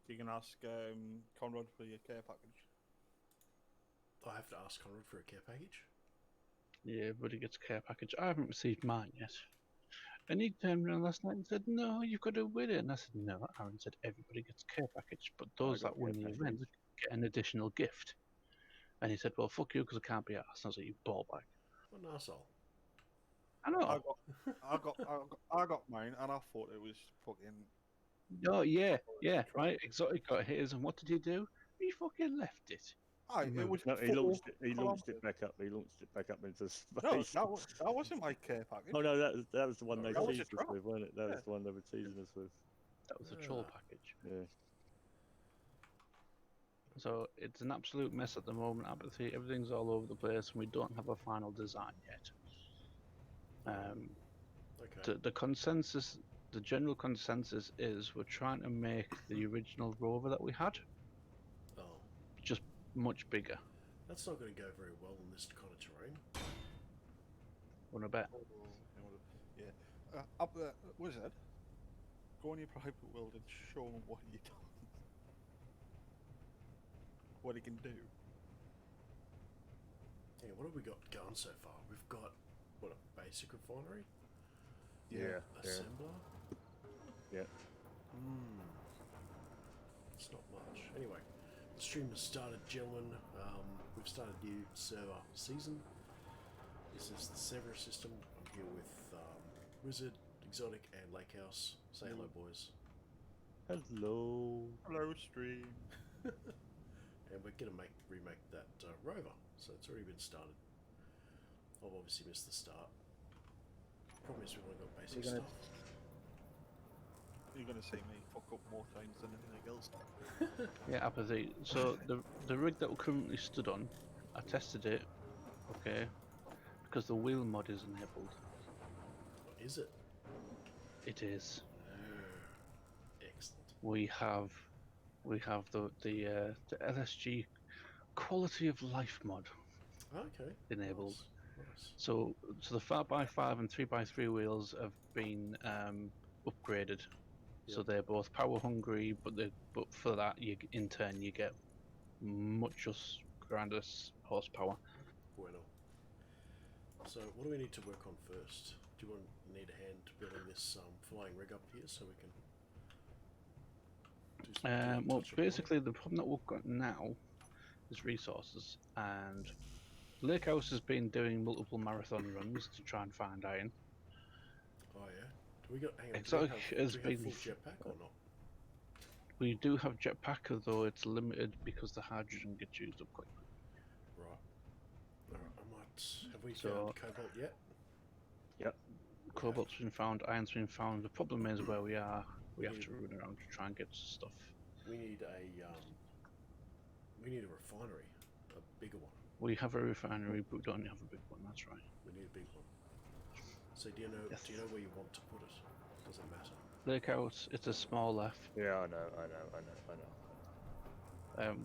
You can ask Conrad for your care package. I have to ask Conrad for a care package? Yeah, everybody gets a care package. I haven't received mine yet. And he turned around last night and said, "No, you've got to win it." And I said, "No." Aaron said, "Everybody gets a care package, but those that win the event get an additional gift." And he said, "Well, fuck you, because I can't be arsed." I was like, "You ball bag." What an arsehole. I know. I got mine, and I thought it was fucking. Oh yeah, right. Exotic got his, and what did he do? He fucking left it. It was. No, he launched it. He launched it back up. He launched it back up into space. No, that wasn't my care package. Oh no, that was the one they was a teased us trap. with, wasn't it? That was the one they were teasing us with. That was a troll package. Yeah. So it's an absolute mess at the moment. Apathy, everything's all over the place, and we don't have a final design yet. Okay. The consensus, the general consensus is we're trying to make the original rover that we had, Oh, just much bigger. that's not going to go very well in this kind of terrain. Wanna bet? Yeah. Up there, Wizard. Go on your private world and show him what you done. What he can do. Yeah, what have we got going so far? We've got, what, a basic refinery? Yeah. Assembler? Yeah. It's not much. Anyway, the stream has started, gentlemen. We've started a new server season. This is the Ceverus system. I'm here with Wizard, Exotic, and Lakehouse. Say hello, boys. Hello. Hello, stream. And we're going to remake that rover. So it's already been started. I've obviously missed the start. Problem is we've only got basic stuff. You're gonna see me fuck up more times than anything else. Yeah, apathy. So the rig that we're currently stood on, I tested it, okay, because the wheel mod is enabled. What is it? It is. Excellent. We have the LSG quality of life mod Okay. enabled. Nice. So the 5x5 and 3x3 wheels have been upgraded. So Yep. they're both power hungry, but for that in turn you get much grander horsepower. Bueno. So what do we need to work on first? Do you need a hand building this flying rig up here so we can do some Well, basically the problem that we've got now is resources, and Lakehouse has been doing multiple marathon runs to try and find iron. Oh yeah. Do we got? Hang on. Exotic do we have has been full jetpack or not? We do have jetpack, although it's limited because the hydrogen gets used up quickly. Right. Alright, I might. Have we So- found cobalt yet? Yep. Cobalt's been found, iron's been found. The problem is where we are, we have Yeah. to run around to try and get stuff. We need a refinery, a bigger one. We have a refinery, but we don't have a big one. That's right. We need a big one. So do you know Yes. where you want to put it? Does it matter? Lakehouse, it's a small F. Yeah, I know.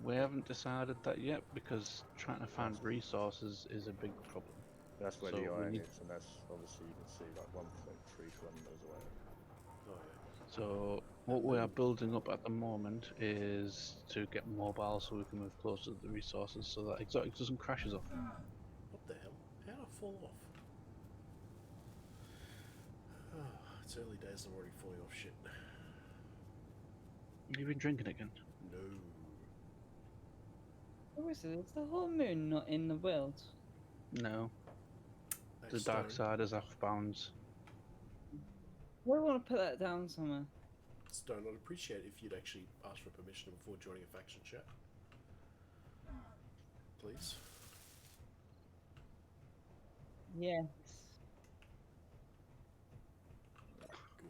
We haven't decided that yet because trying to find resources is a big problem. That's where So the we iron need- is, and that's obviously you can see like 1.3 kilometers away. Oh yeah. So what we are building up at the moment is to get mobile so we can move closer to the resources so that Exotic doesn't crash us off. What the hell? How did I fall off? Oh, it's early days and I'm already falling off shit. Have you been drinking again? No. What is it? Is the whole moon not in the world? No. Hey, The dark Stone, side is off bounds. I want to put that down somewhere. Stone, I'd appreciate if you'd actually ask for permission before joining a faction chat. Please. Yes.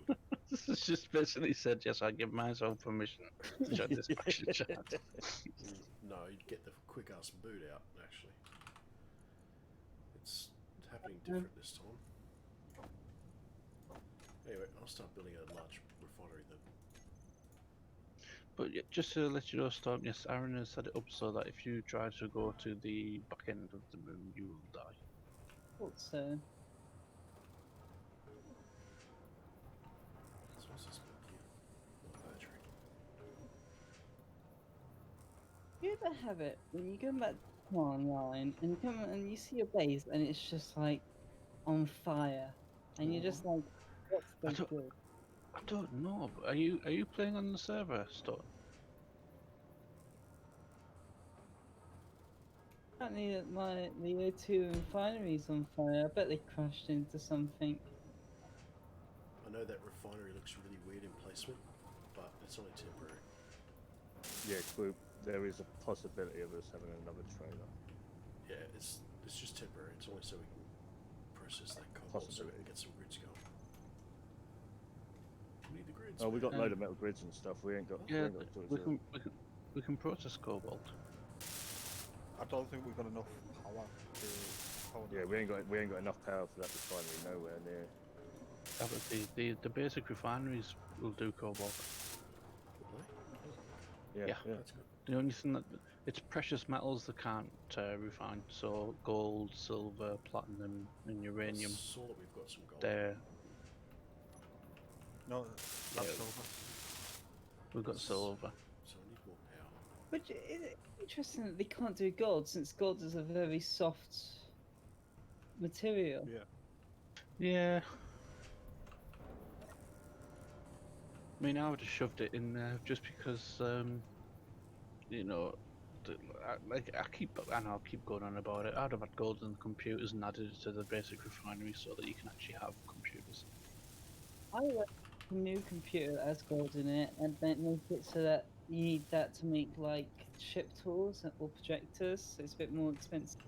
Good. This is just basically said, yes, I give myself permission to join this faction chat. No, you'd get the quick ass boot out, actually. It's happening different this time. Anyway, I'll start building a large refinery then. But yeah, just to let you know, Storm, yes, Aaron has set it up so that if you try to go to the back end of the moon, you will die. Thought so. So what's this book here? Oh, battery. ever have it when you go back online and you come and you see your base and it's just like on fire, and you're just like, what's I the don't- good? I don't know. But are you playing on the server, Stone? Apparently, the O2 refinery's on fire. I bet they crashed into something. I know that refinery looks really weird in placement, but it's only temporary. Yeah, there is a possibility of us having another trailer. Yeah, it's just temporary. It's only so we can process that cobalt so we can get some grids going. We need the grids. Oh, we got a load Um, of metal grids and stuff. We ain't got. Yeah, we ain't got to we do it. can process cobalt. I don't think we've got enough power to power. Yeah, we ain't got enough power for that refinery. Nowhere near. Yeah, but the basic refineries will do cobalt. Really? Yeah, Yeah. That's good. The only thing that it's precious metals that can't refine. So gold, silver, platinum, and uranium. I saw that we've got some gold. They're No, that's Yeah. silver. we've got silver. So we need more power. Which is interesting that they can't do gold, since gold is a very soft material. Yeah. Yeah. I mean, I would have shoved it in there just because, you know, I know I keep going on about it. I'd have had gold in the computers and added it to the basic refinery so that you can actually have computers. I like a new computer that has gold in it, and then make it so that you need that to make like chip tools or projectors, so it's a bit more expensive.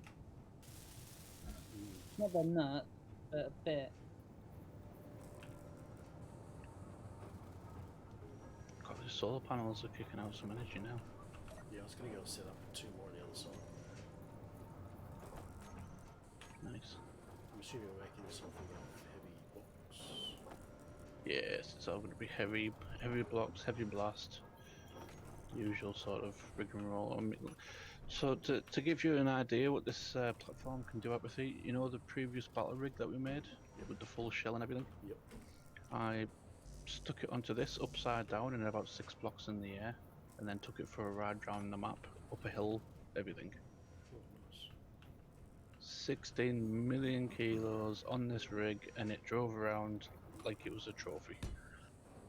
Not by nut, but a bit. God, these solar panels are kicking out some energy now. Yeah, I was going to go set up 2 more on the other side. Nice. I'm assuming we're making something of heavy blocks. Yes, it's all going to be heavy blocks, heavy blast, usual sort of rigmarole. I mean, so to give you an idea what this platform can do up with, you know, the previous battle rig that we made with the full shell and everything. Yep. I stuck it onto this upside down and about 6 blocks in the air, and then took it for a ride around the map, up a hill, everything. Oh, nice. 16 million kilos on this rig, and it drove around like it was a trophy.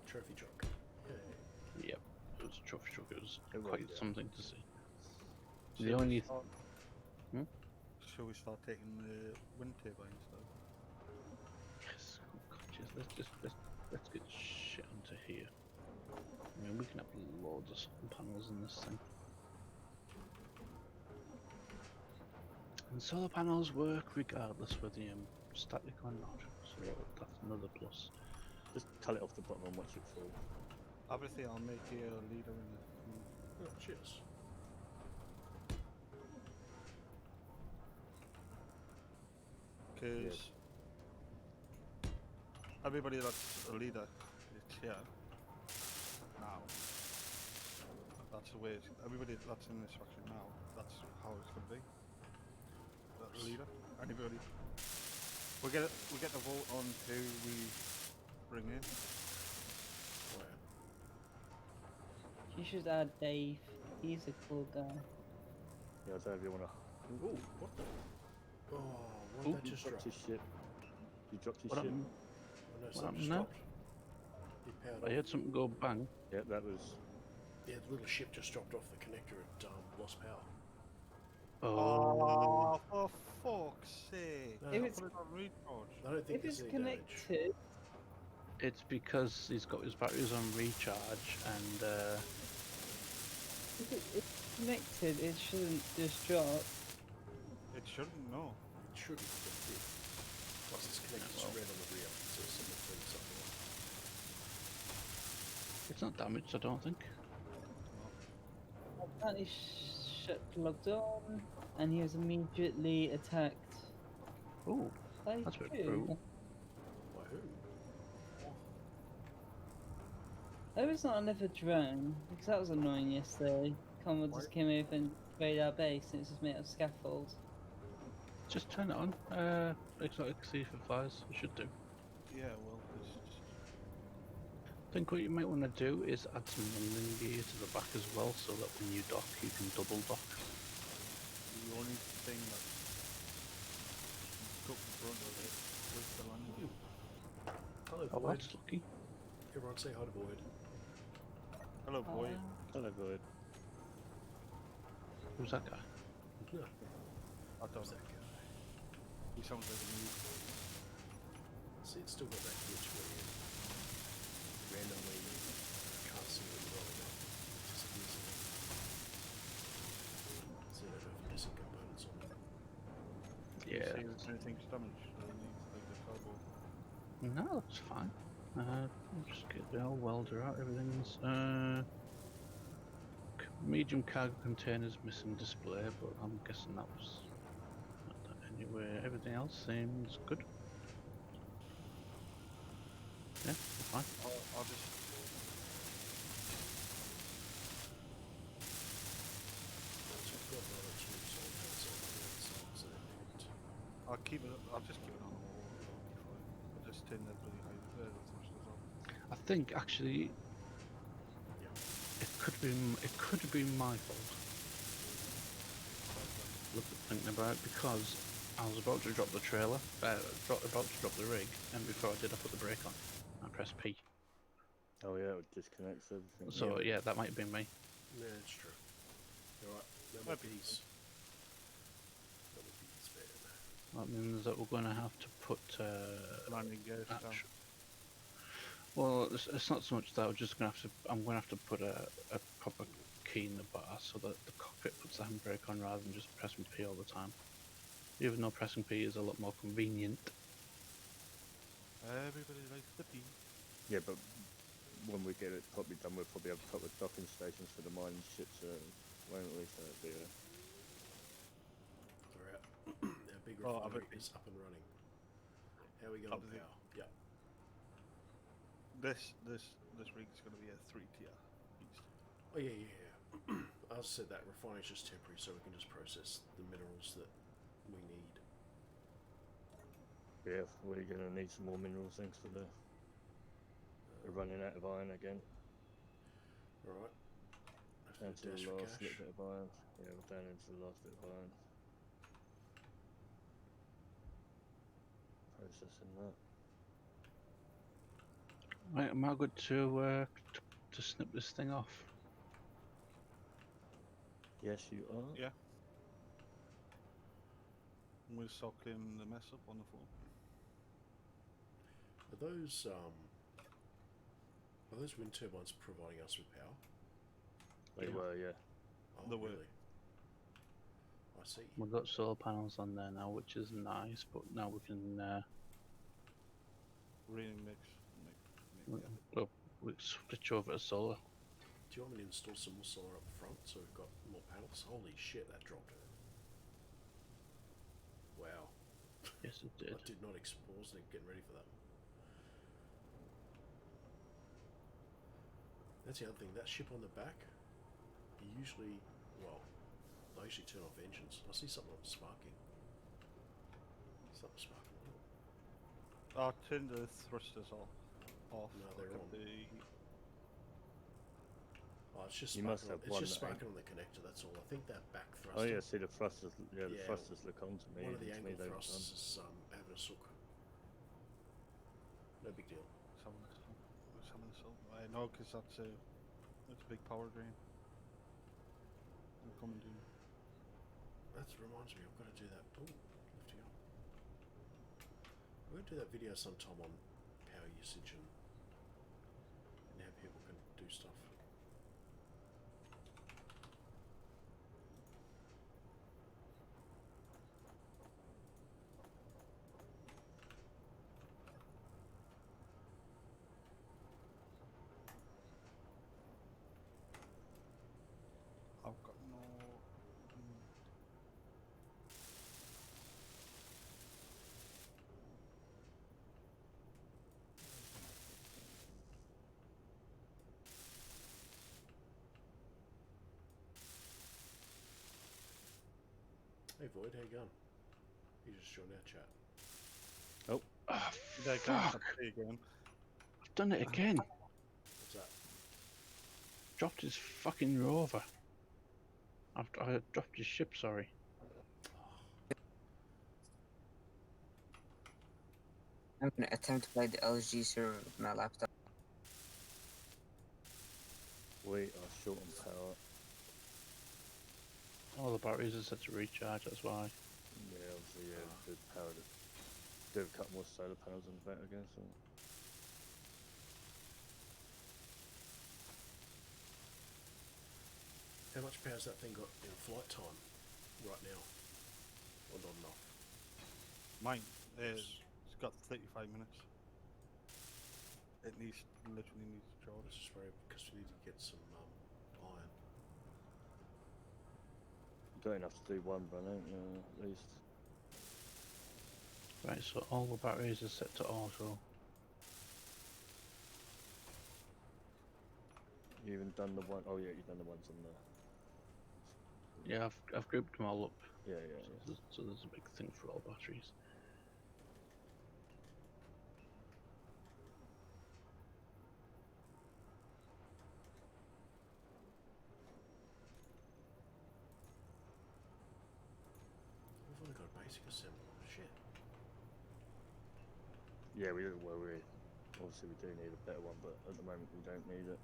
Trophy truck. Yeah. Yep, it was a trophy truck. It was It was, quite yeah. something to see. Shall The we only start- Hmm? Shall we start taking the wind turbines though? Yes, oh God, yes, let's get shit onto here. I mean, we can have loads of solar panels in this thing. And solar panels work regardless whether you're static or not, so that's another plus. Just cut it off the bottom and watch it fall. Obviously, I'll make you a leader in the. Oh, cheers. Because everybody that's a leader is here now. That's the way it's, everybody that's in this faction now, that's how it's going to be. That's the leader. Anybody. We get the vote on who we bring in. Wow. You should add Dave. He's a cool guy. Yeah, I don't know if you want to. Oh, what the? Oh, what did that You just dropped drop? his ship. You dropped his What ship. happened? Oh, no, What something happened just now? dropped. He powered I off. heard something go bang. Yeah, that was. Yeah, the little ship just dropped off the connector at lost power. Oh, for fuck's sake! No, If no, it's- Put it on recharge. I don't think If there's it's any damage. connected, it's because he's got his batteries on recharge, and if it's connected, it shouldn't just drop. It shouldn't, no. It shouldn't, but it did. Plus it's connected to red on the rear, so it's something like it's not damaged, I don't think. Apparently, shut logged on, and he was immediately attacked. Oh, By that's a bit who? brutal. By who? There was not another drone, because that was annoying yesterday. Conrad just came over and raided our base, and it's just made of scaffold. Just turn it on. Exotic see if it flies. It should do. Yeah, well, it's just. think what you might want to do is add some landing gear to the back as well, so that when you dock, you can double dock. The only thing that took the brunt of it was the landing gear. Hello, Oh, Void. that's lucky. Everyone say hi to Void. Hello, boy. Hello, Void. Who's that guy? No, I don't who's know. that guy? He sounds like a new boy. See, it's still got that glitch where you randomly can't see what you're rolling up. It disappears again. So I don't know if you're missing components on it. Yeah. See if anything's damaged. Like the turbo. No, that's fine. Just get the old welder out. Everything's medium cargo containers missing display, but I'm guessing that was not that anyway. Everything else seems good. Yeah, fine. I'll just. So I've got another two salt pans on the other side, so they're neat. I'll just keep it on the wall. It'll be fine. I'll just turn that really high. The thrusters on. I think actually Yeah. it could have been my fault. Look at thinking about it, because I was about to drop the trailer, about to drop the rig, and before I did, I put the brake on. I pressed P. Oh yeah, it disconnects everything. So yeah, that might have been me. Yeah, it's true. Alright, no more Might be. peas. No more peas, man. That means that we're going to have to put. Landing gears down. Well, it's not so much that. I'm going to have to put a proper key in the bar so that the cockpit puts the handbrake on rather than just pressing P all the time. Even though pressing P is a lot more convenient. Everybody likes the pea. Yeah, but when we get it probably done, we'll probably have a couple of docking stations for the mining ships, won't we? So it'll be Alright. Our big Oh, I've refinery got- is up and running. How are we going Up on the- power? Yeah. This rig's going to be a 3-tier beast. Oh yeah, yeah, yeah. As I said, that refinery is just temporary, so we can just process the minerals that we need. yeah, we're gonna need some more minerals thanks for we're running out of iron again. Alright. Down to Dash the for last cash. little bit of iron. Yeah, we're down into the last bit of iron. Processing that. Right, am I good to snip this thing off? Yes, you are. Yeah. And we'll start cleaning the mess up on the floor. Are those wind turbines providing us with power? They Yeah. were, yeah. Oh, They were. really? I see. We've got solar panels on there now, which is nice, but now we can Really make well, we switch over to solar. Do you want me to install some more solar up front so we've got more panels? Holy shit, that dropped. Wow. Yes, it did. I did not wasn't getting ready for that. That's the other thing, that ship on the back, you usually, well, I usually turn off engines. I see something sparking. Something sparking. I'll turn the thrusters off. No, they're It'll on. be- Oh, it's just You sparking, must have it's one just that sparking on the connector, that's all. I think that back thruster. Oh yeah, see the thrusters. Yeah, the Yeah, thrusters look on to me. one of the even to me angle they look thrusters is having a sook. No big deal. Some of the salt. I know, because that's a big power drain. We'll come and do. That reminds me, I've got to do that. Oh, lifting up. I'm going to do that video sometime on power usage and how people can do stuff. I've got no. Hey Void, how you going? You just joined our chat. Oh, That guy's fuck! a pig again. I've done it again. dropped his fucking rover. I dropped his ship, sorry. I'm gonna attempt to play the LSG server with my laptop. We are short on power. All the batteries are set to recharge, that's why. Yeah, obviously, yeah, the power to do a couple more solar panels on the back, I guess. Or... How much power's that thing got in flight time right now? Or not enough? Mine is, it's got 35 minutes. It literally needs to charge. This is very, because we need to get some iron. Got enough to do one run, ain't you, at least. Right, so all the batteries are set to auto. You even done the one, oh yeah, you done the ones on the... Yeah, I've grouped them all up. Yeah, yeah, yeah. So there's a big thing for all batteries. We've only got a basic assembly. Shit. Yeah, well, obviously we do need a better one, but at the moment we don't need it.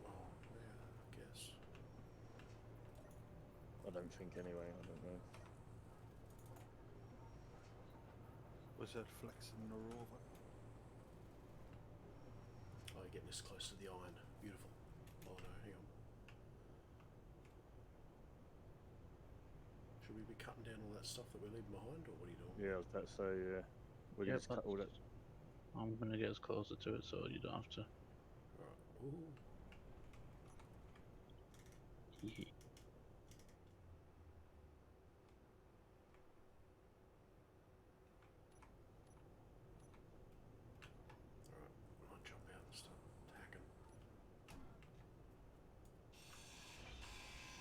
Oh, yeah, I guess. I don't think anyway, I don't know. Was it flexing the rover? Oh, you're getting this close to the iron. Beautiful. Oh no, hang on. Should we be cutting down all that stuff that we're leaving behind, or what are you doing? Yeah, I was about to say, yeah. We Yeah, just cut all that. I'm gonna get us closer to it so you don't have to. Alright. Ooh. Alright, I'll jump out and start hacking.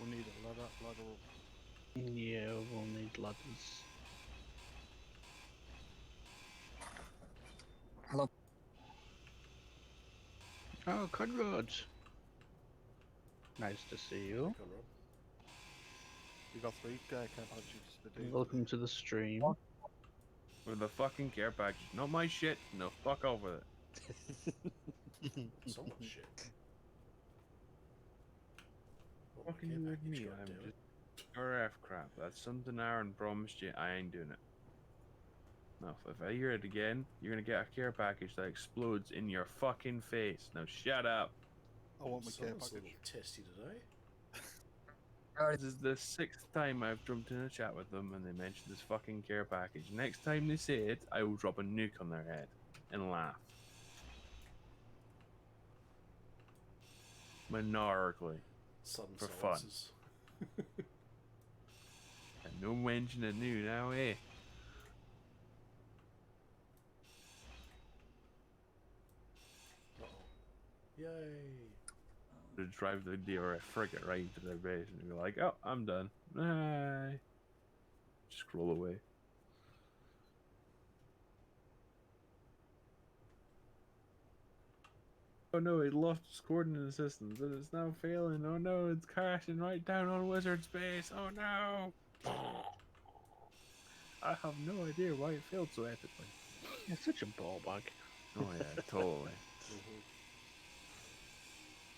We need a ladder up. Yeah, we'll need ladders. Hello. Oh, Conrad! Nice to see you. Conrad. You got 3 care packages to do. Welcome to the stream. With the fucking care package. Not my shit. No, fuck off with it. Someone's shit. Oh, my Fucking care with package, me. God I'm damn it. just RF crap. That's something Aaron promised you. I ain't doing it. No, if I hear it again, you're gonna get a care package that explodes in your fucking face. Now shut up. I want my care Someone's a package. little testy today. This is the 6th time I've jumped in a chat with them and they mentioned this fucking care package. Next time they say it, I will drop a nuke on their head and laugh. Monarchically. Sudden For fun. silences. And no mention of new now, eh? Uh-oh. Yay. To drive the DRF frigate right into their base and be like, oh, I'm done. Bye. Just scroll away. Oh no, it lost its coordinate systems and it's now failing. Oh no, it's crashing right down on Wizard's base. Oh no! I have no idea why it failed so epically. You're such a ball bag. Oh yeah, totally.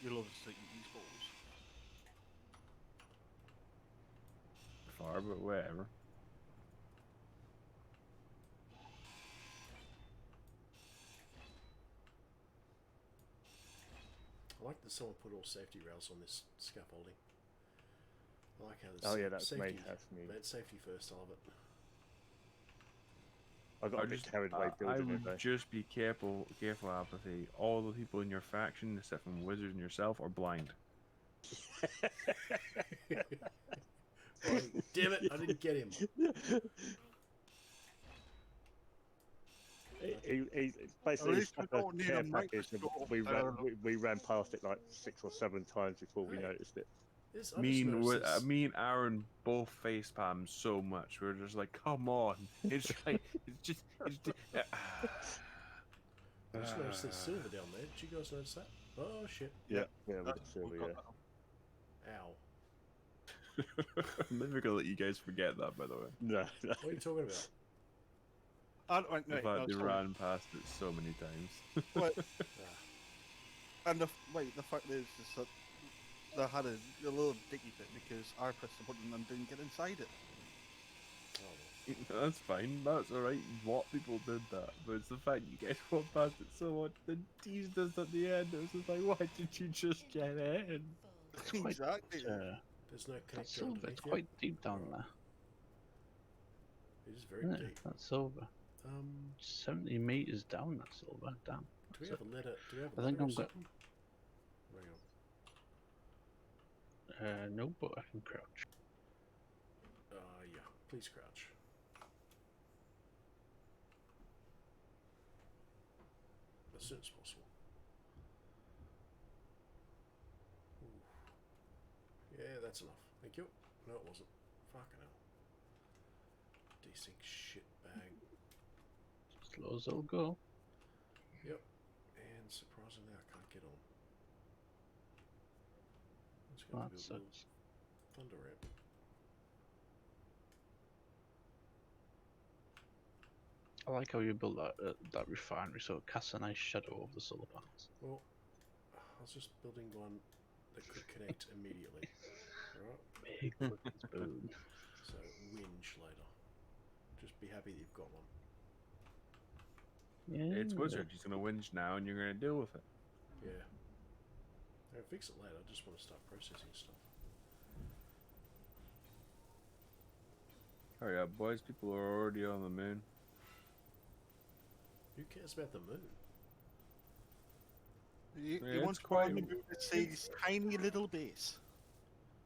You love to see these balls. Far, but whatever. I like that someone put all safety rails on this scaffolding. I like how there's Oh yeah, that's safety. made that for me. Man, safety first, I love it. I got a bit carried away I building it would though. just be careful, apathy. All the people in your faction, except from Wizards and yourself, are blind. Oh, damn it, I didn't get him. He basically least we stuck a don't need care a package and microscope. we ran past it like 6 or 7 times before we Hey. noticed it. This, I Me just and, noticed this. me and Aaron both face palmed so much. We were just like, come on. It's like, it's just. I just noticed there's silver down there. Did you guys notice that? Oh shit! Yeah, with the That's- server, we've got yeah. that. Ow! I'm never gonna let you guys forget that, by the way. No, no. What are you talking about? Right, The right, fact no, they sorry. ran past it so many times. Wait, Ah, and the fact is that they had a little dicky bit because I pressed the button and didn't get inside it. oh well. That's fine. That's alright. A lot of people did that, but it's the fact you guys walked past it so much, then teased us at the end. It was just like, why did you just get in? It's quite, Exactly. There's no that connector silver, underneath it's you? quite deep down Right. there. It is very Isn't it? deep. That silver. 70 meters down that silver. Damn. Do we That's have a ladder? Do we have a I think ladder or I'm something? Hang on. no, but I can crouch. Yeah. Please crouch. As soon as possible. Ooh. Yeah, that's enough. Thank you. No, it wasn't. Fucking hell. Desync shit bag. Slow as it'll go. Yep. And surprisingly, I can't get on. It's going That to be a little sucks. thunder ramp. I like how you built that refinery so it casts a nice shadow over the solar panels. Well, I was just building one that could connect immediately. Right? Big fucking spoon. So, whinge later. Just be happy that you've got one. Yeah. It's Wizard. He's gonna whinge now, and you're gonna deal with it. Yeah. I'll fix it later. I just want to start processing stuff. Hurry up, boys. People are already on the moon. Who cares about the moon? You Yeah, want it's to go on quite- the moon and see this tiny little base.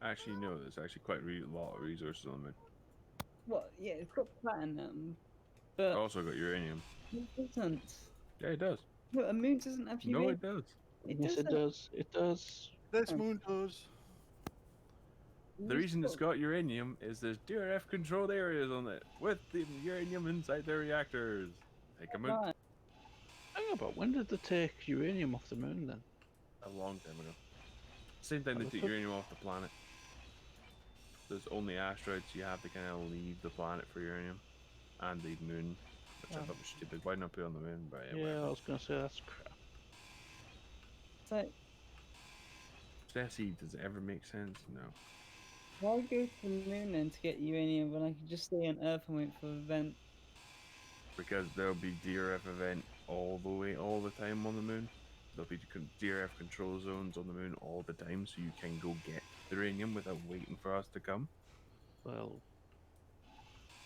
Actually, no. There's actually quite a lot of resources on the moon. What? Yeah, it's got platinum, I but also got uranium. it doesn't. Yeah, it does. Well, a moon doesn't have No, uranium. it does. Yes, it does. It does. This Oh. moon does. The reason it's got uranium is there's DRF controlled areas on it with the uranium inside the reactors. Take a moon. Right. Hang on, but when did they take uranium off the moon then? A long time ago. Same time they took uranium off the planet. There's only asteroids you have to kind of leave the planet for uranium. And the moon. Which I thought was stupid. Why not put it on the moon? But yeah, Yeah, whatever. I was gonna say that's crap. So SE, does it ever make sense? No. why go to the moon then to get uranium when I could just stay on Earth and wait for an event? Because there'll be DRF event all the time on the moon. There'll be DRF control zones on the moon all the time, so you can go get the uranium without waiting for us to come Well,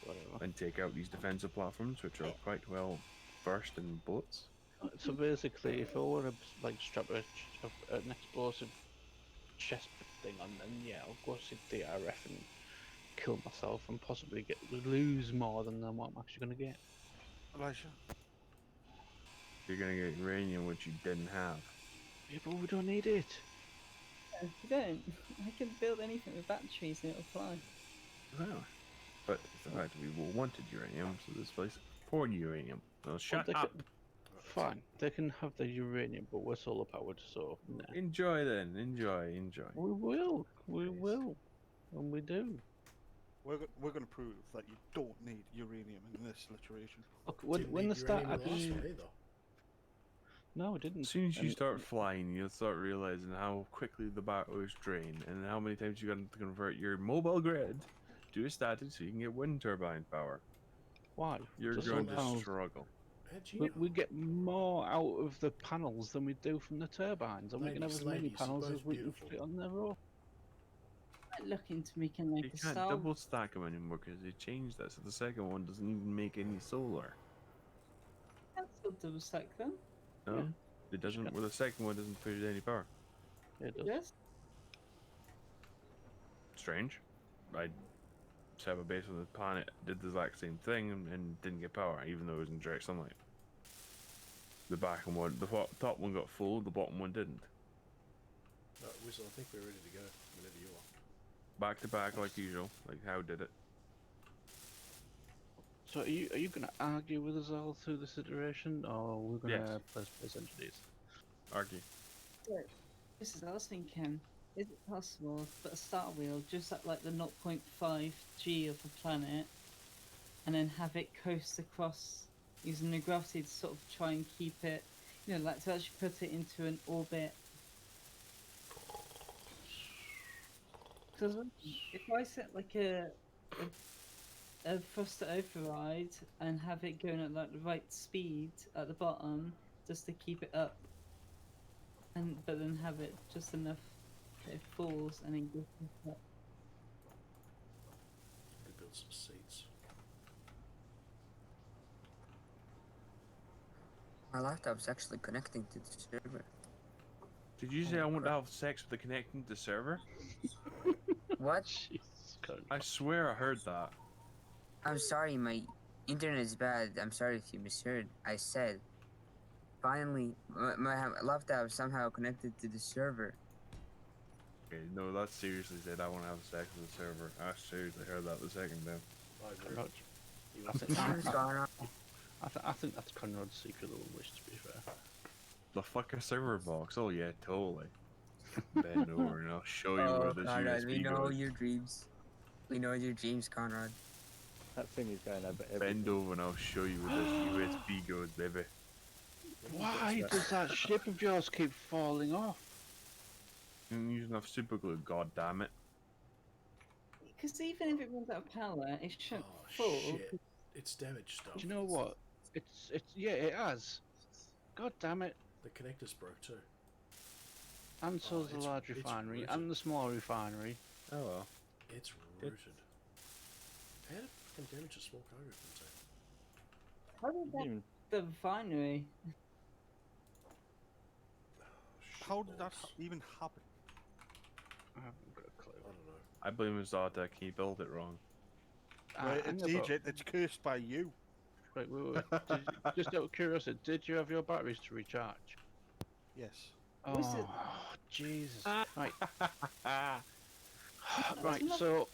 whatever. and take out these defensive platforms, which are quite well versed in bullets. So basically, if I were to like strap an explosive chest thing on, then yeah, I'll go see DRF and kill myself and possibly lose more than what I'm actually gonna get. Elijah. You're gonna get uranium, which you didn't have. Yeah, but we don't need it. If you don't, I can build anything with batteries and it'll fly. Well, but the fact that we wanted uranium, so this place for uranium. Well, shut they up. Fine, they can have the uranium, but we're solar powered, so nah. Enjoy then. Enjoy. We will, and we do. We're going to prove that you don't need uranium in this situation. Look, Didn't when need they start uranium in the last adding, one either. no, it didn't. As soon as you And- start flying, you'll start realizing how quickly the batteries drain and how many times you got to convert your mobile grid to a static so you can get wind turbine power. Why? You're The going solar to panels- struggle. How'd you We, know? we get more out of the panels than we do from the turbines, and we can have as many Ladies, panels both as we can beautiful. fit on the row. I might look into making like You a can't star. double stack them anymore because they changed that, so the second one doesn't even make any solar. That's still double stack them. No, Yeah. it doesn't. Well, the second one doesn't push any power. Yeah, it does. Yes. Strange. I set up a base on the planet, did the exact same thing, and didn't get power, even though it was in direct sunlight. The back one, the top one got full, the bottom one didn't. Whistle, I think we're ready to go whenever you are. Back to back like usual, like how did it? So are you gonna argue with us all through this iteration, or we're gonna Yes. place entities? Argue. So, this is what I was thinking. Is it possible to put a star wheel just at like the 0.5 G of the planet, and then have it coast across using the gravity to sort of try and keep it, you know, like to actually put it into an orbit? Because if I set like a thruster override and have it going at like the right speed at the bottom just to keep it up, and but then have it just enough that it falls and then goes up. To build some seats. My laptop's actually connecting to the server. Did you say I want to have sex with the connecting to server? What? Jesus Christ. I swear I heard that. I'm sorry, my internet is bad. I'm sorry if you misheard. I said, finally, my laptop somehow connected to the server. Okay, no, that seriously said I want to have sex with the server. I seriously heard that the second time. I agree. Conrad. You I want think, What's going on? I think that's Conrad's secret little wish, to be fair. The fuck a server box? Oh yeah, totally. Bend over and I'll show you where Oh, this Conrad, we USB know goes. your dreams. We know your dreams, Conrad. That thing is going over everything. Bend over and I'll show you where this USB goes, baby. Why does that ship of yours keep falling off? I'm using enough super glue, god damn it. Because even if it runs out of power, it shouldn't Oh fall. shit! It's damaged stuff. Do you know what? It's yeah, it has. God damn it. The connectors broke too. And so Oh, the large it's refinery rooted. and the small refinery. Oh well. It's rooted. How did it fucking damage a small cargo container? How did that Even the refinery? How did that Shitballs. even happen? I haven't got a clue. I don't know. I blame Zartek, he built it wrong. Right, hang it's about- Egypt, it's cursed by you. Wait, just out of curiosity, did you have your batteries to recharge? Yes. Was it- Oh, Jesus. Right, Ah. right, not- so...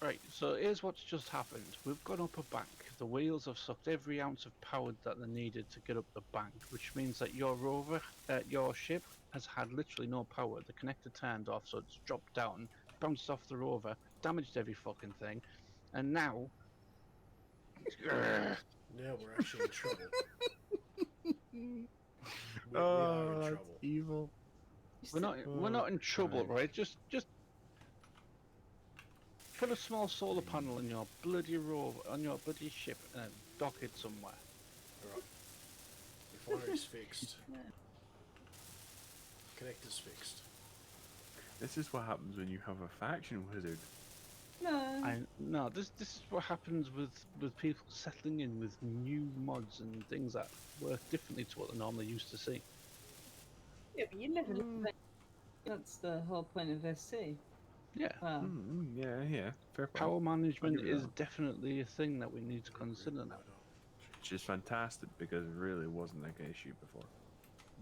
Right, so here's what's just happened. We've gone up a bank. The wheels have sucked every ounce of power that they needed to get up the bank, which means that your rover, your ship, has had literally no power. The connector turned off, so it's dropped down, bounced off the rover, damaged every fucking thing, and now... Now we're actually in trouble. we are Oh, in that's trouble. evil. We're not in trouble, right. right? Just put a small solar panel on your bloody rover, on your bloody ship, and dock it somewhere. Alright. Refinery's fixed. Connector's fixed. This is what happens when you have a faction wizard. No. No, this is what happens with people settling in with new mods and things that work differently to what they normally used to see. Yeah, but you live in a That's the whole point of SC. Yeah, Wow. Yeah, fair point. power management give you is that. definitely a thing that we need to consider now. Which is fantastic because it really wasn't like an issue before.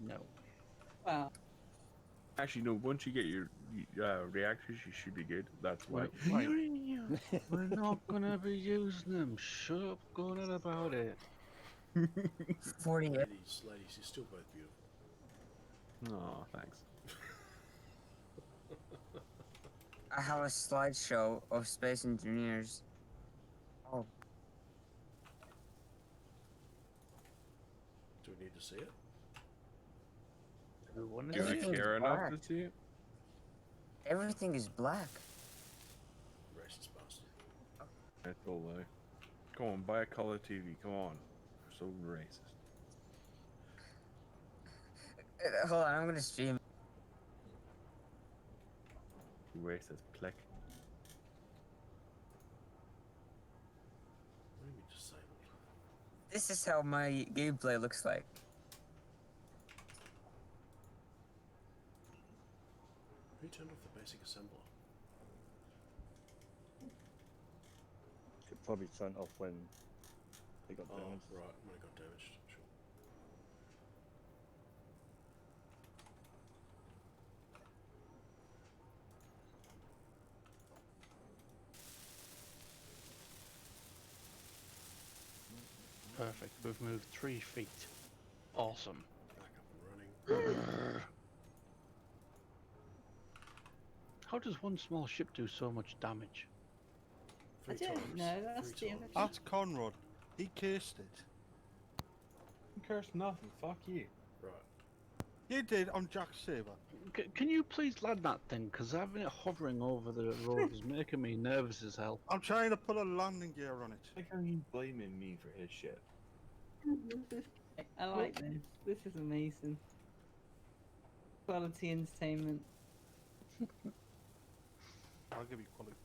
No. Wow. Actually, no. Once you get your reactors, you should be good. That's why. Right. We're not gonna be using them. Shut up, going on about it. 40 Ladies, you're still both beautiful. Oh, thanks. I have a slideshow of space engineers. Oh, Do we need to see it? We wanna Do see I it. Everything's care enough to black. see it? everything is black. Racist bastard. That's all lie. Come on, buy a color TV. Come on. We're so racist. Hold on, I'm gonna stream. You racist plick. What do you mean disabled? This is how my gameplay looks like. Who turned off the basic assembler? could probably turn off when they got Oh, damaged. right, when it got damaged. Sure. Perfect. We've moved 3 feet. Awesome. Back up and running. How does one small ship do so much damage? I don't know. That's the other thing. That's Conrad. He cursed it. Curse nothing. Fuck you. Right. You did on Jack's server. Can you please land that thing? Because having it hovering over the road is making me nervous as hell. I'm trying to put a landing gear on it. Like, are you blaming me for his shit? I like this. This is amazing. Quality entertainment. I'll give you quality.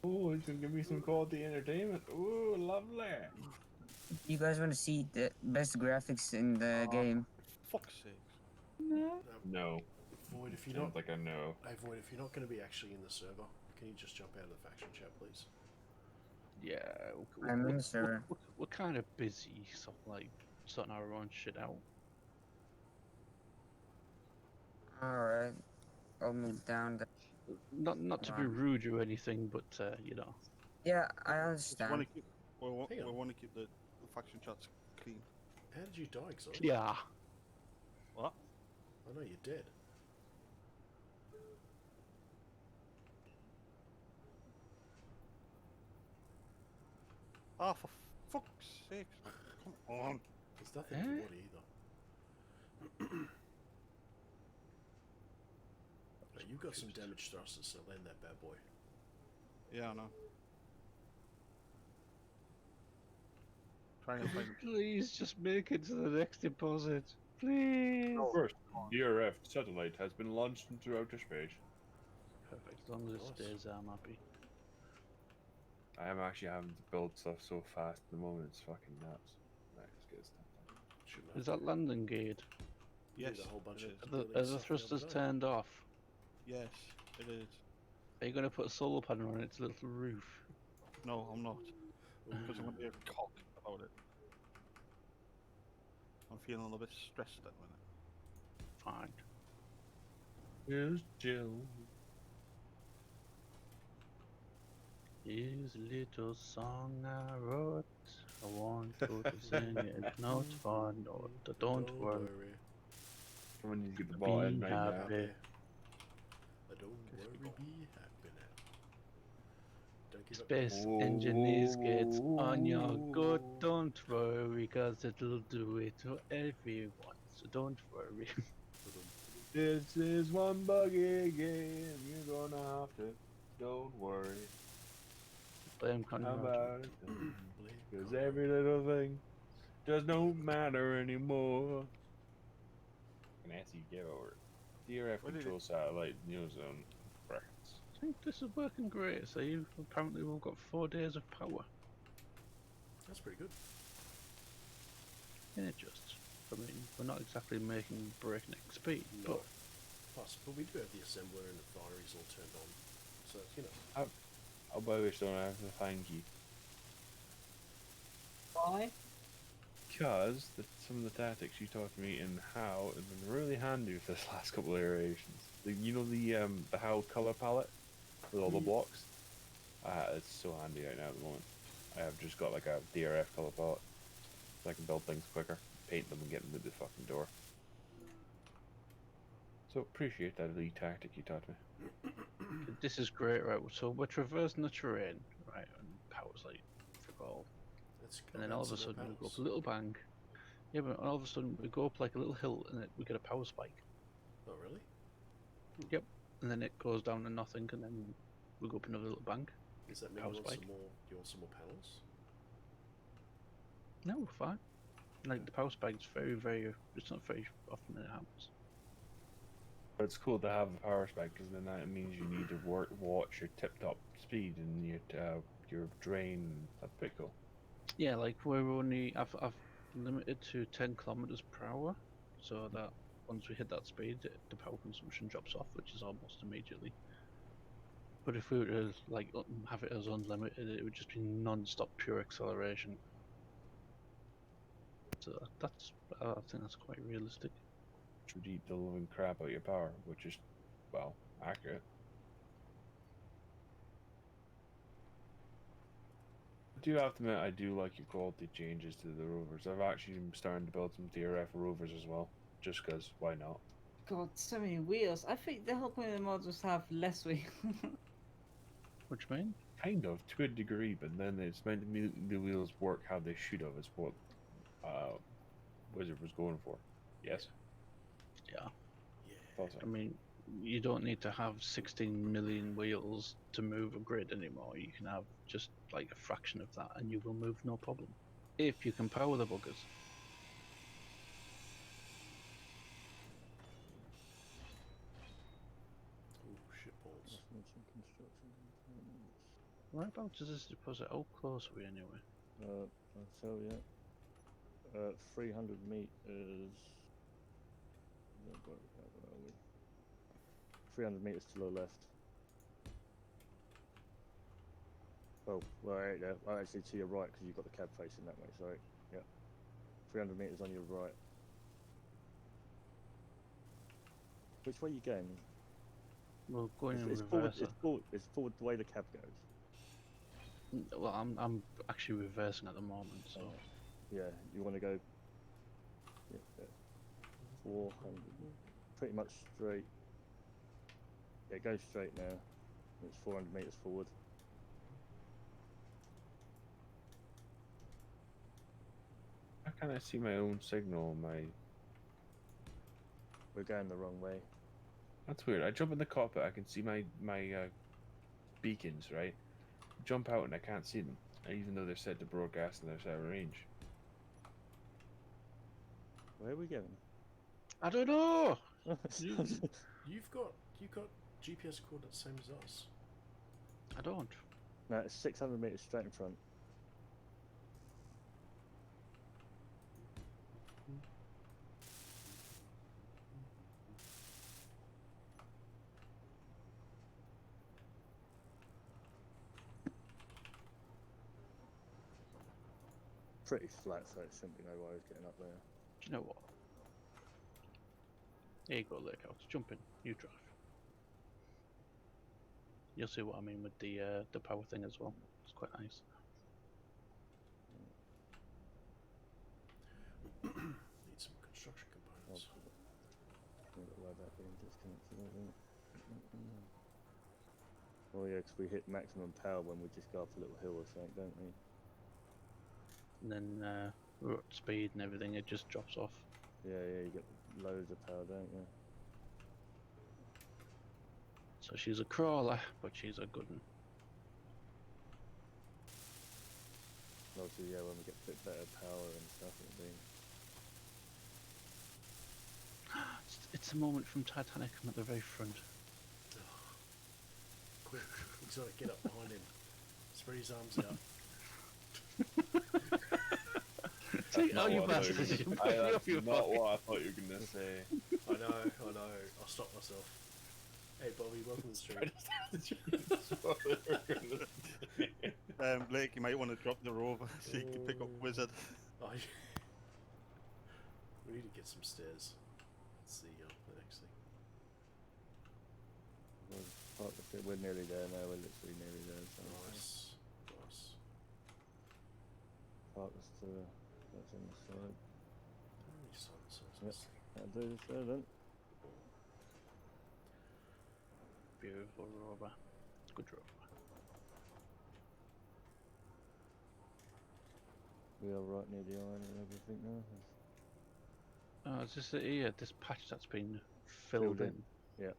Oh, it's gonna give me some quality entertainment. Ooh, lovely. You guys want to see the best graphics in the game? Fuck's sake. No. No. Void, if you're Sounds not, like a no. hey Void, if you're not going to be actually in the server, can you just jump out of the faction chat, please? Yeah, I'm in the server. we're kind of busy, so like sorting our own shit out. Alright. I'll move down. Not to be Wow. rude or anything, but you know. Yeah, I We want understand. to keep, we Hang on. want to keep the faction chats clean. How did you die, Exotic? Yeah. What? I know you're dead. Ah, for fuck's sake. Come on. There's nothing to what either. Right, you've got some damage thrusters, so land that bad boy. Yeah, I know. Trying to find Please just make it to the next deposit. Please. First, DRF satellite has been launched into outer space. Perfect. As long as it Nice. stays there, I'm happy. I am actually having to build stuff so fast at the moment, it's fucking nuts. Right, let's get stuff done. Shouldn't Is have that landing geared? to Yes, do a whole bunch it of is. building Are the stuff thrusters other day. turned off? Yes, it is. Are you going to put a solar panel on its little roof? No, I'm not. Ooh. Because I'm going to be a cock about it. I'm feeling a little bit stressed at the minute. Fine. Here's Jill. Here's a little song I wrote. I want you to sing it note for note. Don't worry. Someone needs to get the Be ball in right now. happy. Don't worry, be happy now. Don't give up. Space engineers gets on your good. Don't worry, cause it'll do it to everyone. So don't worry. This is one buggy game. You're gonna have to. Don't worry Blame Conrad. about it. Cause every little thing does no matter anymore. Can I ask you get over it? DRF What did control satellite news zone brackets. I think this is working great. So you apparently we've got 4 days of power. That's pretty good. Yeah, just. I mean, we're not exactly making breakneck speed, No. but Plus, but we do have the assembler and the fireys all turned on. So, you know. Oh, by which don't I have to thank you. Why? Because some of the tactics you taught me in how have been really handy for this last couple of iterations. You know the how color palette with all the blocks? It's so handy right now at the moment. I have just got like a DRF color palette. So I can build things quicker, paint them and get them to the fucking door. So appreciate that elite tactic you taught me. this is great, right? So we're traversing the terrain, right? And power's like all. Let's And then all of a sudden we go up a little bank. Yeah, but all of a sudden we go up like a little hill and we get a power spike. Oh, really? Yep. And then it goes down to nothing and then we go up another little bank. Does that mean Power you want spike. some more? You want some more panels? No, we're fine. Like the power spike's very, it's not very often that it happens. But it's cool to have the power spike because then that means you need to watch your tip-top speed and your drain. That's pretty cool. Yeah, like we're only, I've limited to 10 kilometers per hour, so that once we hit that speed, the power consumption drops off, which is almost immediately. But if we were to like have it as unlimited, it would just be non-stop pure acceleration. So that's, I think that's quite realistic. Which would eat the living crap out of your power, which is, well, accurate. I do have to admit, I do like your quality changes to the rovers. I've actually been starting to build some DRF rovers as well. just because why not? God, so many wheels. I think the whole point of the mod was to have less wheels. What do you mean? Kind of, to a degree, but then it's meant to make the wheels work how they should have, is what Wizard was going for. Yes? Yeah. Thought so. I mean, you don't need to have 16 million wheels to move a grid anymore. You can have just like a fraction of that and you will move no problem. If you can power the buggers. Oh, shit balls. Some construction components. Whereabouts is this deposit? How close are we anyway? I'll tell you. 300 meters. Where are we? 300 meters to the left. Oh, well, right there. Oh, actually, to your right, because you've got the cab facing that way. Sorry. Yeah. 300 meters on your right. Which way are you going? We're going in It's reverse. forward. It's forward the way the cab goes. Well, I'm actually reversing at the moment, so. Yeah, you want to go. Yeah, 400. Pretty much straight. Yeah, go straight now. It's 400 meters forward. How can I see my own signal on my... We're going the wrong way. That's weird. I jump in the cockpit, I can see my beacons, right? Jump out and I can't see them, even though they're set to broadcast and they're set of range. Where are we going? I don't know! You've got GPS coordinates same as us. I don't. No, it's 600 meters straight in front. Pretty flat, so it shouldn't be no worries getting up there. Do you know what? Here you go, Lakehouse. Jump in. You drive. You'll see what I mean with the power thing as well. It's quite nice. Need some construction components. Like that being disconnected, I think. Oh yeah, because we hit maximum power when we just go up a little hill or something, don't we? And then we're at speed and everything, it just drops off. Yeah, you get loads of power, don't you? So she's a crawler, but she's a good one. Obviously, yeah, when we get a bit better power and stuff, it'll be... It's a moment from Titanic. I'm at the very front. Quick, Exotic, get up behind him. Spread his arms out. See, oh, you bastards! That's not what I thought you were going to say. I know. I'll stop myself. Hey, Bobby, welcome to the stream. Blake, you might want to drop the rover so you can pick up Wizard. Oh, we need to get some stairs. Let's see the next thing. We're nearly there now, we're literally nearly there. So Nice. Park us to that's on the side. How many suns was Yep. this? That'll do this there then. Beautiful rover. Good rover. We are right near the iron and everything now. Oh, is this here? This patch that's been filled in. Yeah.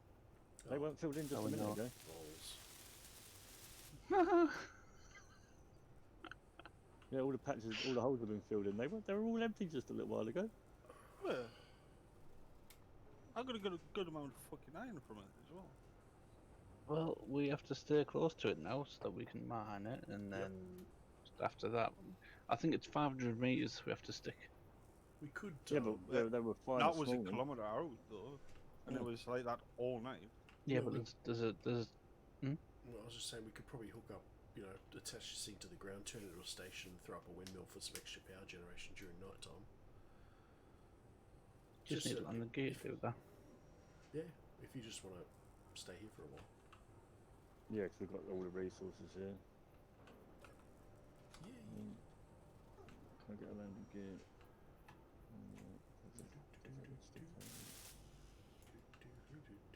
They weren't filled in just Oh, a minute no. ago. Balls. Yeah, all the patches, all the holes have been filled in. They were all empty just a little while ago. Where? I got a good amount of fucking iron from it as well. Well, we have to stay close to it now so that we can mine it, and then after that, I think it's 500 meters we have to stick. We could. Yeah, but they were fine. That this was a morning. kilometre out though, and it was like that all night. Yeah, Yeah, but we- there's Well, I was just saying we could probably hook up, attach the seat to the ground, turn it into a station, throw up a windmill for some extra power generation during night time. just need to land the gate do that. Yeah, if you just want to stay here for a while. Yeah, because we've got all the resources here. Yeah. Can I get a landing gear?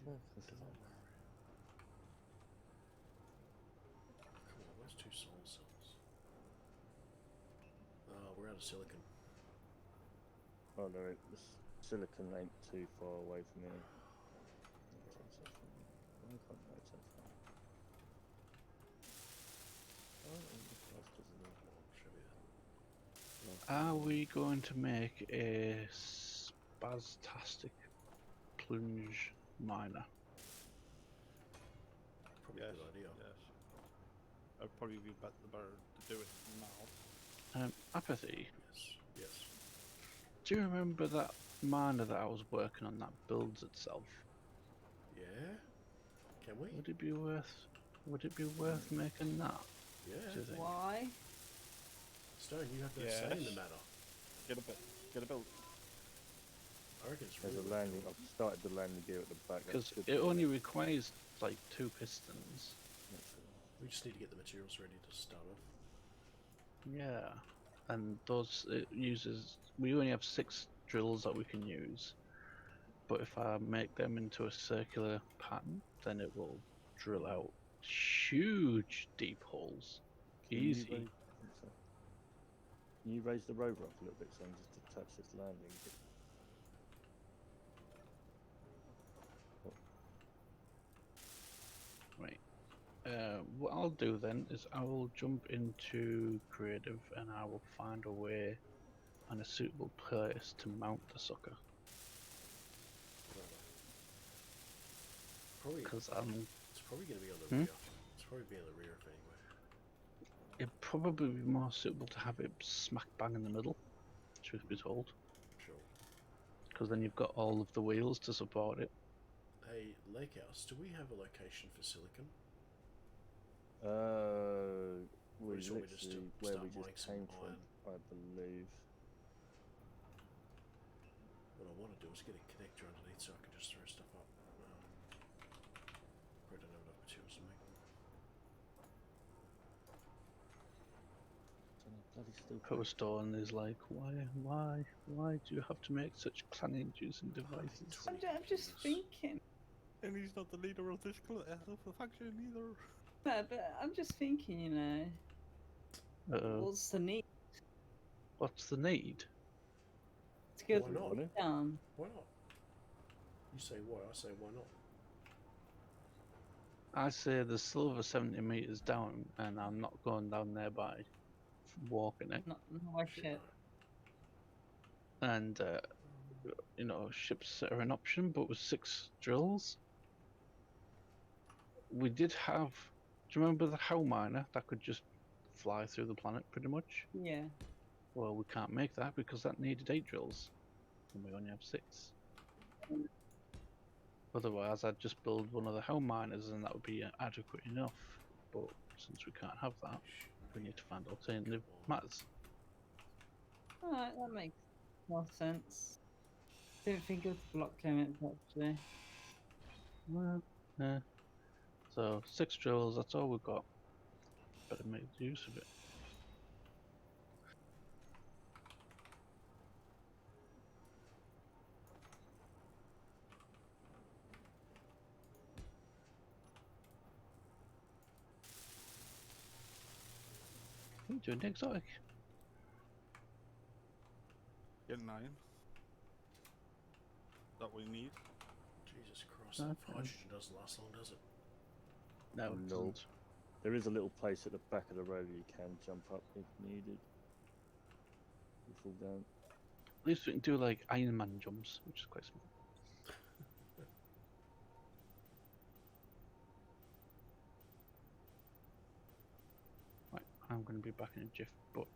Look, this is Don't it. worry. Come on, where's 2 soul cells? We're out of silicon. Oh no, the silicon ain't too far away from here. Why can't I access that? Oh, the clusters are there. Come on, show me that. Are we going to make a spastastic plunge miner? Probably a good idea. Yes. It'd probably be better to do it now. Apathy. Yes, yes. Do you remember that miner that I was working on that builds itself? Yeah? Can we? Would it be worth making that? Yeah. Do you think? Why? Stone, you have no say in the Yes. matter. Get a build. I reckon it's There's really a landing. I've started the landing gear at the back. Because That should it be only enough. requires like 2 pistons. We just need to get the materials ready to start off. Yeah, and those it uses. We only have 6 drills that we can use, but if I make them into a circular pattern, then it will drill out huge deep holes. Can you Easy. raise- Can you raise the rover up a little bit so I can just attach this landing gear? Right. What I'll do then is I will jump into creative and I will find a way and a suitable place to mount the sucker. Probably, Because it's probably going to be on the Hmm? rear. It's probably be on the rear if anyway. it'd probably be more suitable to have it smack bang in the middle, truth be told. Sure. Because then you've got all of the wheels to support it. Hey, Lakehouse, do we have a location for silicon? We just want me just to literally where start we mining just some came from, iron? I believe. What I want to do is get a connector underneath so I can just throw stuff up. Probably don't have enough materials to make them. Bloody still Power Stone is like, why do you have to make such clanging-inducing devices? I'm just thinking. And he's not the leader of this of the faction either. No, but I'm just thinking, you know, what's the need What's the need? to go Why not? through down? Why not? You say why, I say why not. I say the silver 70 meters down, and I'm not going down there by walking it. Not my Shit, shit. no. And you know, ships are an option, but with 6 drills, we did have. Do you remember the How miner that could just fly through the planet, pretty much? Yeah. Well, we can't make that because that needed 8 drills, and we only have 6. Otherwise, I'd just build one of the How miners, and that would be adequate enough. But since we can't have that, we need to find alternative matters. Alright, that makes more sense. Didn't think of the block limits actually. Well, yeah. So 6 drills, that's all we've got. Better make use of it. What are you doing, exotic? Get 9. That we need. Jesus Christ, that Okay. hydrogen doesn't last long, does it? No, it No. doesn't. There is a little place at the back of the road you can jump up if needed. You fall down. At least we can do like Iron Man jumps, which is quite small. Right, I'm going to be back in a jiff, but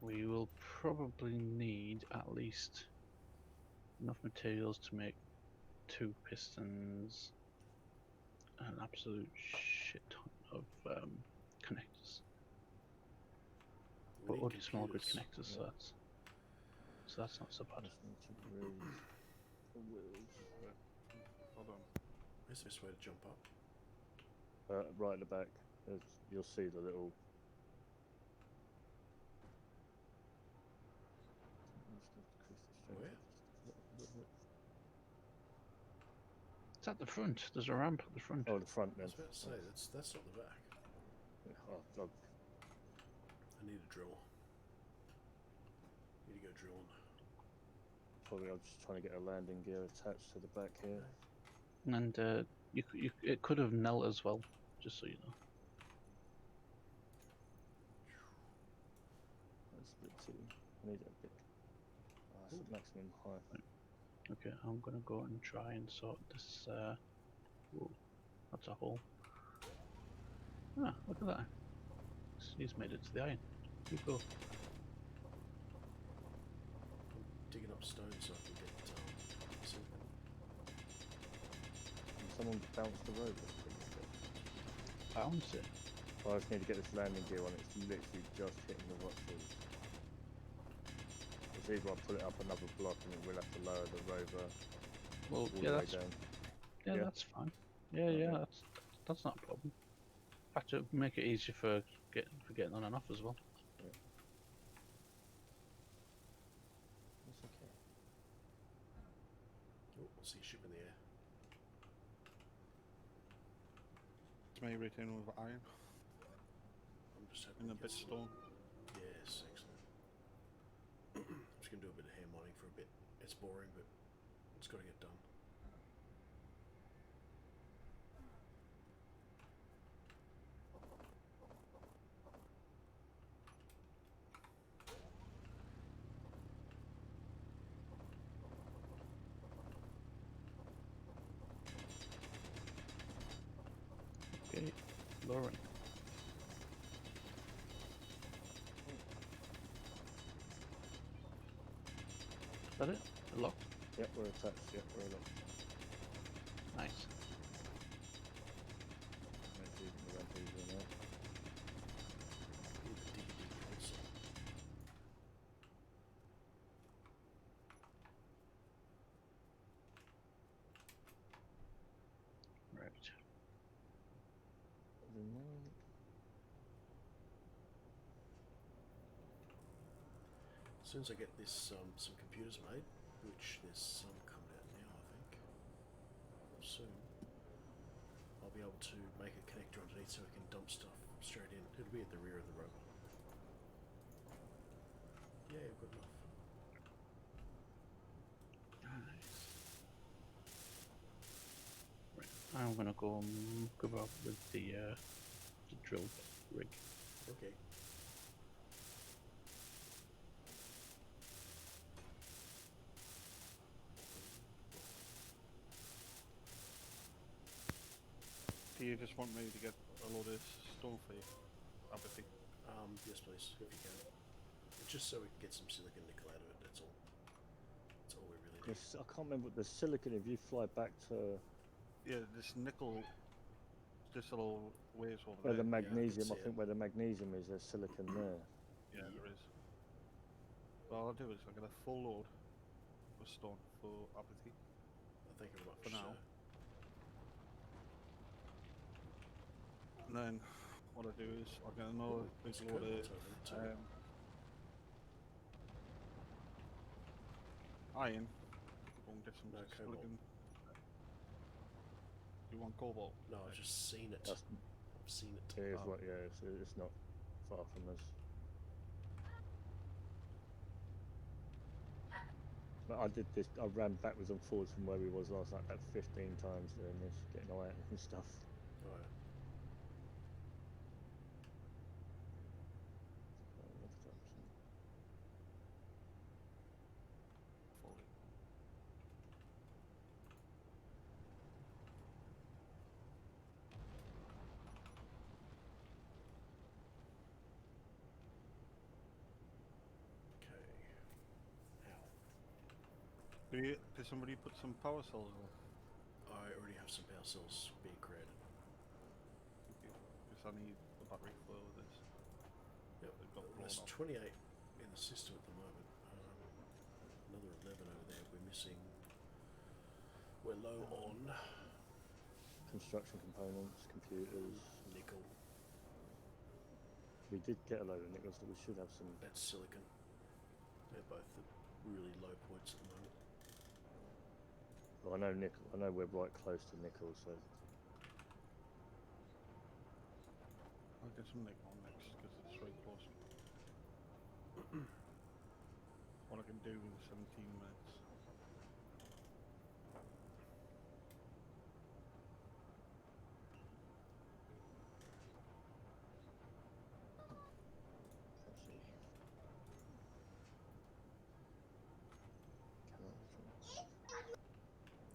we will probably need at least enough materials to make 2 pistons and an absolute shit ton of connectors. We But need only small grid computers. connectors, Yeah. so that's not so bad. Just need to raise the wheels. Hold on. Where's the best way to jump up? Right at the back, you'll see the little. Where? It's at the front. There's a ramp at the front. Oh, the front I then. was about to say that's not the back. Oh, I need a drill. Need to go drilling. probably I'm just trying to get a landing gear attached to the back here. And it could have knelt as well, just so you know. That's a bit too. I need it a bit. That's the maximum height. Okay, I'm gonna go and try and sort this. Whoa, that's a hole. Ah, look at that. He's made it to the iron. You go. I'm digging up stones so I can get silicon. Can someone bounce the rover? Bounce it. I just need to get this landing gear on. It's literally just hitting the rock falls. It's either I pull it up another block and then we'll have to lower the rover Well, all yeah, the way that's down. yeah, Yeah. that's fine. Yeah, Okay. yeah, that's not a problem. Have to make it easier for getting on and off as well. That's okay. Oh, I see a ship in the air. It's me retaining with iron I'm just hoping and a to bit get some- stone. Yes, excellent. I'm just gonna do a bit of hand mining for a bit. It's boring, but it's got to get done. Okay, lowering. Is that it? Locked. Yep, we're attached. Yep, we're locked. Nice. Maybe the ramp easier now. Need the diggy also. Right. As soon as I get this some computers made, which there's some coming out now, I think, soon, I'll be able to make a connector underneath so we can dump stuff straight in. It'll be at the rear of the rover. Yeah, good enough. Nice. Right. I'm gonna go up with the drill rig. Okay. Do you just want me to get a load of stone for you? Apathy. Yes, please, if you can. Just so we can get some silicon nickel out of it. That's all. That's all we really need. Yes, I can't remember the silicon. If you fly back to Yeah, this nickel, this little waves over where there. the magnesium, see I think where the magnesium is, there's silicon there. Yeah, there is. Well, I'll do is I'll get a full load of stone for apathy. Thank you very much. For now. And then what I do is I'll get another big It's load good. of iron. Go and get some No, cobalt. silicon. You want cobalt? No, I've just seen it. That's, I've seen it. it is what, yeah, it's not far from us. But I did this, I ran backwards and forwards from where we was last night about 15 times doing this, getting away and stuff. Oh, yeah. Fully. Okay. Ow. Did somebody put some power cells on? I already have some power cells being created. Because I need the battery for this. Yep. They've got There's blown up. 28 in the system at the moment. Another 11 over there. We're missing. We're low on Construction components, computers. nickel. We did get a load of nickel, so we should have some. That's silicon. They're both at really low points at the moment. Well, I know nickel. I know we're right close to nickel, so I'll get some nickel next because it's very close. What I can do in 17 minutes.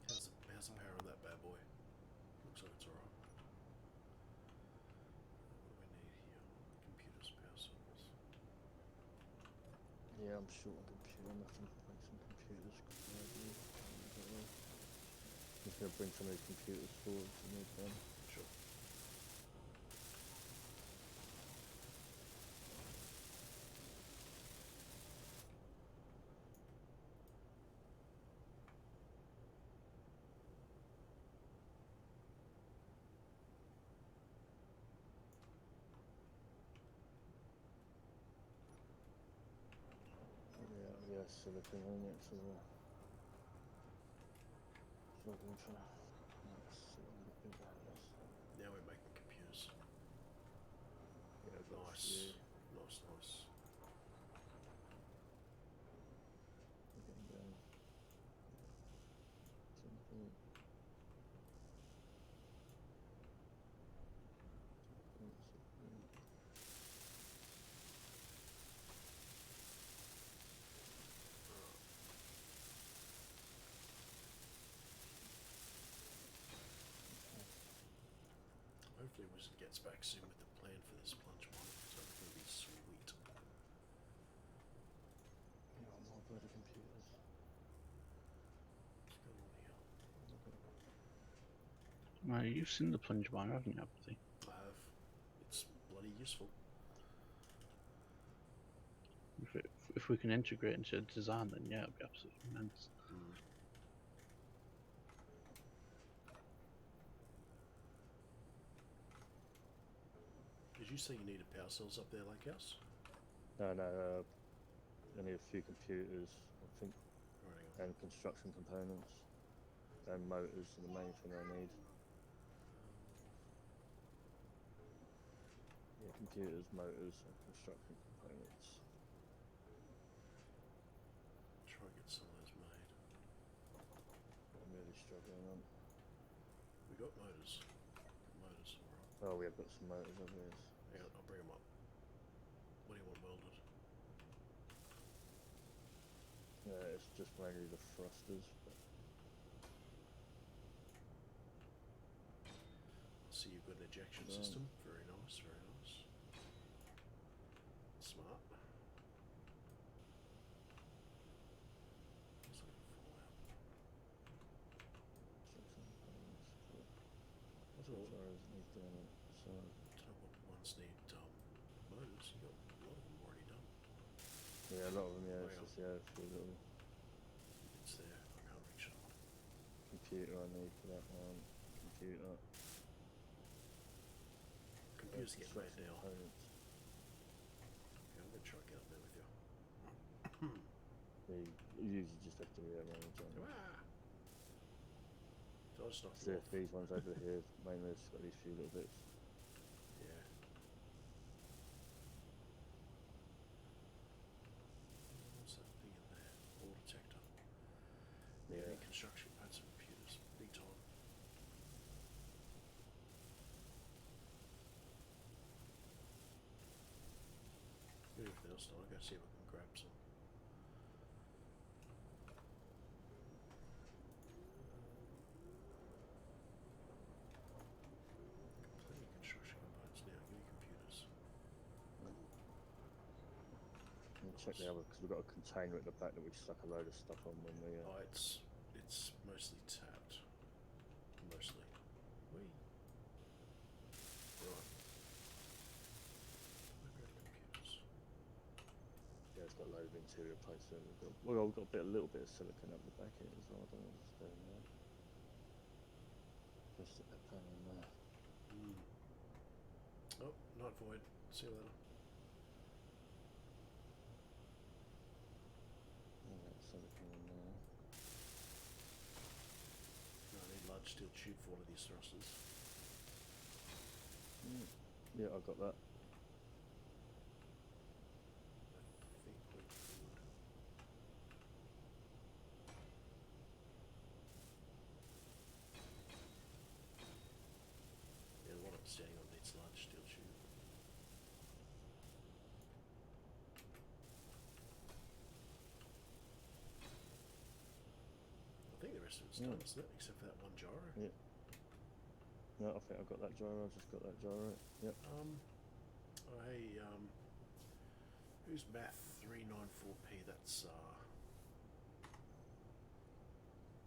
let's see. How's the power on that bad boy? Looks like it's alright. What do we need here? Computers, power source. Yeah, I'm short on computer. I'm gonna have to make some computers. Just gonna bring some of these computers forward to need them. Sure. Yeah, silicon on it, so we're struggling for. Let's see what we can do about this. Now we're making computers. Yeah, I've got a Nice. few. Nice, nice. We're getting down. Something. Hopefully Wizard gets back soon with the plan for this plunge one. So it's going to be sweet. You want more bloody computers? What's going on here? Well, you've seen the plunge miner, haven't you, Abby? I have. It's bloody useful. If we can integrate into the design, then yeah, it'd be absolutely immense. Did you say you needed power cells up there, Lakehouse? No, I need a few computers, I think, Right, hang on. and construction components, and motors are the main thing I need. Yeah, computers, motors, and construction components. Try and get some of those made. I'm really struggling on. We got motors. Motors, alright. Oh, we have got some motors over here. Hang on, I'll bring them up. What do you want welded? Yeah, it's just mainly the thrusters. But See, you've got an ejection Right. system. Very nice, very nice. Smart. What's that fallout? construction components. Cool. What's all? Sorry, I need doing it. So Don't know what ones need motors. You got a lot of them already done. yeah, a lot of them. Yeah, Oh, it's yeah. just a few little It's there. I can't reach it. computer I need for that one. Computer. Computers get made construction now. components. Yeah, I'm gonna try and get up there with you. Yeah, you usually just have to rearrange them. Ah! So I just knocked See them if off. these ones over here, mainly it's got these few little bits. Yeah. What's that thing in there? Ore detector. Yeah, Yeah. in construction, had some computers. Big time. Get everything else done. I'll go see if I can grab some. Plenty of construction components now. Give me computers. And check the other, because we've got a container at the back that we stuck a load of stuff on when we. Oh, it's mostly tapped. Mostly. Whee. Right. Where are the computers? Yeah, it's got a load of interior plates there. We've got a little bit of silicon up the back here as well. I don't know what's doing there. Just stick that panel in there. Oh, night void. See you later. And that silicon in there. steel tube for one of these thrusters. Yeah, I got that. I think we're good. Yeah, the one I'm standing on needs a large steel tube. I think the rest of it's done, isn't it? Except for that one gyro. Yeah. No, I think I got that gyro. I just got that gyro. Yep. Oh, hey, who's Math 394P? That's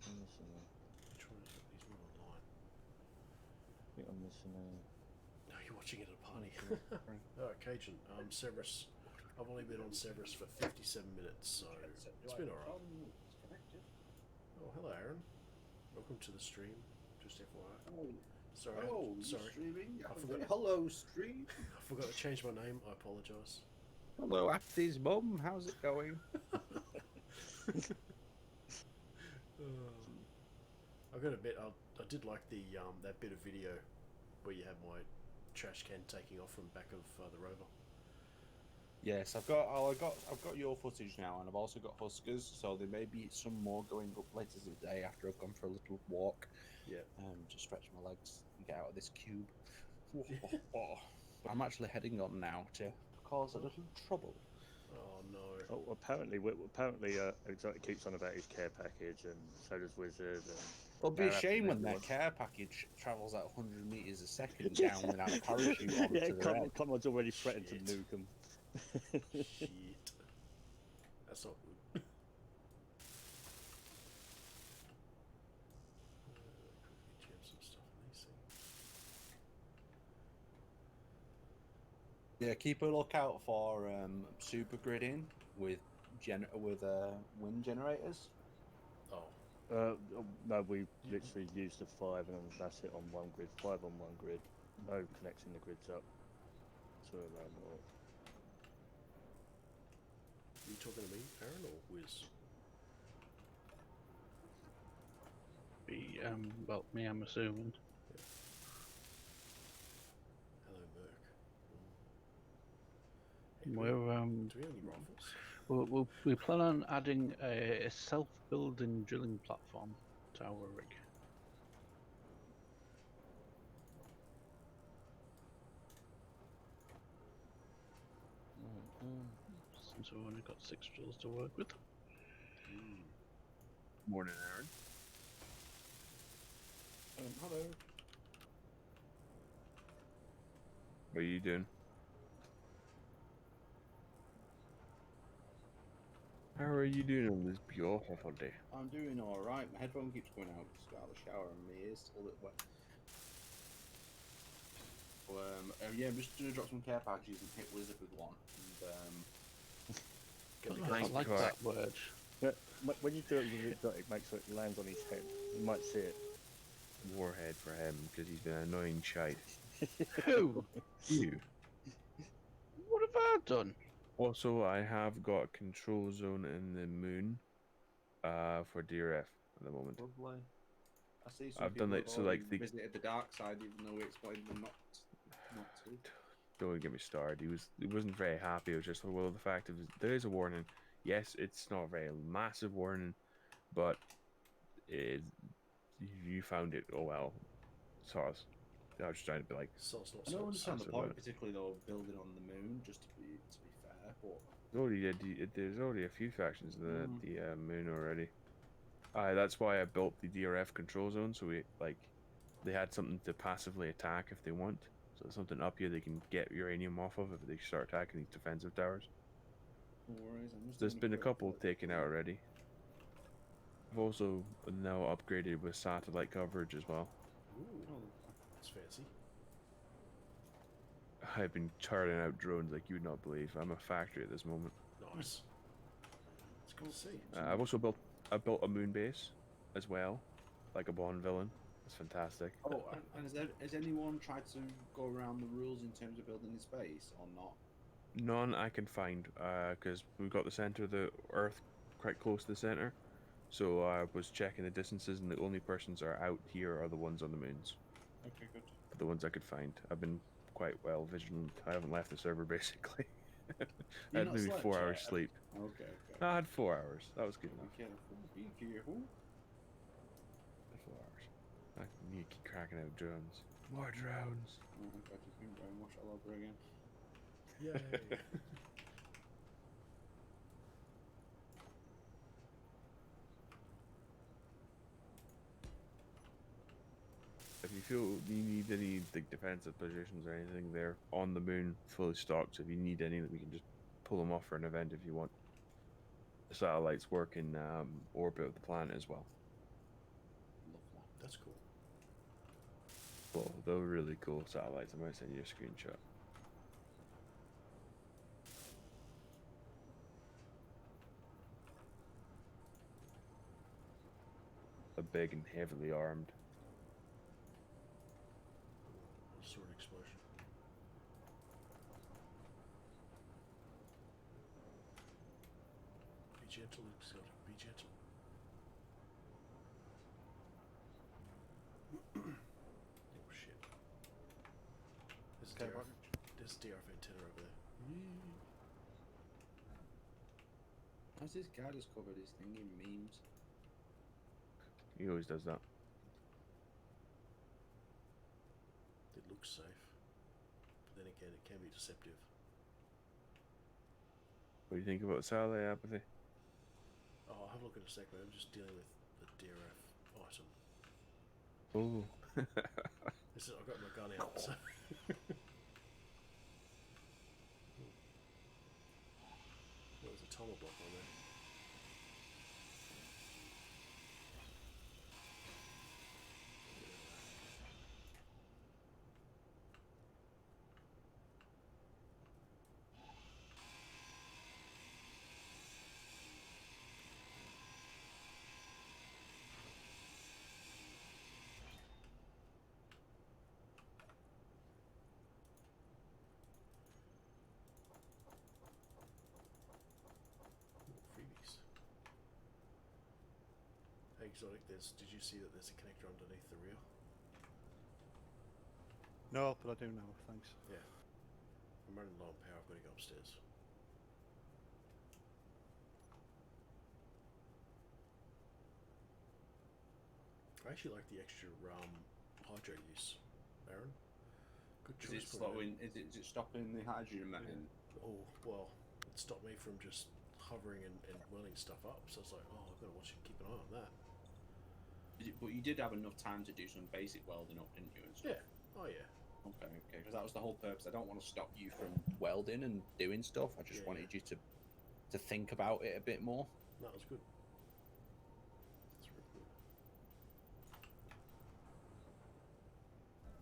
I'm missing a, which one is it? He's not online. I think I'm missing a. No, you're watching it at a party. Oh, Cajun. Severus. I've only been on Ceverus for 57 minutes, so it's been alright. Oh, hello, Aaron. Welcome to the stream. Just FYI. Oh, Sorry. oh, Sorry. streaming. I forgot. Hello, stream. I forgot to change my name. I apologise. Hello, Apty's mum. How's it going? I got a bit. I did like the that bit of video where you had my trash can taking off from the back of the rover. Yes, I've got your footage now, and I've also got Huskers. So there may be some more going up later today after I've gone for a little walk. Yeah. To stretch my legs and get out of this cube. I'm actually heading on now to cause a little trouble. Oh no. Oh, apparently, Exotic keeps on about his care package, and so does Wizard. And It'll be a Gareth shame and when their everyone. care package travels at 100 meters a second down without a parachute on Yeah, to the red. Conrad's already threatened to Shit. nuke him. Shit. That's not good. Quickly jam some stuff in these things. Yeah, keep a lookout for super gridding with wind generators. Oh. No, we literally used the 5 and that's it on one grid. 5 on one grid. No connecting the grids up to around more. Are you talking to me, Aaron, or Wiz? Well, me, I'm assuming. Hello, Merc. Hey, We're do we have any rifles? we plan on adding a self-building drilling platform to our rig. Since we've only got 6 drills to work with. Morning, Aaron. Hello. What are you doing? How are you doing on this beautiful day? I'm doing alright. My headphone keeps going out. Just got out of the shower and my ears still a bit wet. Yeah, I'm just going to drop some care packages and hit Wizard with one. And, I like God. that word. Yeah, when you do it with Exotic, make sure it lands on his head. You might see it. Warhead for him because he's been an annoying shite. Who? You. What have I done? Also, I have got a control zone in the moon for DRF at the moment. lovely. I see some I've done people like have so like already the visited the dark side, even though we explained them not to. don't get me started. He wasn't very happy. It was just well the fact of there is a warning. Yes, it's not a very massive warning, but you found it. Oh well, SARS. I was just trying to be like. So it's not I don't understand the That's point, about it. particularly though, of building on the moon. Just to be fair, but There's already a few factions in the moon already. That's why I built the DRF control zone, so they had something to passively attack if they want. So there's something up here they can get uranium off of if they start attacking these defensive towers. no worries. I'm just There's doing been a quick couple look. taken out already. I've also now upgraded with satellite coverage as well. Ooh, Oh, that's fancy. I've been charting out drones like you would not believe. I'm a factory at this moment. Nice. It's good to see. I've also built a moon base as well, like a Bond villain. It's fantastic. Oh, and has anyone tried to go around the rules in terms of building in space or not? None I can find, because we've got the center of the Earth quite close to the center, So I was checking the distances, and the only persons that are out here are the ones on the moons. Okay, good. But the ones I could find. I've been quite well vigilant. I haven't left the server basically. I You're had not maybe slept 4 hours yet? sleep. Okay, okay. No, I had 4 hours. That was good Be enough. careful. Be careful. 4 hours. I need to keep cracking out drones. More drones. Oh my god, you've been brainwashed all over again. Yay! If you feel you need any like defensive positions or anything, they're on the moon, fully stocked. So if you need any, we can just pull them off for an event if you want. The satellites work in orbit of the planet as well. Lovely. That's cool. Well, they're really cool satellites. I might send you a screenshot. They're big and heavily armed. Sword explosion. Be gentle, Scott. Be gentle. Oh shit. There's a Okay, DRF, what? there's a DRF antenna over there. How's this guy discovered his thing in memes? He always does that. It looks safe. But then again, it can be deceptive. What do you think about satellite apathy? Oh, I'll have a look in a sec, man. I'm just dealing with the DRF item. Oh. This is, I've got my gun out, so. There's a timer block on there. Freebies. Hey Exotic, did you see that there's a connector underneath the rear? No, but I do know. Thanks. Yeah. I'm running low on power, I've got to go upstairs. I actually like the extra hydro use, Aaron. Good Is choice. it putting slowing? Is it stopping the hydrogen emitting? Oh, well, it stopped me from just hovering and welding stuff up. So it's like, oh, I've got to watch and keep an eye on that. But you did have enough time to do some basic welding up, didn't you? And stuff? Yeah. Oh, yeah. Okay, okay. Because that was the whole purpose. I don't want to stop you from welding and doing stuff. I just Yeah, wanted you to think about it a bit more. That was good. That's really good. Alright,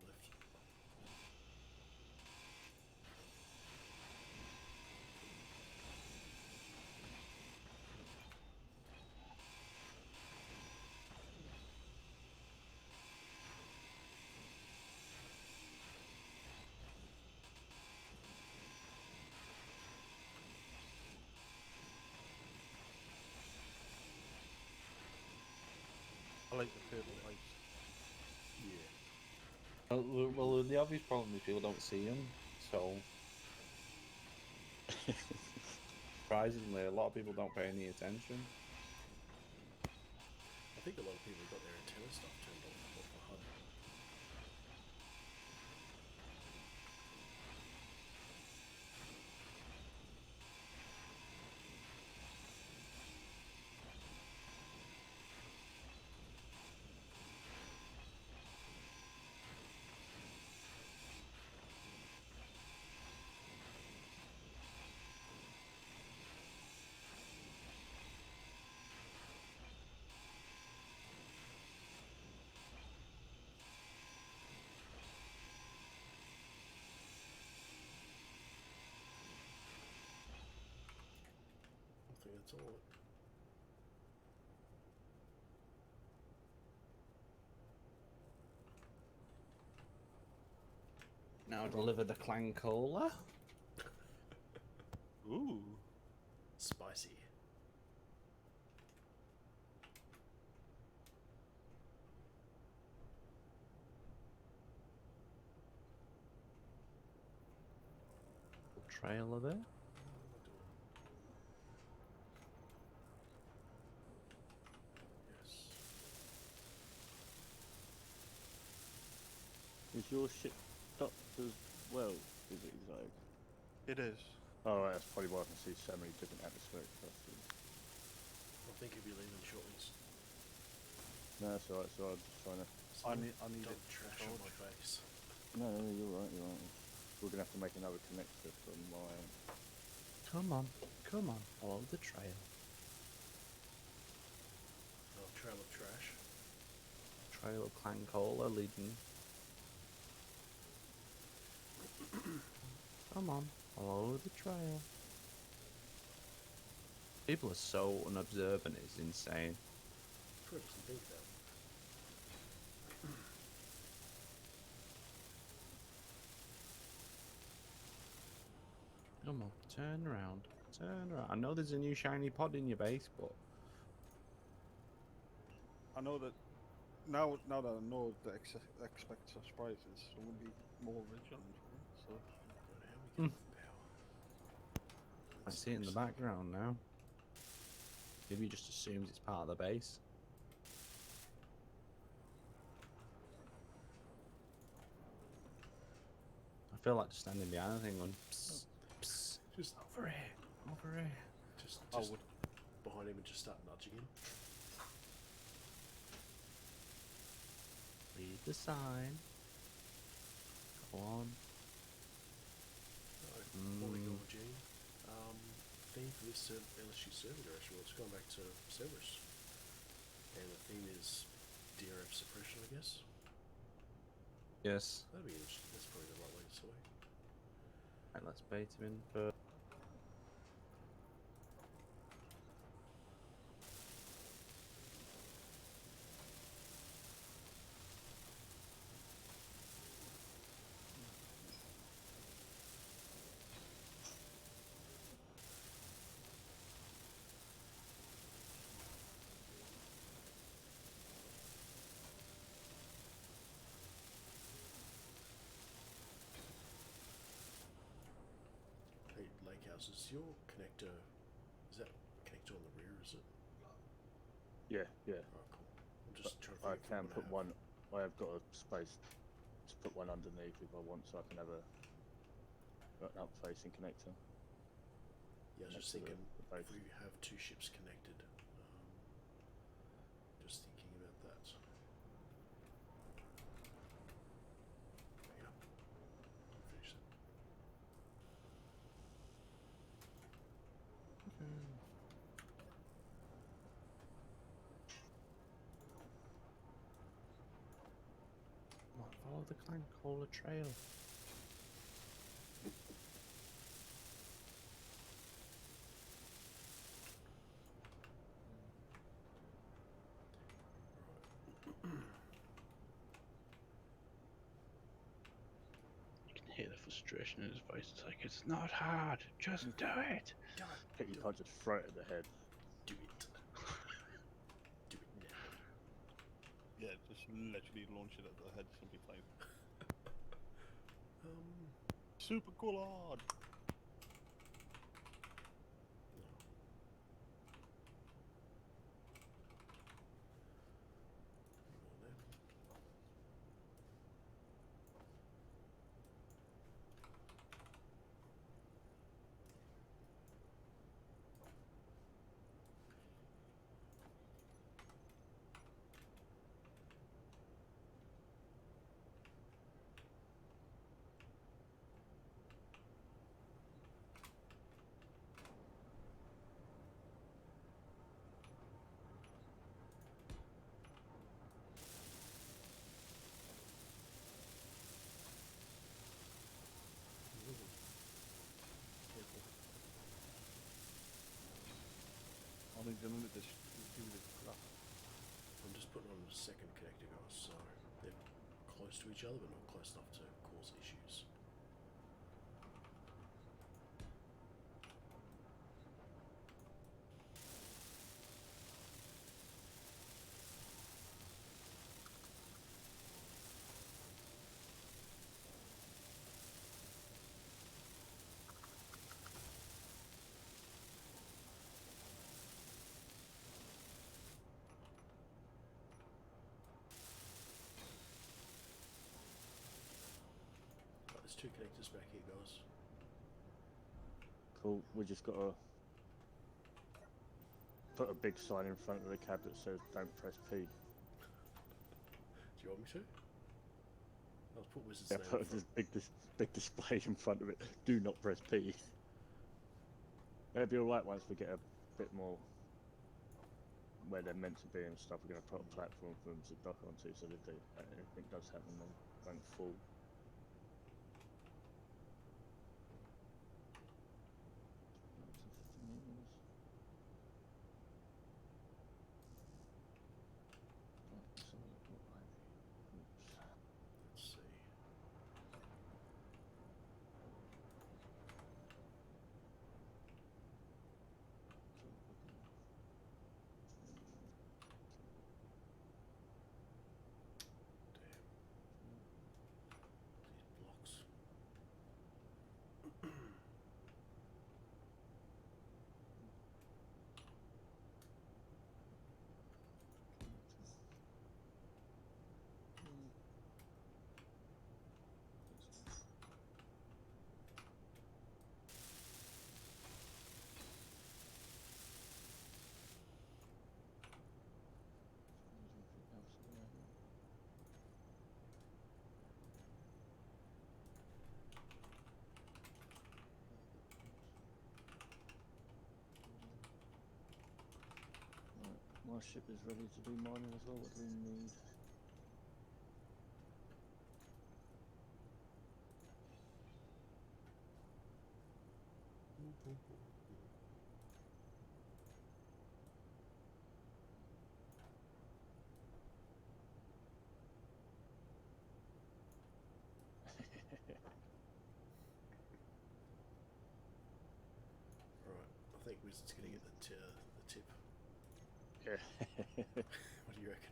left. I like the purple lights. Yeah. Well, the obvious problem is people don't see them, so surprisingly, a lot of people don't pay any attention. I think a lot of people got their antenna stuff turned off the HUD. I think that's all. Now deliver the clan cola. Ooh. Spicy. Trailer there. Yes. Is your ship docked as well? Is it exotic? It is. Oh, right, that's probably why I can see so many different atmospheric clusters. I think he'll be leaving shortly. No, that's alright, so I'm just trying to... I need Don't it trash on my face. No, no, you're right, you're right. We're going to have to make another connector from my... Come on, follow the trail. Oh, trail of trash. Trail of clan cola leading. Come on, follow the trail. People are so unobservant, it's insane. Troy doesn't think that. Come on, turn around. Turn around. I know there's a new shiny pod in your base, but I know that now that I know that expect surprises, I'm gonna be more vigilant. So How we get power? I see it in the background now. Maybe he just assumes it's part of the base. I feel like just standing behind the thing going, psst, psst, Just over here, over here. Just I would. behind him and just start nudging him. Lead the sign. Go on. Morning, Gene. Theme for this LSG server direction, well, it's gone back to Ceverus. And the theme is DRF suppression, I guess. Yes. That'd be interesting. That's probably the right way to sway. Right, let's bait him in first. Hey, Lakehouse, is your connector, is that connector on the rear, is it? Yeah, yeah. Oh, cool. I'm just trying to I think can if put I'm gonna one... I have got a space to put one underneath if I want, so I can have an up-facing connector. Yeah, I was just next to thinking, the base. if we have two ships connected, just thinking about that. Yeah. Finish that. Come on, follow the clan cola trail. You can hear the frustration in his voice. It's like, it's not hard. Just do it. God, You can't just throw it at the head. do it. Do it now. yeah, just literally launch it at the head. Simply fine. Super cool hard. What are they doing with this? Do with this crap? I'm just putting on a second connector, guys, so they're close to each other, but not close enough to cause issues. 2 connectors back here, guys. Cool. We just gotta put a big sign in front of the cab that says "Don't press P." Do you want me to? I'll put Wizard's Yeah, name put in front. this big display in front of it. Do not press P. It'll be alright once we get a bit more where they're meant to be and stuff. We're gonna put a platform for them to dock onto, so that if anything does happen, they won't fall. Let's see. Damn. These blocks. My ship is ready to do mining as well. What do we need? Right, I think Wizard's gonna get the tip. Yeah. What do you reckon?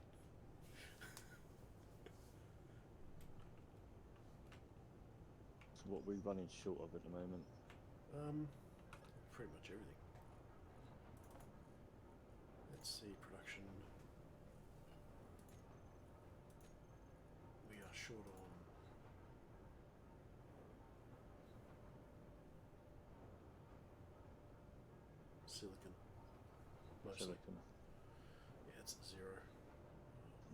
So what are we running short of at the moment? Pretty much everything. Let's see, production. We are short on silicon. Mostly. Silicon. Yeah, it's 0.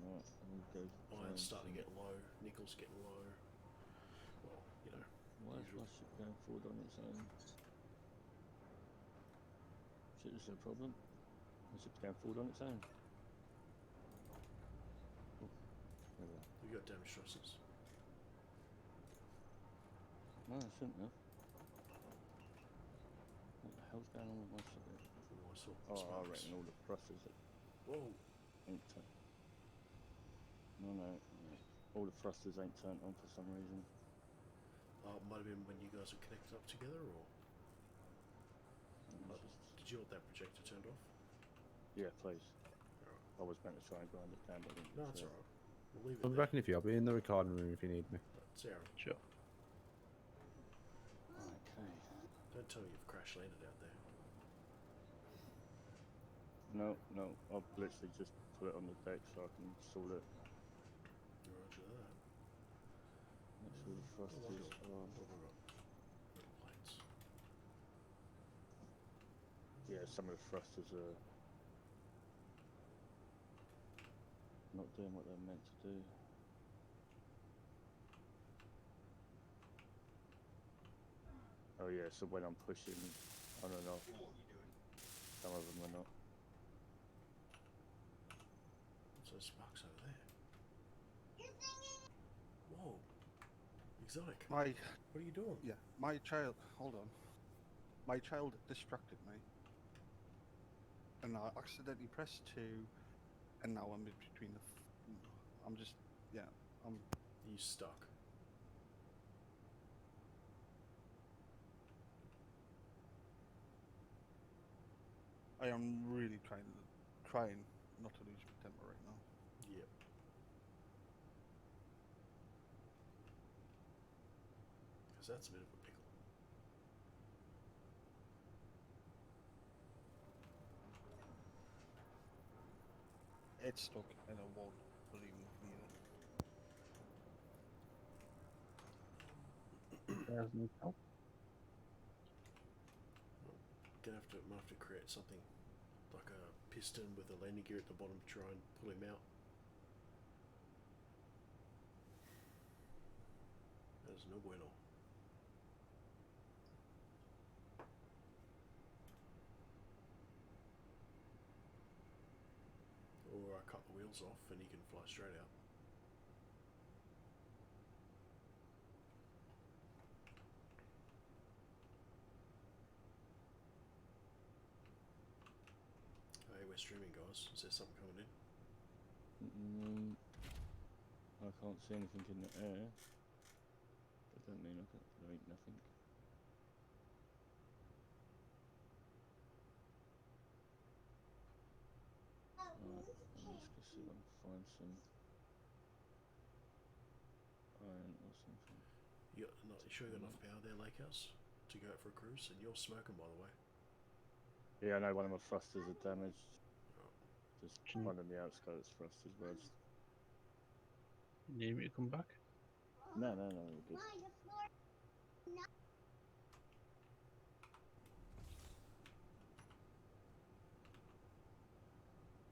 Right, and we go Iron's starting to get low. Nickel's getting low. Well, you know. Why is usual. my ship going forward on its own? Shit, is there a problem? My ship's going forward on its own. Oh, there we are. We got damage thrusters. No, I shouldn't have. What the hell's going on with my ship? From what I saw. Oh, I Sparks. reckon all the thrusters Whoa. ain't turned. No, no, no. All the thrusters ain't turned on for some reason. Might have been when you guys are connected up together, or Let me just- did you want that projector turned off? Yeah, please. Alright. I was meant to try and grind it down, but I didn't. No, get it's to it. alright. We'll leave it I'm there. back in if you. I'll be in the recording room if you need me. See Aaron. Sure. Okay. Don't tell me you've crash landed out there. No, no. I've literally just put it on the deck so I can sort it. Roger that. Make sure the thrusters What are. have we got? Metal plates. Yeah, some of the thrusters are not doing what they're meant to do. Oh yeah, so when I'm pushing on and off, some of them are not. What's those sparks over there? Whoa. Exotic. My What are you doing? yeah, my child. Hold on. My child distracted me, and I accidentally pressed 2, and now I'm in between the. I'm just yeah. I'm Are you stuck? I am really trying not to lose my temper right now. Yep. Because that's a bit of a pickle. It's stuck, and I won't believe me either. 10,000 help. Might have to create something like a piston with a landing gear at the bottom to try and pull him out. That is no bueno. Or I cut the wheels off and he can fly straight out. Hey, we're streaming, guys. Is there something coming in? I can't see anything in the air. That don't mean there ain't nothing. Alright, let's just see if I can find some iron or something. You sure you got enough power there, Lakehouse, to go out for a cruise? And you're smoking, by the way. Yeah, I know one of my thrusters are damaged. Oh. Just one of the outskirts thrusters was. You need me to come back? No, we're good. What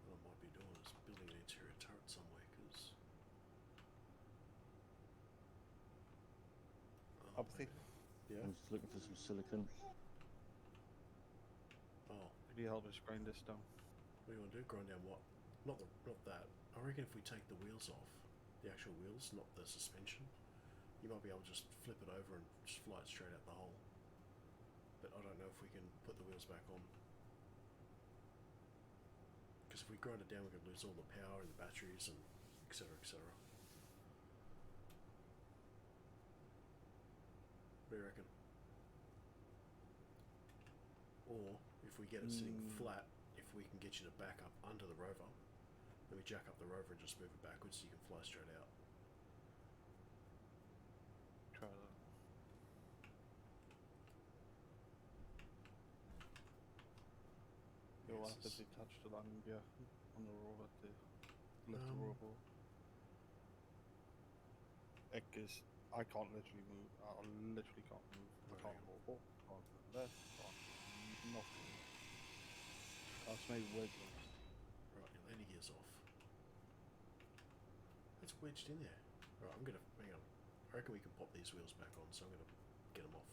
I might be doing is building an interior turret somewhere, because... Apathy. Yeah? I'm just looking for some silicon. Oh, Could you help us grind this down? what do you want to do? Grind down what? Not that. I reckon if we take the wheels off, the actual wheels, not the suspension, you might be able to just flip it over and just fly it straight out the hole. But I don't know if we can put the wheels back on. Because if we grind it down, we're going to lose all the power and the batteries and etc. etc. What do you reckon? Or if we get it sitting flat, if we can get you to back up under the rover, then we jack up the rover and just move it backwards so you can fly straight out. Try that. You'll have to detach the landing gear on the rover to lift the rover. Because I can't literally move. I literally can't move. I can't roll up. Can't move left. Can't move nothing. That's maybe wiggling. Right, your landing gear's off. It's wedged in there. Right, I'm gonna hang on. I reckon we can pop these wheels back on, so I'm gonna get them off.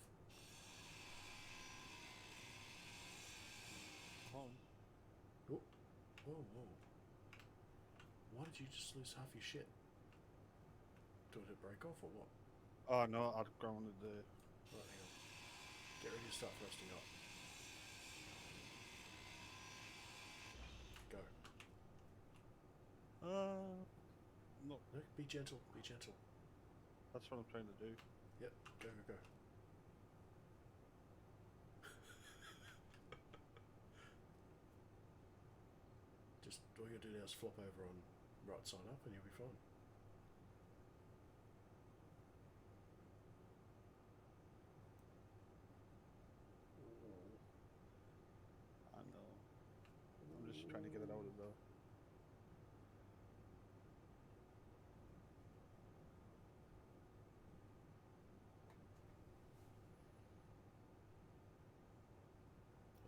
Oh. Oh, whoa. Why did you just lose half your shit? Did it break off or what? Oh no, I'd grounded the. Right, hang on. Get ready to start thrusting up. Go. No, No, be gentle, be gentle. that's what I'm trying to do. Yep, go. Just all you gotta do now is flop over on right side up and you'll be fine. I know. I'm just trying to get it out of there.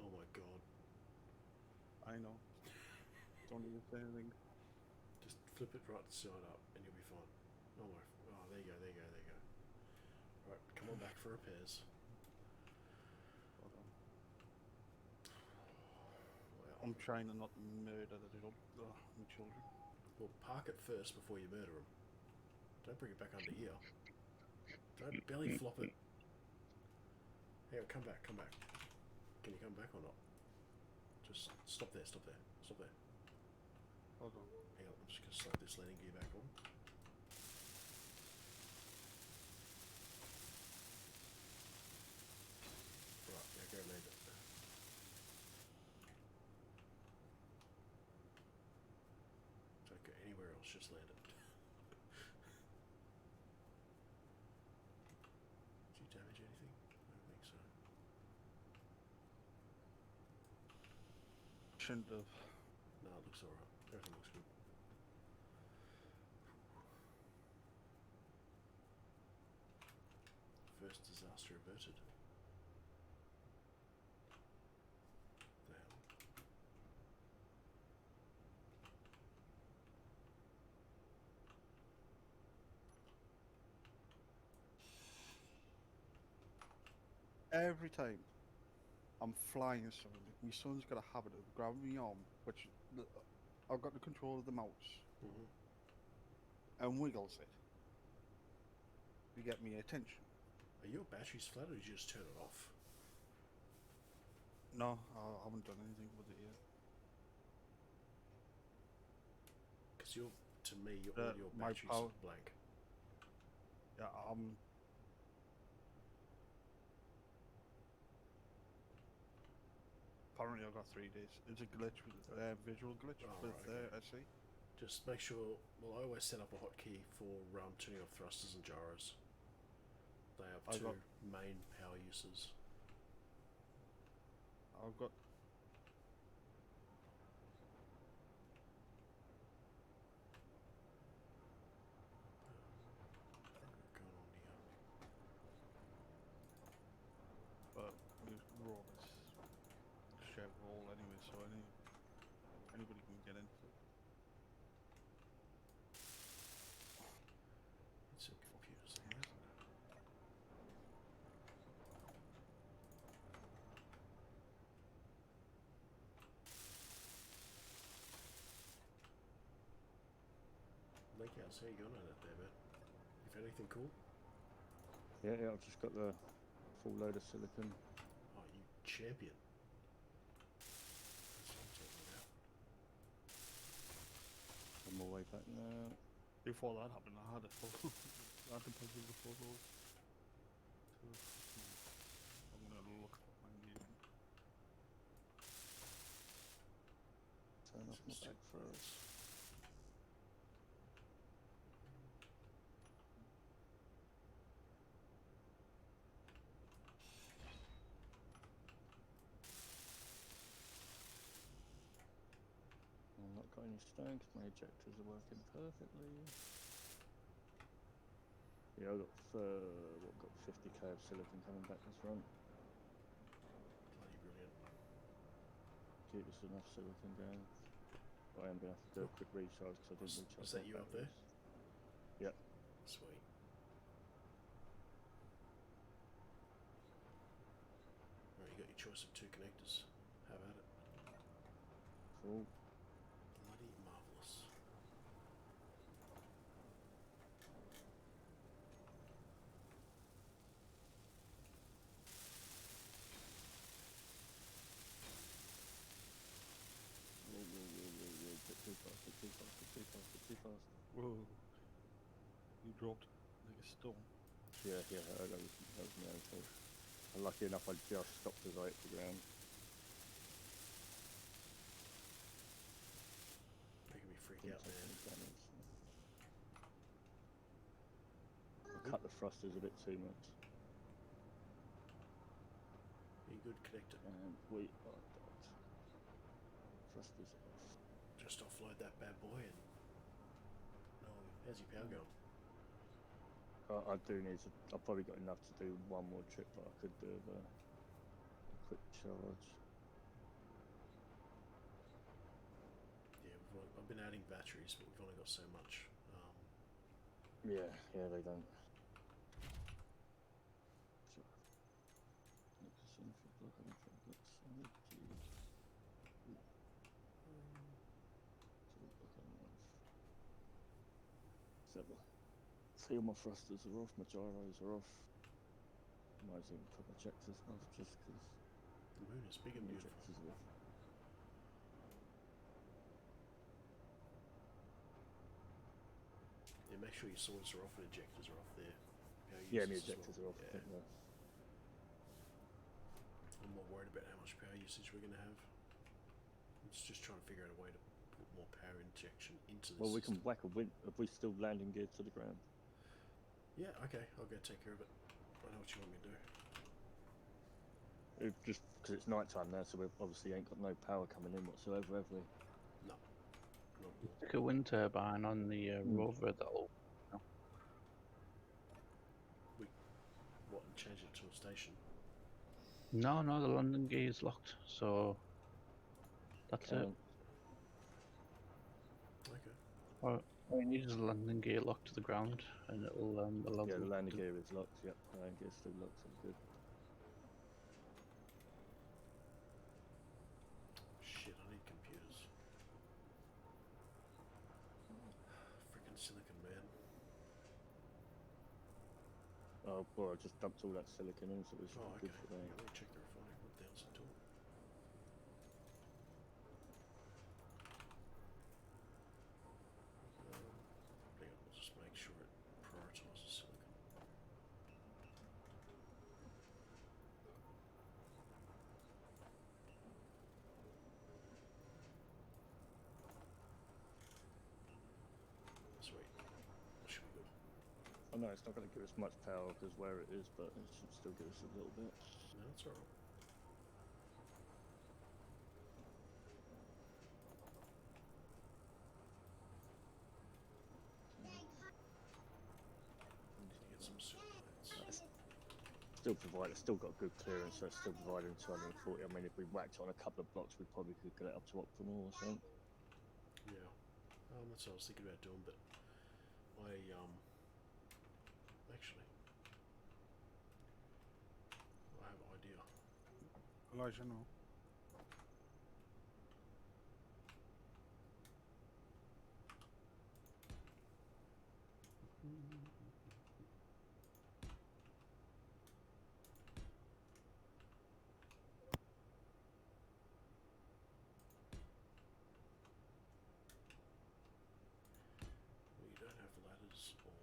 Oh my god. I know. Don't even say anything. Just flip it right side up and you'll be fine. Oh my, oh there you go. Right, come on back for repairs. Hold on. Wow. I'm trying to not murder the my children. Well, park it first before you murder them. Don't bring it back under here. Don't belly flop it. Hang on, come back. Can you come back or not? Just stop there. Hold on. Hang on, I'm just going to slap this landing gear back on. Right, now go land it. Don't go anywhere else, just land it. Did you damage anything? I don't think so. Shouldn't have. No, it looks alright. Everything looks good. First disaster. converted. The hell? Every time I'm flying something, my son's got a habit of grabbing my arm, which I've got the control of the mouse, and wiggles it to get me attention. Are your batteries flat or did you just turn it off? No, I haven't done anything with it yet. Because to me, Uh, all your my batteries power- are blank. Yeah, apparently I've got 3 days. It's a glitch with visual glitch Oh, with right, okay. SE. Just make sure. Well, I always set up a hotkey for turning off thrusters and gyros. They have I've two got- main power uses. I've got Going on here. but Robert's share role anyway, so anybody can get into it. It's some computers here, isn't it? Lakehouse, how you going on it there, man? You found anything cool? Yeah, I've just got the full load of silicon. Oh, you champion. That's what I'm talking about. On my way back now. Before that happened, I had a full. I had to put in the full load. So, I'm gonna look at my new. Turn off my back first. I've not got any stone because my ejectors are working perfectly. Yeah, I've got 50k of silicon coming back this run. Bloody brilliant. Keep us enough silicon going. I am going to have to do a quick recharge because I didn't recharge Was that my you up there? batteries. Yep. Sweet. Alright, you got your choice of 2 connectors. Have at it. Cool. Bloody marvellous. Whoa, bit too fast, bit too fast, bit too fast, bit too fast. Whoa! You dropped like a stone. Yeah, that was my own fault. And lucky enough, I just stopped as I hit the ground. Making me freak Didn't out, take man. any damage. I cut the thrusters a bit too much. You good connector. And we are dead. Thrusters off. Just offload that bad boy and. No, how's your power going? I do need to. I've probably got enough to do one more trip, but I could do a quick charge. Yeah, I've been adding batteries, but we've only got so much. Yeah, they don't. See, all my thrusters are off, my gyros are off. Might even put my ejectors off just because The moon is big and my beautiful. ejectors are off. Yeah, make sure your swords are off and ejectors are off there. Power Yeah, my uses as ejectors well. are off. I think, Yeah. I'm not worried about how much power usage we're going to have. It's just trying to figure out a way to put more power injection into this. Well, we can system. whack a wind. Are we still landing gear to the ground? Yeah, okay, I'll go take care of it. I know what you want me to do. Just because it's night time now, so we obviously ain't got no power coming in whatsoever, have we? No. Not at all. Stick a wind turbine on the rover that'll. What, and change it to a station. No, no, the landing gear is locked, so that's it. Okay. All you need is a landing gear locked to the ground, and it'll allow Yeah, the the- landing gear is locked. Yep, the landing gear is still locked. So good. Shit, I need computers. Freaking silicon, man. Oh, well, I just dumped all that silicon in, so it should Oh, be okay. good for Yeah, that. let me check the refining. What the hell's it doing? Hang on, we'll just make sure it prioritizes silicon. Sweet. That should be good. Oh no, it's not going to give us much power because where it is, but it should still give us a little bit. No, it's alright. Get some superplates. It's still got good clearance, so it's still providing 240. I mean, if we whacked on a couple of blocks, we probably could get it up to optimal or something. Yeah. That's what I was thinking about doing, but I actually I have an idea. Elijah, no. Well, you don't have ladders, or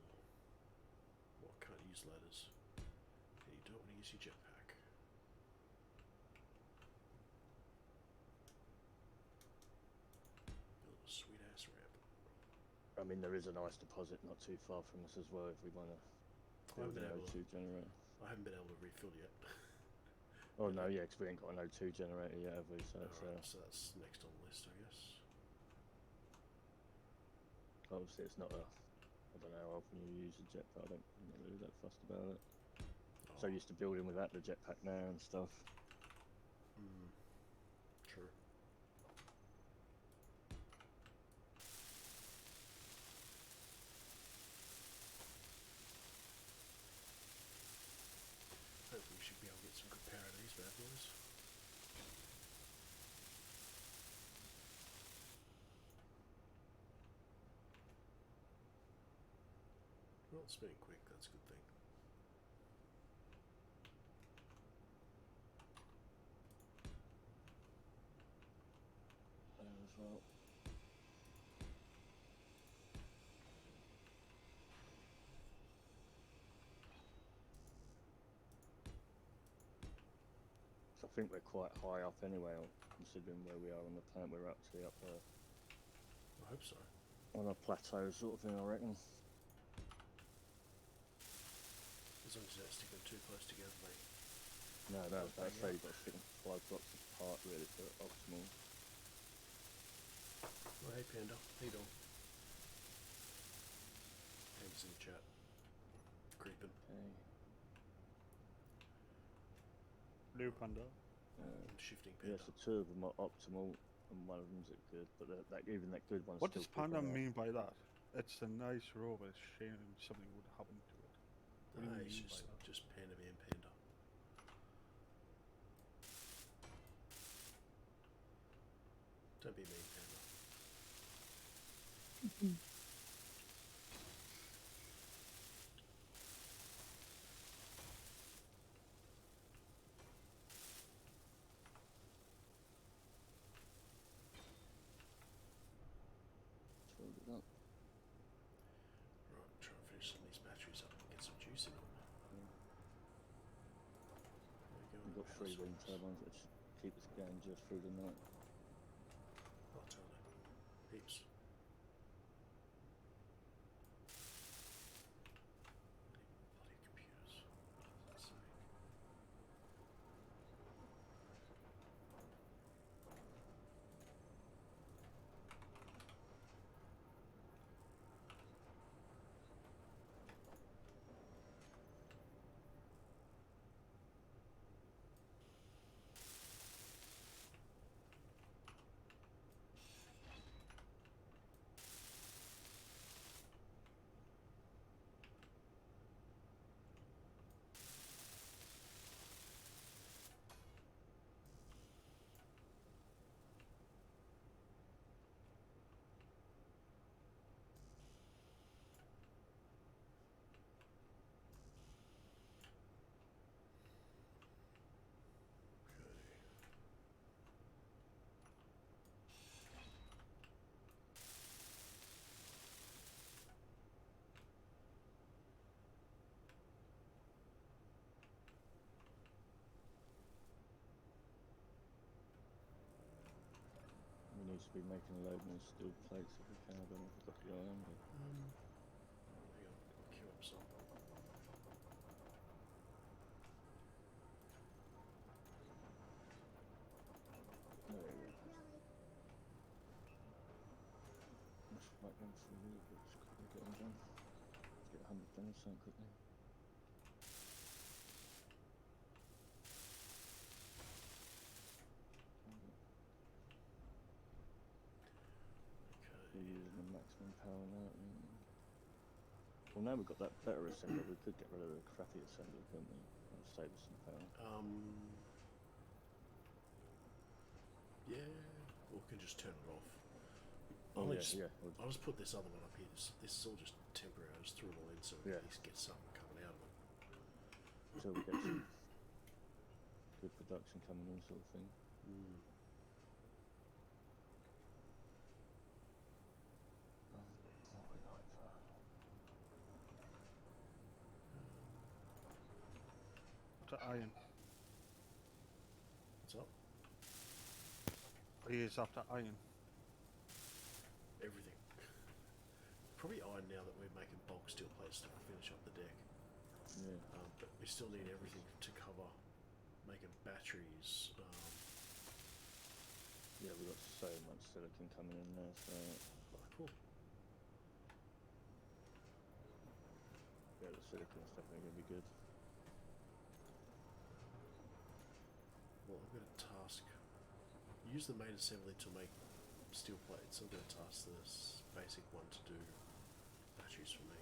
well, can't use ladders. And you don't want to use your jetpack. Build a sweet ass ramp. I mean, there is an ice deposit not too far from us as well if we want to build an O2 generator. I haven't been able to refill yet. Oh no, yeah, because we ain't got an O2 generator yet, have we? So it's, Alright, so that's next on the list, I guess. obviously it's not a. I don't know how often you use a jetpack. I'm not really that fussed about it. So used to building without the jetpack now and stuff. True. Hopefully we should be able to get some good power out of these bad boys. Well, it's spinning quick, that's a good thing. There as well. So I think we're quite high up anyway, considering where we are on the planet. We're actually up there I hope so. on a plateau sort of thing, I reckon. As long as they're sticking too close together, mate. No, I'd say you've got to stick them 5 blocks apart really for optimal. Oh, hey Panda, how you doing? Panda's in the chat. Creeping. Okay. Blue Panda. I'm shifting Panda. Yeah, so 2 of them are optimal and 1 of them's at good, but even that good one's What still does Panda kicking out. mean by that? It's a nice rover. It's a shame something would happen to it. What do you It's mean by that? just Panda being Panda. Don't be mean, Panda. Filled it up. Right, try and finish some of these batteries up and get some juice in them. There we go. We've got 3 wind turbines which keep us going just through the night. Oh, totally. Heaps. Bloody computers. For God's sake. supposed to be making a load more steel plates if we can. I don't know if we've got the iron, but hang on, I'll queue up some. there we go. Let's whack them through these bits quickly, get them done. Let's get 100 done so quickly. We're using the maximum power now. Well, now we've got that better assembler, we could get rid of the crappy assembler, couldn't we? That'll save us some power. Yeah, or we can just turn it off. Oh, I'll yeah, just, yeah. I'll just put this other one up here. This is all just temporary. I just threw it all in so we Yeah. at least get something coming out of it. So we get some good production coming in, sort of thing. What we like for? To iron. What's up? He is after iron. Everything. Probably iron now that we're making bulk steel plates to finish up the deck. Yeah. But we still need everything to cover making batteries. Yeah, we've got so much silicon coming in there, so Oh, cool. yeah, the silicon's definitely going to be good. Well, I'm going to task. Use the main assembly to make steel plates. I'm going to task this basic one to do batteries for me.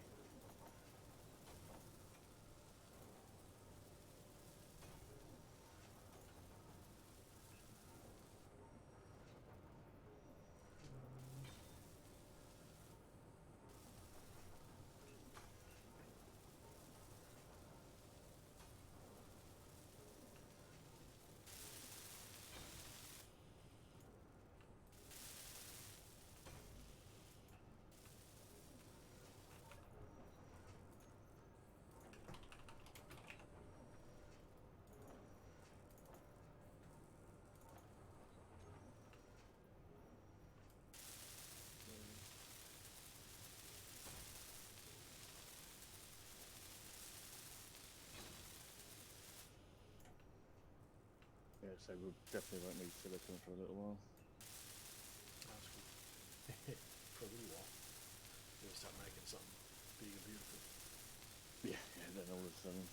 Yeah, so we'll definitely won't need silicon for a little while. That's cool. For a little while. We're going to start making something big and beautiful. Yeah, then all of a sudden.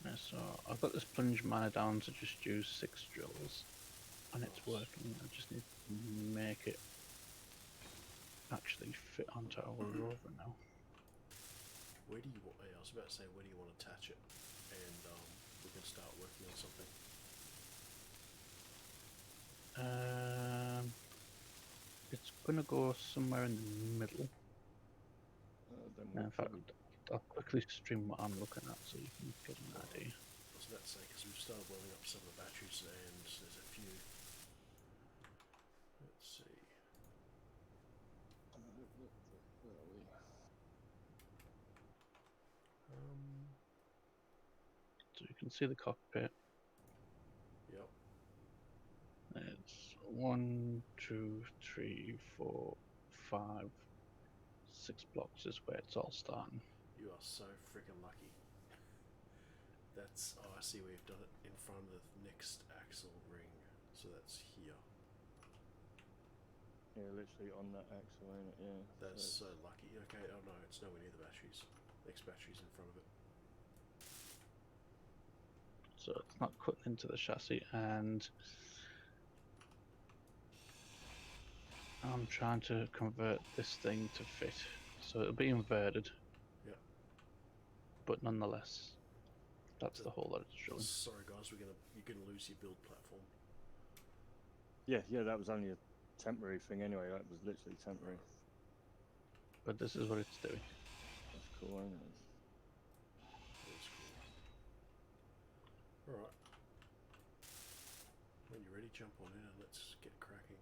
Yeah, so I've got this plunge miner down to just use 6 drills, and it's working. I just need to make it actually fit onto our rover now. Where do you want? I was about to say, where do you want to attach it? And we can start working on something. It's gonna go somewhere in the middle. Then In we'll fact, probably I'll quickly stream what I'm looking at so you can get an idea. I was about to say, because we've started welding up some of the batteries and there's a few. Let's see. where are we? So you can see the cockpit. Yep. It's 1, 2, 3, 4, 5, 6 blocks is where it's all starting. You are so freaking lucky. That's, oh, I see where you've done it in front of the next axle ring. So that's here. Yeah, literally on that axle, ain't it? Yeah. That's so lucky. Okay, oh no, it's nowhere near the batteries. Next battery's in front of it. So it's not cut into the chassis, and I'm trying to convert this thing to fit. So it'll be inverted. Yep. But nonetheless, that's the hole that it's showing. Sorry guys, you're gonna lose your build platform. Yeah, that was only a temporary thing anyway. That was literally temporary. But this is what it's doing. That's cool, ain't it? That's cool. Alright. When you're ready, jump on in and let's get cracking.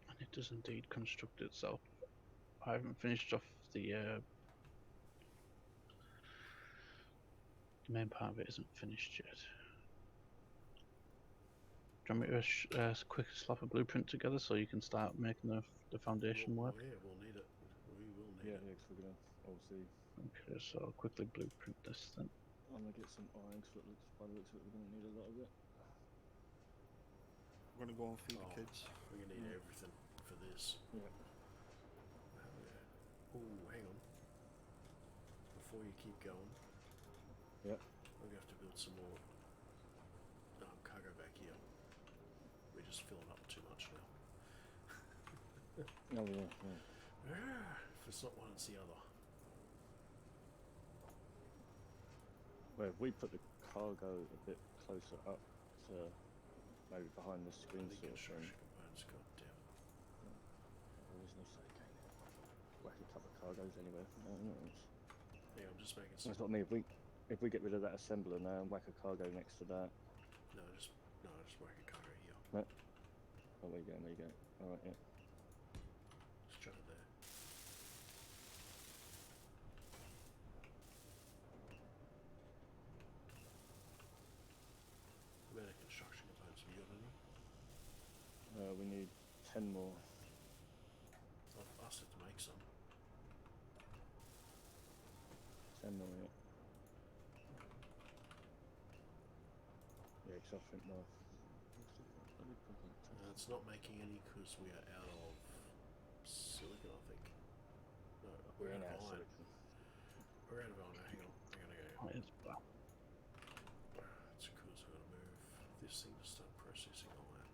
And it does indeed construct itself. I haven't finished off the main part of it isn't finished yet. Do you want me to quick slap a blueprint together so you can start making the foundation work? Yeah, we'll need it. We will need Yeah, it. because we're gonna obviously. Okay, so I'll quickly blueprint this then. I'm gonna get some iron because by the looks of it, we're gonna need a lot of it. We're gonna go and feed the kids. We're gonna need everything for this. Yeah. Oh, hang on. Before you keep going. Yep. We're gonna have to build some more cargo back here. We're just filling up too much now. Oh yeah. If it's not one, it's the other. Well, if we put the cargo a bit closer up to maybe behind the screen The sort of thing. construction components, god damn it. There's no say again. Whack a couple of cargoes anyway. No, Yeah, I'm just making some. that's what I mean. If we get rid of that assembler now and whack a cargo next to that. No, just whack a cargo here. No. Oh, there you go. There you go. All right. Yeah. Just chuck it there. How many construction components have you got in there? We need 10 more. I've asked it to make some. 10 more. Yeah. Yeah, because I think It's not making any because we are out of silicon, I think. No, we're out of iron. silicon. We're out of iron. Hang on. Oh, it's black. It's because we've got to move this thing to start processing iron.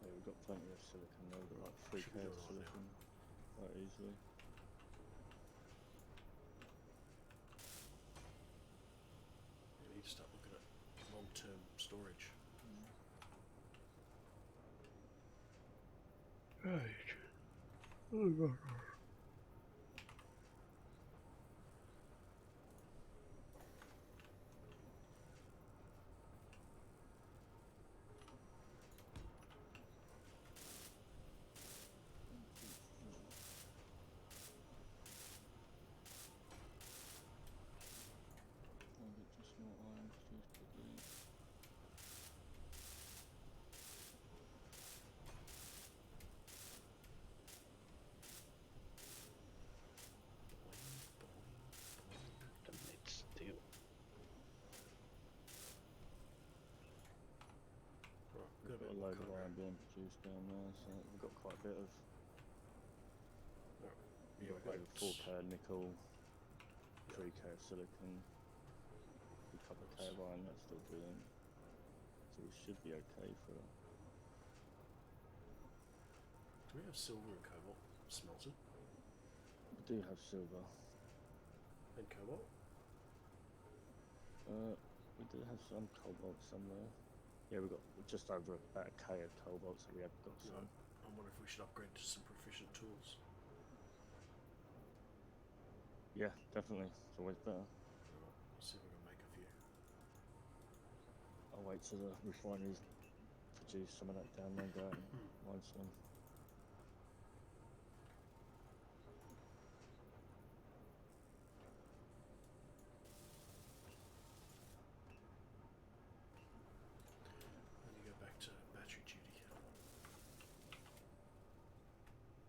Yeah, we've got plenty of silicon though. We've got like 3K Should be of doing it silicon quite easily. We need to start looking at long-term storage. Right. I'll get just more iron produced quickly. Don't need steel. Right, We've got a load of iron being produced down there, so we've got quite a bit of. We've Yeah, got we've like got 4K of nickel, 3K of silicon, a couple of K of iron. That's still brilliant. So we should be okay for. Do we have silver and cobalt smelted? We do have silver. And cobalt? We do have some cobalt somewhere. Yeah, we've got just over about a K of cobalt, so we have got some. I wonder if we should upgrade to some proficient tools. Yeah, definitely. It's always better. Alright, let's see if we can make a few. I'll wait till the refineries produce some of that down there and go out and mine some. Let me go back to battery duty.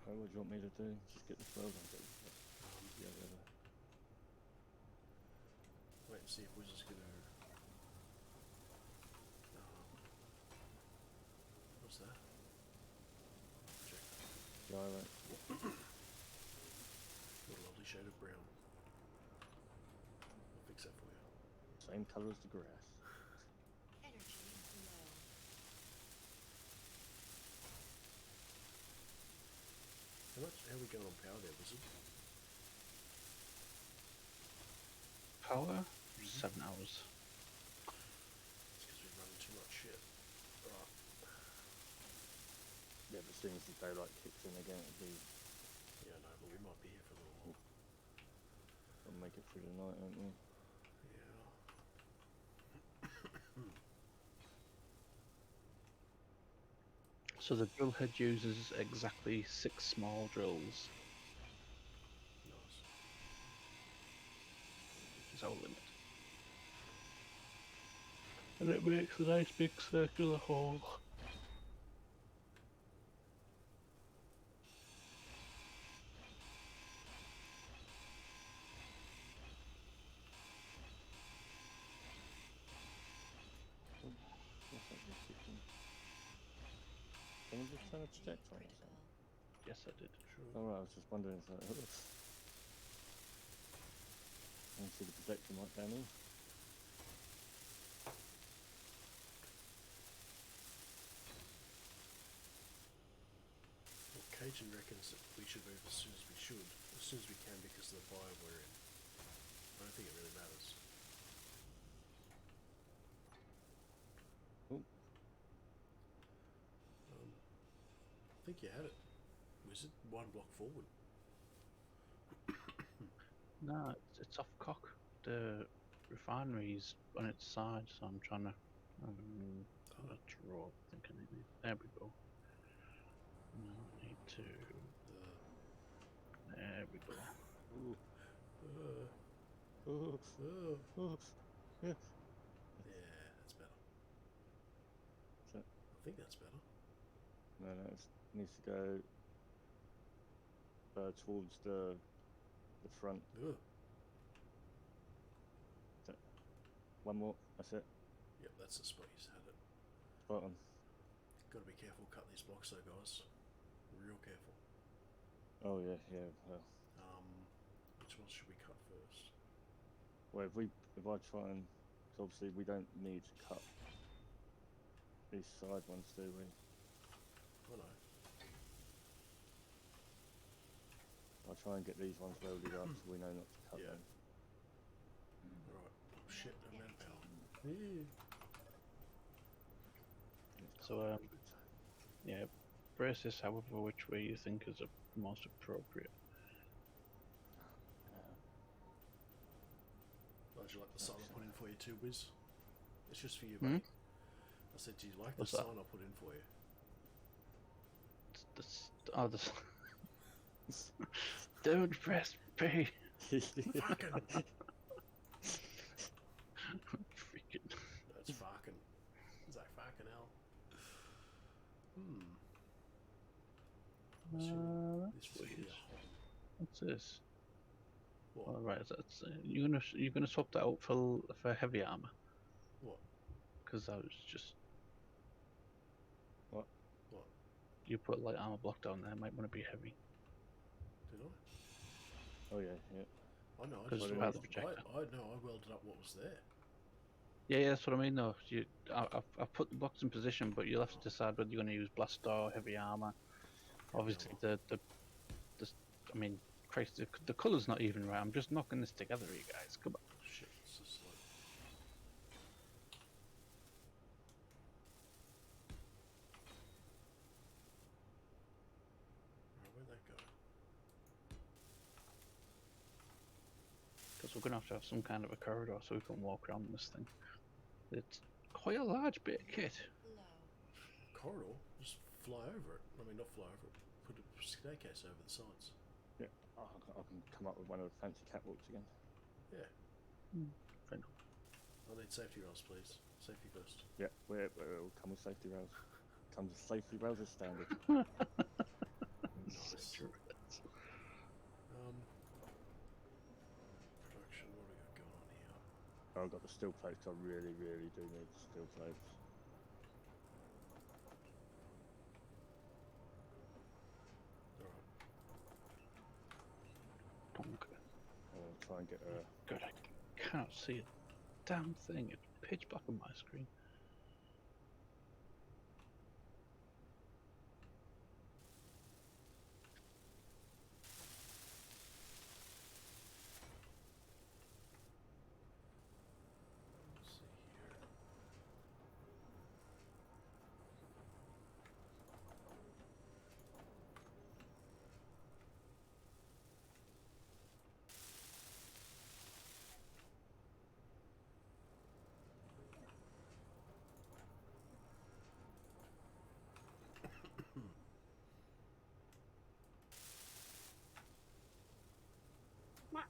Okay, what do you want me to do? Just get this world on. Yeah, Wait and see if we're just gonna. What's that? Check. yeah, right. Got a lovely shade of brown. I'll fix that for you. Same colour as the grass. Energy low. How are we going on power there, Wizard? Power? 7 hours. It's because we're running too much shit. Right. Yeah, but as soon as the daylight kicks in again, it'll be. Yeah, no, but we might be here for a little while. We'll make it through the night, won't we? Yeah. So the drill head uses exactly 6 small drills, Nice. which is our limit. And it makes a nice big circular hole. What's that been kicking? Someone just turn a projectile or Critical. something? Yes, I did. Sure. Oh, right, I was just wondering if that was. I can see the projector right down here. Well, Cajun reckons that we should move as soon as we can because of the biome we're in. I don't think it really matters. Oh. I think you had it. Wizard, 1 block forward. No, it's off cock. The refinery's on its side, so I'm trying to draw. I think I need. There we go. No, I need to. There we go. Ooh. Uh, Ooh. Ooh. Yeah. yeah, that's better. Is that- I think that's better. No, it needs to go towards the front. Ugh. One more. That's it. Yep, that's the spot you had it. Bottom. Got to be careful cut these blocks though, guys. Real careful. Oh yeah, yeah. Well, Which ones should we cut first? well, if I try and, cause obviously we don't need to cut these side ones, do we? Oh no. I'll try and get these ones welded up so we know not to cut Yeah. them. Alright. Oh shit, no manpower. Yeah. So yeah, brace this however which way you think is most appropriate. Would you like the sign I put in for you too, Wiz? It's just for you, mate. I said, do you like the What's that? sign I put in for you? Don't press P. Fucking! Freaking. That's fucking. It's like fucking hell. This should be a hole. What's this? What? All right, that's you're gonna swap that out for heavy armor What? because that was just What? you put light armor block down there. Might want to be heavy. Did I? Oh yeah, yeah. I know. I Because just it's part of the projector. I know. I welded up what was there. Yeah, that's what I mean. Though I've put the blocks in position, but you'll have to decide whether you're going to use blast or heavy armor. Obviously, armor. I mean, Christ, the colour's not even right. I'm just knocking this together, you guys. Come on. Shit, it's so slow. Alright, where'd that go? Because we're going to have some kind of a corridor so we can walk around this thing. It's quite a large bit of kit. Low. Corridor? Just fly over it. I mean, not fly over it. Put a staircase over the sides. Yeah, I can come up with one of the fancy catwalks again. Yeah. Fair enough. I need safety rails, please. Safety first. Yeah, it'll come with safety rails. Comes with safety rails as standard. Nice. Production, what do we got going on here? I've got the steel plates 'cause I really, really do need the steel plates. Alright. Donk. I'll try and get a. God, I can't see a damn thing. It's pitch black on my screen. Let's see here.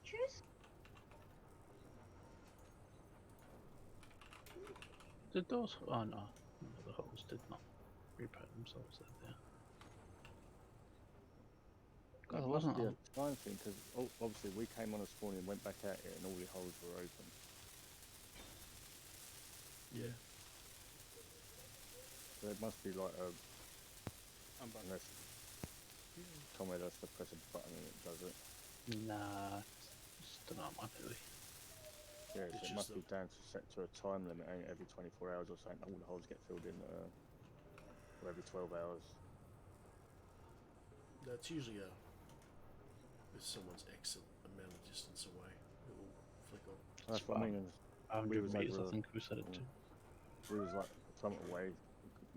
Truth? Did those? Oh no, no, the holes did not repair themselves there. God, It it must wasn't. be a time thing because obviously we came on this morning and went back out here and all the holes were open. Yeah. So it must be like a I'm back. unless Tommy has to press a button and it does it. Nah, it's done automatically. Yeah, It's so it just must the- be down to set to a time limit, ain't it? Every 24 hours or something. All the holes get filled in, or every 12 hours. That's usually if someone's X amount of distance away, it will flick on. That's what I mean. We 500 was meters, over, I think we said it yeah. to. We was like a kilometre away,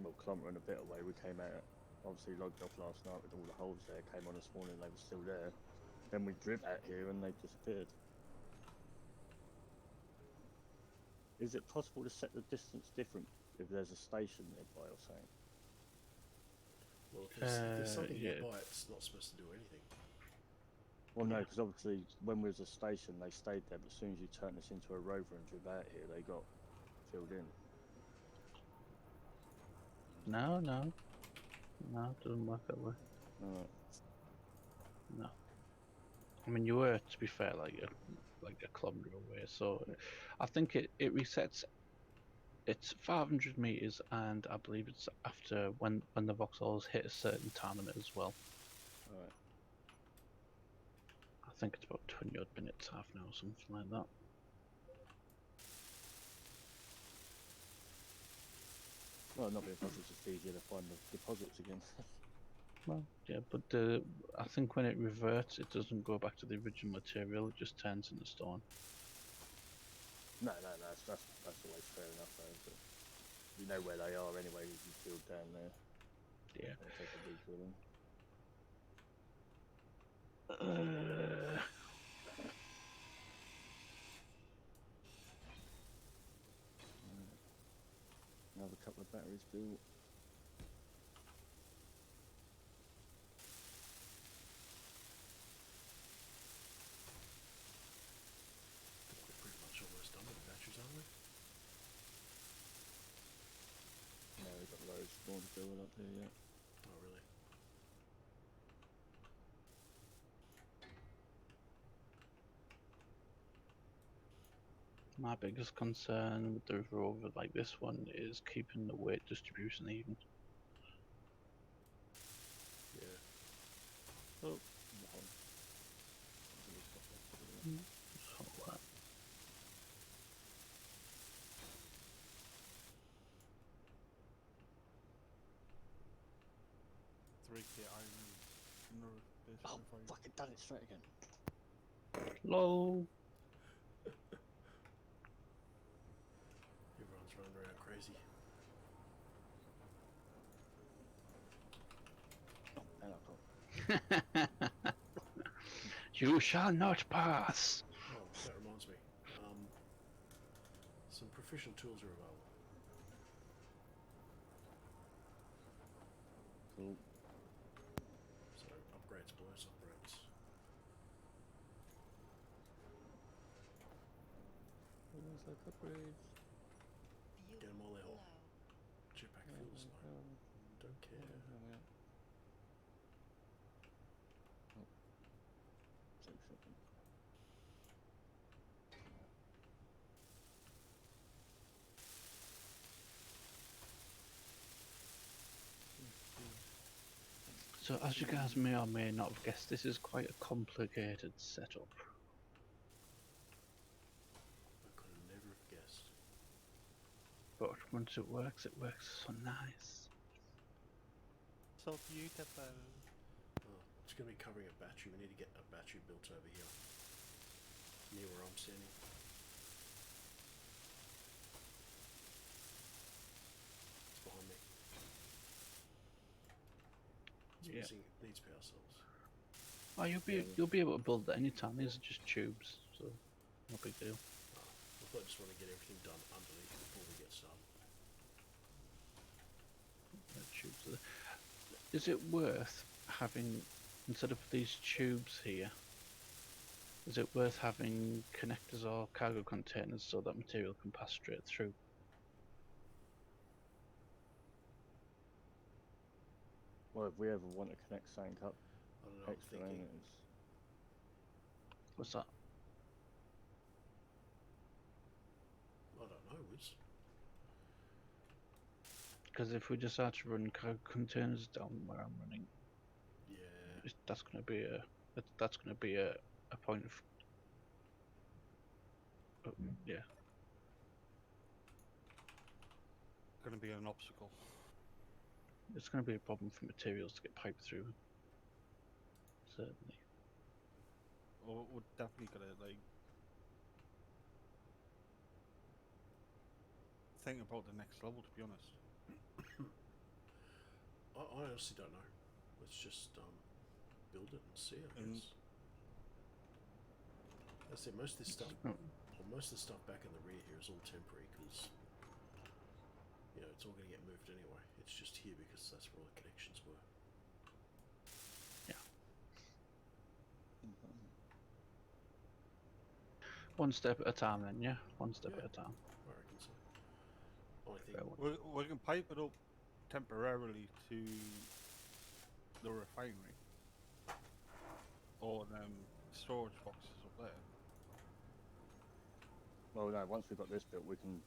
well, kilometre and a bit away. We came out, obviously logged off last night with all the holes there. Came on this morning, they were still there. Then we drip out here and they disappeared. Is it possible to set the distance different if there's a station nearby or something? Well, if there's something yeah. nearby, it's not supposed to do anything. Well, no, because obviously when we was a station, they stayed there. But as soon as you turn this into a rover and drip out here, they got filled in. No, it doesn't work that way. No. I mean, you were, to be fair, like a kilometre away. So I think it resets. It's 500 meters, and I believe it's after when the voxels hit a certain time limit as well. Alright. I think it's about 20 odd minutes, half an hour, something like that. Well, not because it's just easier to find the deposits again. Well, yeah, but I think when it reverts, it doesn't go back to the original material. It just turns into stone. No, that's always fair enough though. But you know where they are anyway. You field down there. Yeah. I'll take a re-drilling. Another couple of batteries built. We're pretty much almost done with the batteries, aren't we? No, we've got loads more to build up here yet. Oh, really? My biggest concern with the rover like this one is keeping the weight distribution even. Yeah. Oh, So, uh, 3K iron nerve basically oh, for you. fucking done it straight again. LOL. Everyone's running around crazy. Oh, and I've got You shall not pass. Oh, that reminds me. Some proficient tools are available. cool. So upgrades, boys, upgrades. Get them all out. Jetpack fuels, no. Don't care. So as you guys may or may not have guessed, this is quite a complicated setup. I could have never have guessed. But once it works so nice. So beautiful. Oh, it's going to be covering a battery. We need to get a battery built over here. Near where I'm standing. It's behind me. It's Yeah. missing, it needs power cells. Oh, you'll be able to build that anytime. These are just tubes, so no big deal. I thought I just want to get everything done underneath before we get started. Tubes are there. Is it worth having, instead of these tubes here, Is it worth having connectors or cargo containers so that material can pass straight through? Well, if we ever want to connect something up I don't know. I'm extra, thinking. ain't it? It's- What's that? I don't know, Wiz. Because if we decide to run cargo containers down where I'm running, Yeah. that's going to be a point of. Yeah. Going to be an obstacle. It's going to be a problem for materials to get piped through. Certainly. Or we're definitely going to like think about the next level. To be honest, I honestly don't know. Let's just build it and see. I And- guess. I said most of this stuff, Oh, well, most of the stuff back in the rear here is all temporary because it's all going to get moved anyway. It's just here because that's where all the connections were. one step at a time, then, yeah? One step Yeah. at a time. I reckon so. Only thing, Fair one. we can pipe it up temporarily to the refinery or storage boxes up there. Well, no, once we've got this built, we can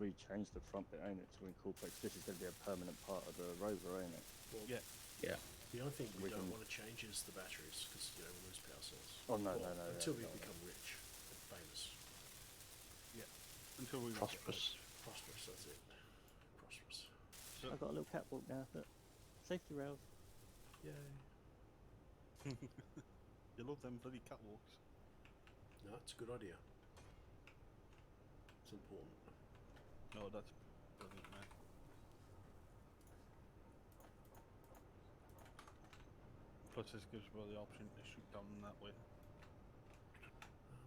rechange the front bit, ain't it, to incorporate. 'Cause this is going to be a permanent part of the rover, ain't it? well, Yeah. Yeah. the only thing we We don't can- want to change is the batteries because we'll lose power cells. Oh, no, Well, no, until no, we no. become rich and famous, Until we Prosperous. prosperous. That's it. Prosperous. So, I've got a little catwalk now. Look. Safety rails. Yay. you love them bloody catwalks. No, it's a good idea. It's important. No, that's brilliant, man. Plus, this gives me the option to shoot down that way.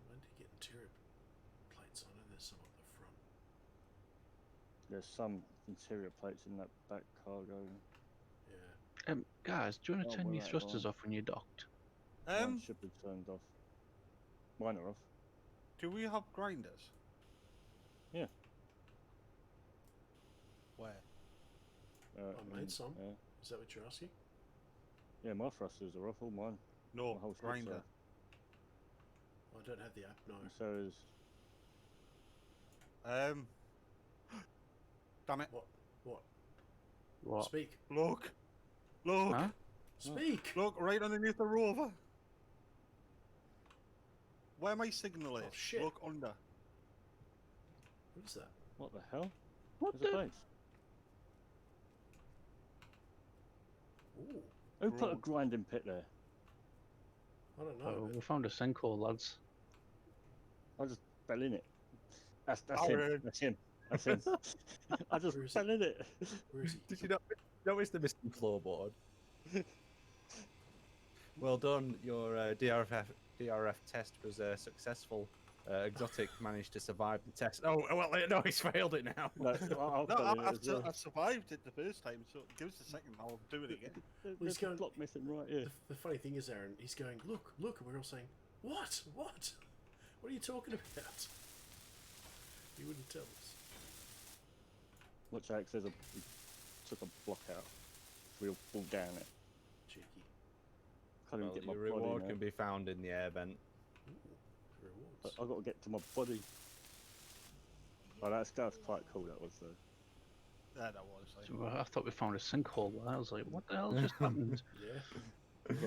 When did you get interior plates? I know there's some up the front. There's some interior plates in that back cargo. Yeah. Guys, do you want Oh, to turn we're your at thrusters one. off when you're docked? Mine should be turned off. Mine are off. Do we have grinders? Yeah. Where? I made some. Yeah. Is that what you're asking? Yeah, my thrusters are off. All mine. No, My whole ship's grinder. off. I don't have the app. No. And so is. Damn it! What? What? Speak. Look! Look! Huh? Speak. Look, right underneath the rover! Where my signal is? Oh, shit. Look under. What is that? What the hell? What There's a the? place. Ooh. Who put a Road. grinding pit there? I don't know. Oh, but we found a sinkhole, lads. I just fell in it. That's Aaron. him. That's him. That's him. I just Where is fell in it. Where is he? Did you not notice the missing floorboard? Well done. Your DRF test was successful. Exotic managed to survive the test. Oh well, no, he's failed it now. No, I No, fell in it as well. I survived it the first time, so give us a second, I'll do it again. There's a going- block missing right here. The funny thing is, Aaron, he's going, look, and we're all saying, what? What? What are you talking about? He wouldn't tell us. Watch out, 'cause he took a block out. We'll fall down it. Cheeky. Can't Well, even get my your body reward now. can be found in the air vent. Ooh, rewards. I've got to get to my body. Oh, that's quite cool. That was though. Yeah, that was. Like, So I thought we found a sinkhole there. I was like, what the hell just happened? Yeah.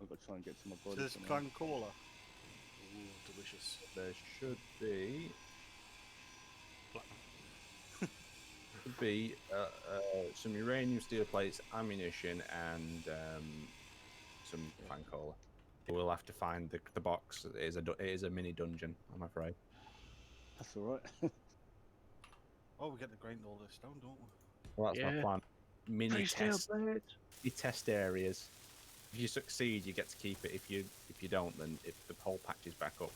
I've got to try and get to my body. there's somehow. Clan Cola. Ooh, delicious. There should be some uranium steel plates, ammunition, and some fan cola. We'll have to find the box. It is a mini dungeon, I'm afraid. That's all right. Oh, we get to grind all this down, don't we? Well, that's my Yeah. plan. Mini Steel test, blade. test areas. If you succeed, you get to keep it. If you don't, then the whole patch is back up.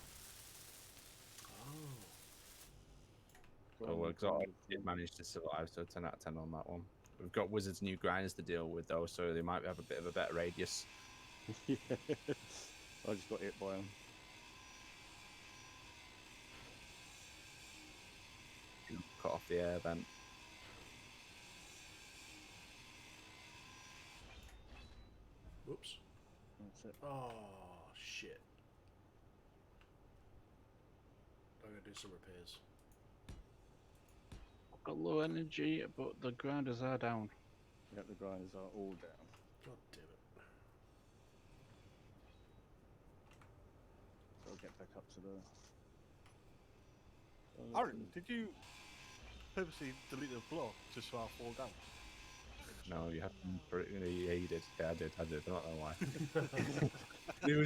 Oh. So Exotic did manage to survive, so 10 out of 10 on that one. We've got Wizard's new grinders to deal with though, so they might have a bit of a better radius. Yeah. I just got hit by him. Cut off the air vent. Whoops. That's it. Oh, shit. I gotta do some repairs. I've got low energy, but the grinders are down. Yeah, the grinders are all down. God damn it. So I'll get back up to the. Aaron, did you purposely delete the block just so I fall down? No, you haven't. Yeah, you did. Yeah, I did. I'm not gonna lie. I knew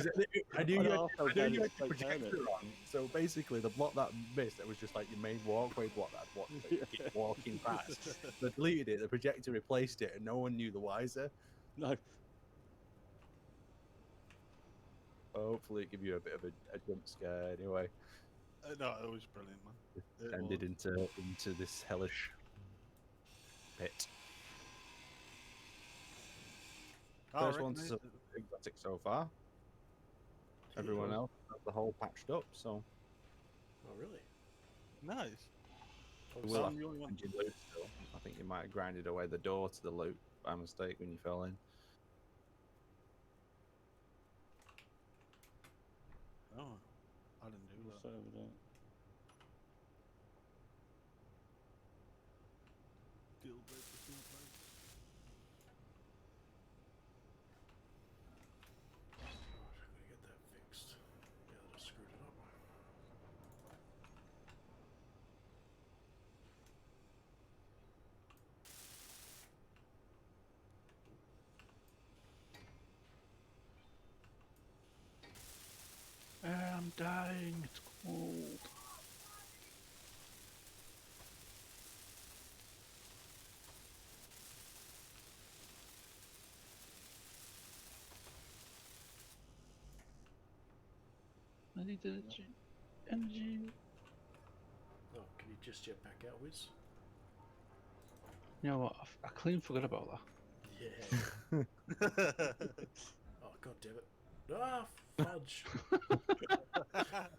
I you know, I fell had down your at the same time. projector on. So basically, the block that missed, it was just like your main walkway block that keep walking past. They deleted it. The projector replaced it, and no one knew the wiser. No. Hopefully, it give you a bit of a jump scare. Anyway, No, it was brilliant, man. It ended was. into this hellish pit. I First reckon one's it- exotic so far. Everyone else has the whole patched up, so Oh, really? Nice. we So will I'm have the only to one. find your loot still. I think you might have grinded away the door to the loot by mistake when you fell in. Oh, I didn't do What's that. over there? Deal breaker, deal breaker. Right, I'm gonna get that fixed. Yeah, I just screwed it up. I'm dying. It's cold. I need energy. Energy. Oh, can you just jet back out, Wiz? You know what? I clean forgot about that. Yeah. Oh, god damn it. Ah, fudge.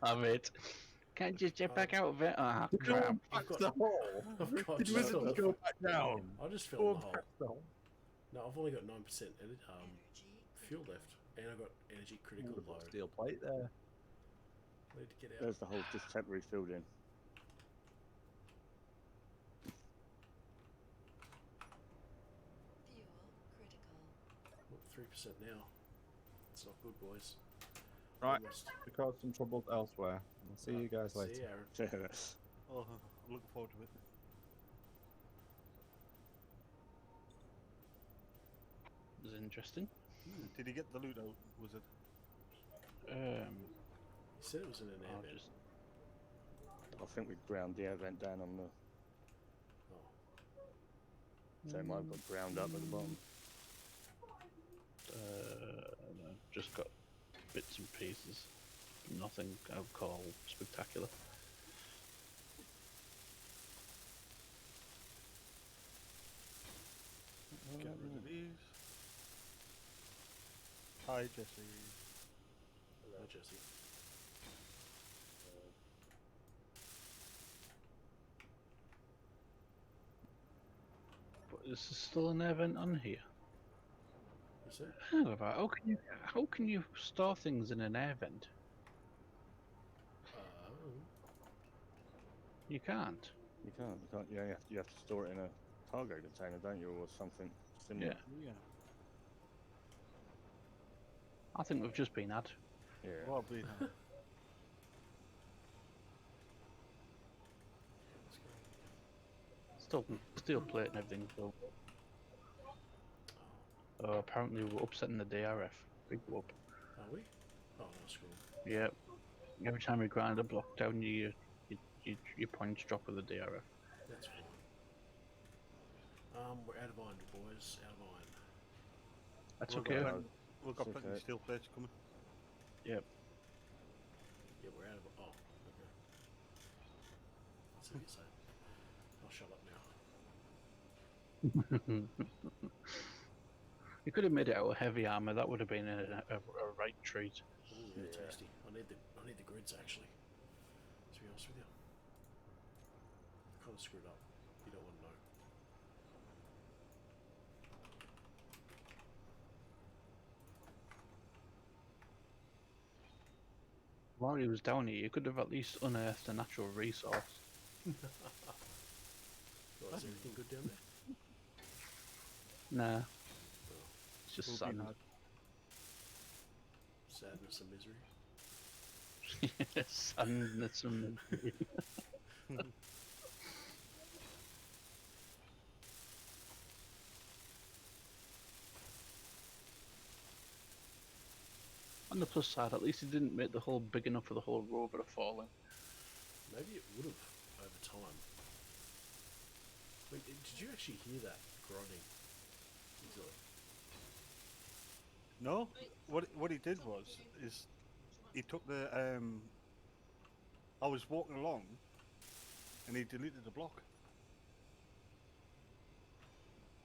Have it. Can't just jet back out of it. Ah, crap. I've got, the hole. I've got Did just Wizard fell- go back down? I just fell Go in the and hole. press the hole. No, I've only got 9% Energy fuel left. And I've got energy critical Would have low. put a steel plate there. I need to get out. There's the hole just temporary filled in. fuel critical. What, 3% now. It's not good, boys. Right, Almost. we caused some trouble elsewhere. I'll see you guys later. See you, Aaron. Oh, I'm looking forward to it. It was interesting. Did he get the loot out, was it? He said it was in an air I'll vent. just I think we ground the air vent down on the. Oh. So it might have got ground up at the bottom. no, just got bits and pieces. Nothing I would call spectacular. Get rid of these. Hi, Jesse. Hello, Jesse. But is there still an event on here? Is it? Hang about. How can you store things in an air vent? You can't. You can't. You have to store it in a cargo container, don't you, or something similar? Yeah. Yeah. I think we've just been had. Yeah. Probably. Huh? Let's go. Steel plate and everything. So. Apparently we're upsetting the DRF. Big whoop. Are we? Oh, no, screw. Yep. Every time we grind a block down, your points drop with the DRF. That's fine. We're out of iron, boys. Out of iron. That's We've okay. got plenty- We've got It's plenty of okay. steel plates coming. Yep. Yeah, we're out of. Oh, okay. That's what you say. I'll shut up now. You could have made it out of heavy armor. That would have been a right treat. Oh yeah, Yeah. tasty. I need the grids actually. To be honest with you, I kind of screwed up. You don't want to know. While he was down here, you could have at least unearthed a natural resource. Well, is everything good down there? Nah, Oh, it's just Ruby sand. mad. sadness and misery. Sandness and on the plus side, at least it didn't make the hole big enough for the whole rover to fall in. Maybe it would have over time. Wait, did you actually hear that grinding? Easily. No, what he did was he took the I was walking along, and he deleted the block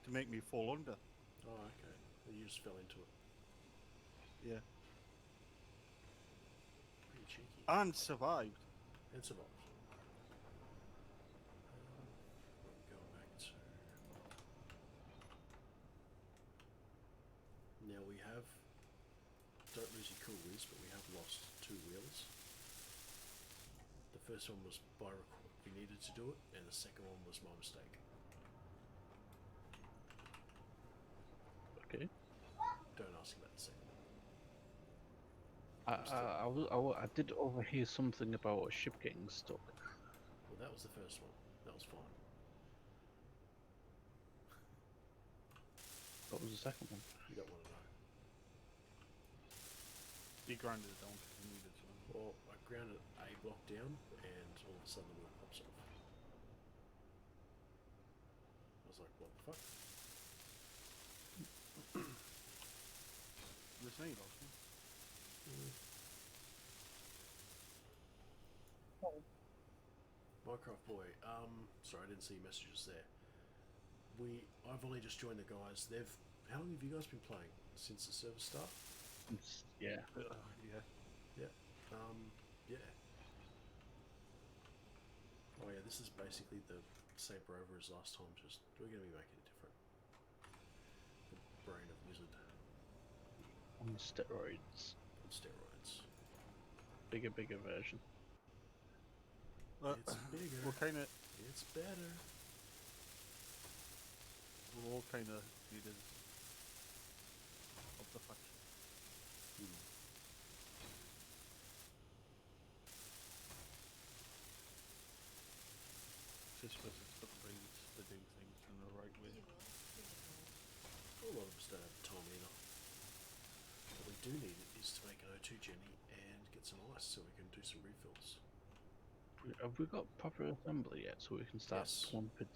to make me fall under. Oh, okay. And you just fell into it. Yeah, Pretty cheeky. and survived. And survived. Going back to. Now we have. Don't lose your cool whiz, but we have lost 2 wheels. The first one was by record. We needed to do it, and the second one was my mistake. Okay. Don't ask about the second one. I did overhear something about a ship getting stuck. Well, that was the first one. That was fine. What was the second one? You don't want to know. He grinded it down because he needed to. Well, I grounded a block down, and all of a sudden the wheel pops off. I was like, what the fuck? Listen, you lost me. Minecraft boy, sorry, I didn't see your messages there. I've only just joined the guys. How long have you guys been playing? Since the server start? Yeah. Yeah. Yeah. Yeah. Oh yeah, this is basically the same rover as last time, just we're going to be making it different. The brain of wizard On steroids. on steroids. Bigger version. It's bigger. We're kind of It's better. we're all kind of leaders of the fact. Just because it's got the brains to do things in the right way. Fuel critical. A lot of us don't have the time either. What we do need is to make an O2 Jenny and get some ice so we can do some refills. Have we got proper assembly yet, so we can start Yes. plumping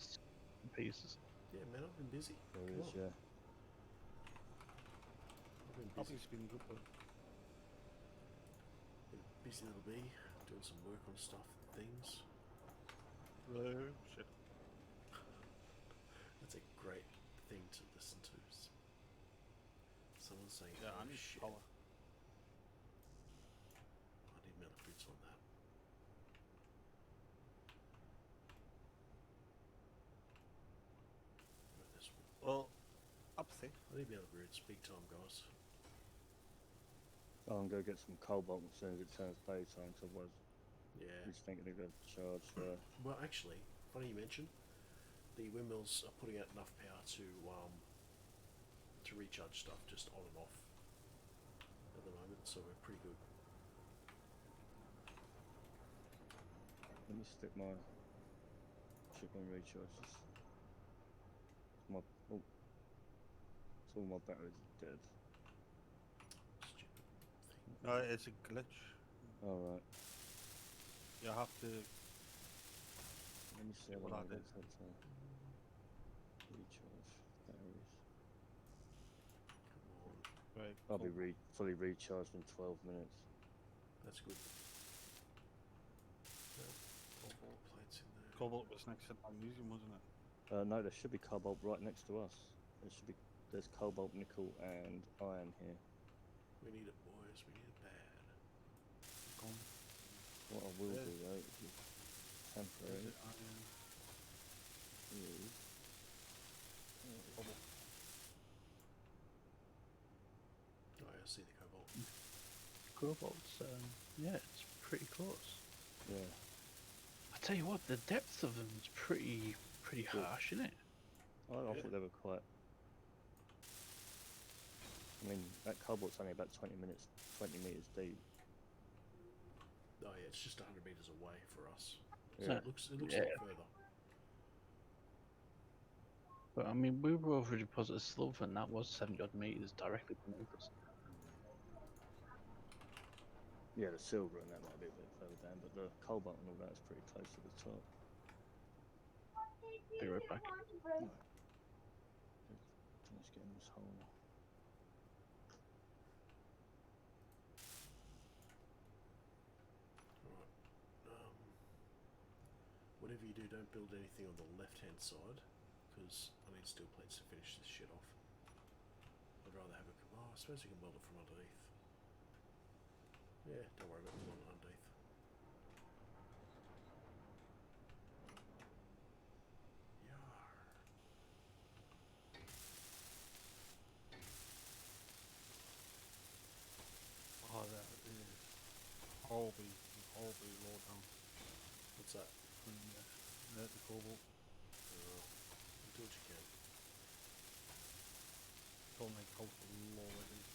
pieces? Yeah, man, I've been busy. There Come is, on. yeah. I've been busy. Probably's been good though. Been a busy little bee, doing some work on stuff and things. Oh shit. That's a great thing to listen to. Someone saying, Yeah, oh, I need shit. power. I need metal boots on that. Where this one? Well, apathy. I need metal boots, big time, guys. I'll go get some cobalt as soon as it turns daytime, because otherwise Yeah. he's thinking they're going to charge for. Well, actually, funny you mention. The windmills are putting out enough power to recharge stuff just on and off at the moment, so we're pretty good. Let me stick my chip on recharges. My oh, all my batteries are dead. Stupid thing. No, it's a glitch. All right. You have to. Let me see Yeah, what well, I I got did. to recharge batteries. Come on, Right. I'll be fully recharged in 12 minutes. that's good. Cobalt plates in there. Cobalt was next to magnesium, wasn't it? No, there should be cobalt right next to us. There should be There's cobalt, nickel, and iron here. We need it, boys. We need it bad. What I will Yeah. do though is temporary. Is Oh, yeah, I see the cobalt. Cobalt's, yeah, it's pretty close. yeah. I tell you what, the depth of them is pretty Good. harsh, isn't it? I thought they were quite. I mean, that cobalt's only about 20 meters deep. Oh yeah, it's just 100 meters away for us. So Yeah. it looks a lot further. But I mean, we were over a deposit of silver, and that was 70 odd meters directly beneath us. Yeah, the silver and that might be a bit further down, but the cobalt and all that's pretty close to the top. Be right back. Let's get in this hole. Alright. Whatever you do, don't build anything on the left-hand side, because I need steel plates to finish this shit off. I'd rather have a... Oh, I suppose you can build it from underneath. Yeah, don't worry about the one underneath. Yar. Oh, that is horribly low down. What's that? The cobalt. Do what you can. Don't like how low it is.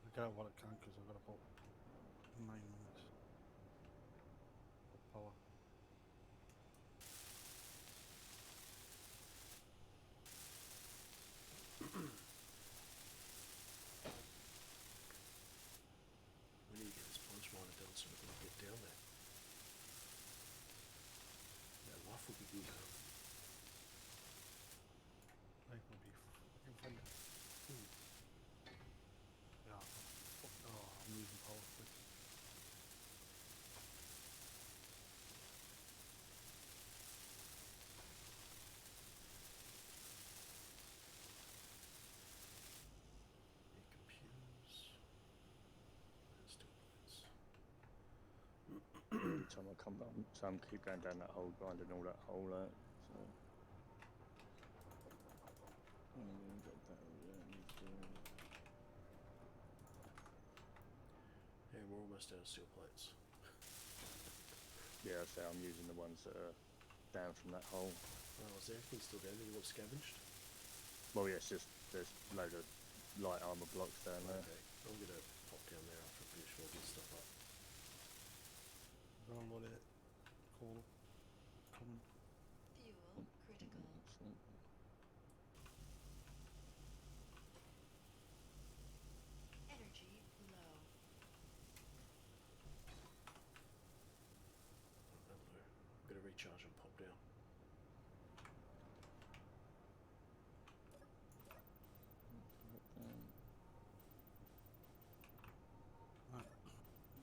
I get out what I can because I've got about 9 minutes of power. We need to get this punch miner done so we can get down there. That life will be good. Life will be fucking fun. Yeah. Oh, I'm losing power quick. Your computers. And steel plates. Every time I come down, so I'm keep going down that hole, grinding all that hole out. So. Get that over there. Yeah, we're almost out of steel plates. Yeah, so I'm using the ones that are down from that hole. Oh, is everything still down there? You want scavenged? Well, yeah, it's just there's a load of light armor blocks down there. Okay, I'm gonna pop down there after I finish all this stuff up. I've got a lot of coal coming. Fuel critical. Energy low. That'll do. I'm gonna recharge and pop down. Right.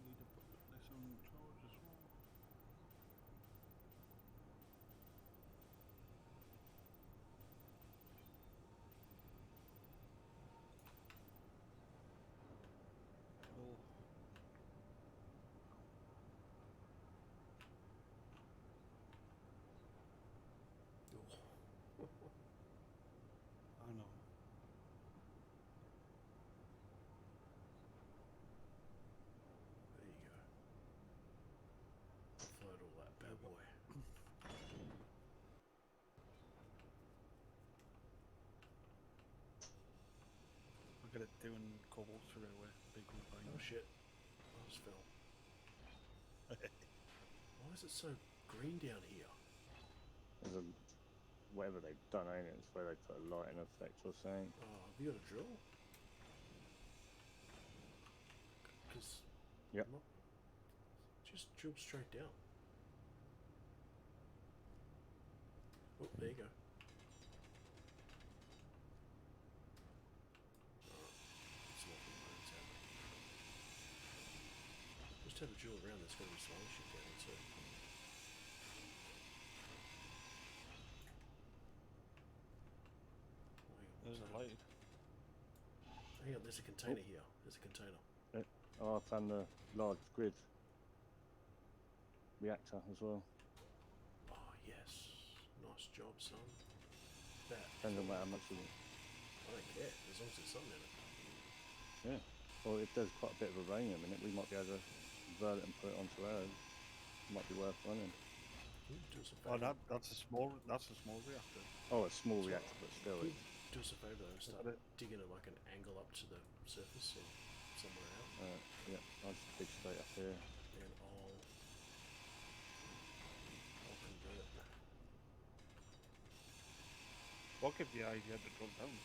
Need to put this on charge as well. Oh. I know. There you go. Offload all that bad boy. Look at it doing cobalt straight away. Big combine. Oh shit. I just fell. Why is it so green down here? There's a, whatever they've done, ain't it? It's where they put a lighting effect or something. Oh, have you got a drill? Because... Yep. Just drill straight down. Oh, there you go. just have a drill around. There's got to be some other shit down here too. There's a light. Hang on, there's a container here. There's a container. Oh, I found the large grid reactor as well. Oh, yes. Nice job, son. That. Depends on how much of it. I don't care, as long as there's something in it. Yeah. Well, if there's quite a bit of uranium in it, we might be able to convert it and put it onto ours. Might be worth running. Can you do us a Oh, favour? that's a small reactor. Oh, a small Sorry. reactor, but still. Can It's, you do us a favour though and start digging at like an angle up to the surface or somewhere out? yeah, I'll just dig straight up here. And I'll convert. What gave the idea to drop down?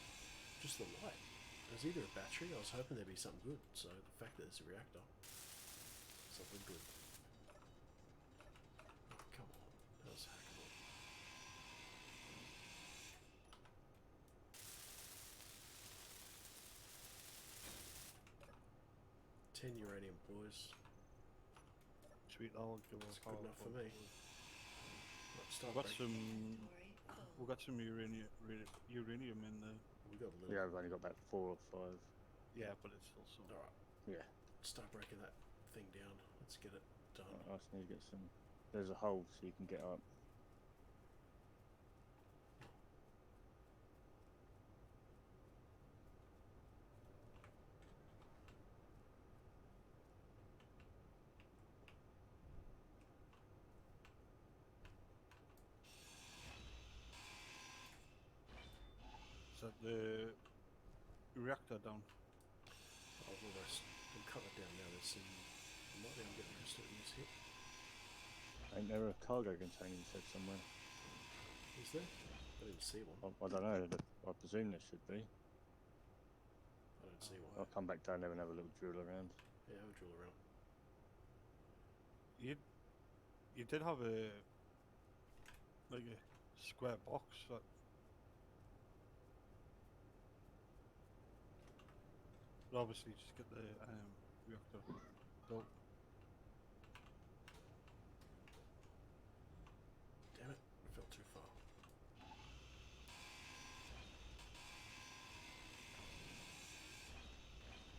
Just the light. There's either a battery, I was hoping there'd be something good, so the fact that it's a reactor, something good. Oh, come on, that was hackable. $10 uranium, boys. Sweet, I'll give That's us good enough for me. Right, start We've got breaking. some. Inventory full. We've got some uranium in there. We got a little. Yeah, I've only got about 4 or 5. Yeah, but it's still some. Alright, Yeah. start breaking that thing down. Let's get it done. I just need to get some. There's a hole so you can get up. So the reactor down. I've almost cut it down now. There's some. I might be able to get the rest of it in this hit. Ain't there a cargo container you said somewhere? Is there? I didn't see one. I don't know. I presume there should be. I don't see one. I'll come back down there and have a little drill around. Yeah, have a drill around. You did have a square box that. But obviously, just get the reactor built. Damn it, I fell too far.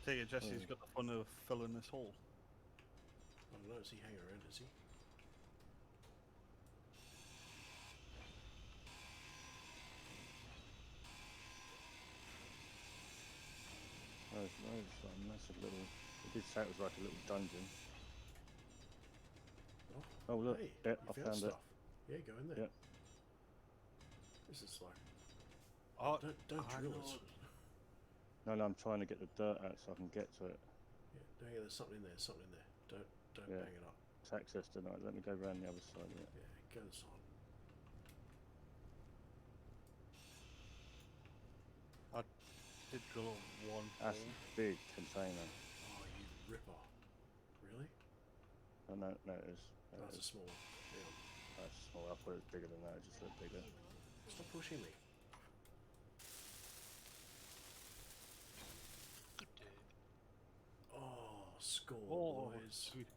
Take it, Jesse's got the fun of filling this hole. I don't know, is he hanging around, is he? It's like a massive little. It did say it was like a little dungeon. Oh look, Hey, yeah, you I found found stuff. Yeah, go in there. Yep. This is like, Oh, don't I drill know. it. No, I'm trying to get the dirt out so I can get to it. Yeah, there's something in there, something in there. Don't Yeah. bang it up. It's access tonight. Let me go round the other side of it. Yeah, go this side. Did drill one That's hole. a big container. Oh, you ripper. Really? Oh, no, no, it is. No, That's it a is. small one. Damn. That's small. I thought it was bigger than that. It just looked bigger. Stop pushing me. Oh, score, Oh, boys. sweet.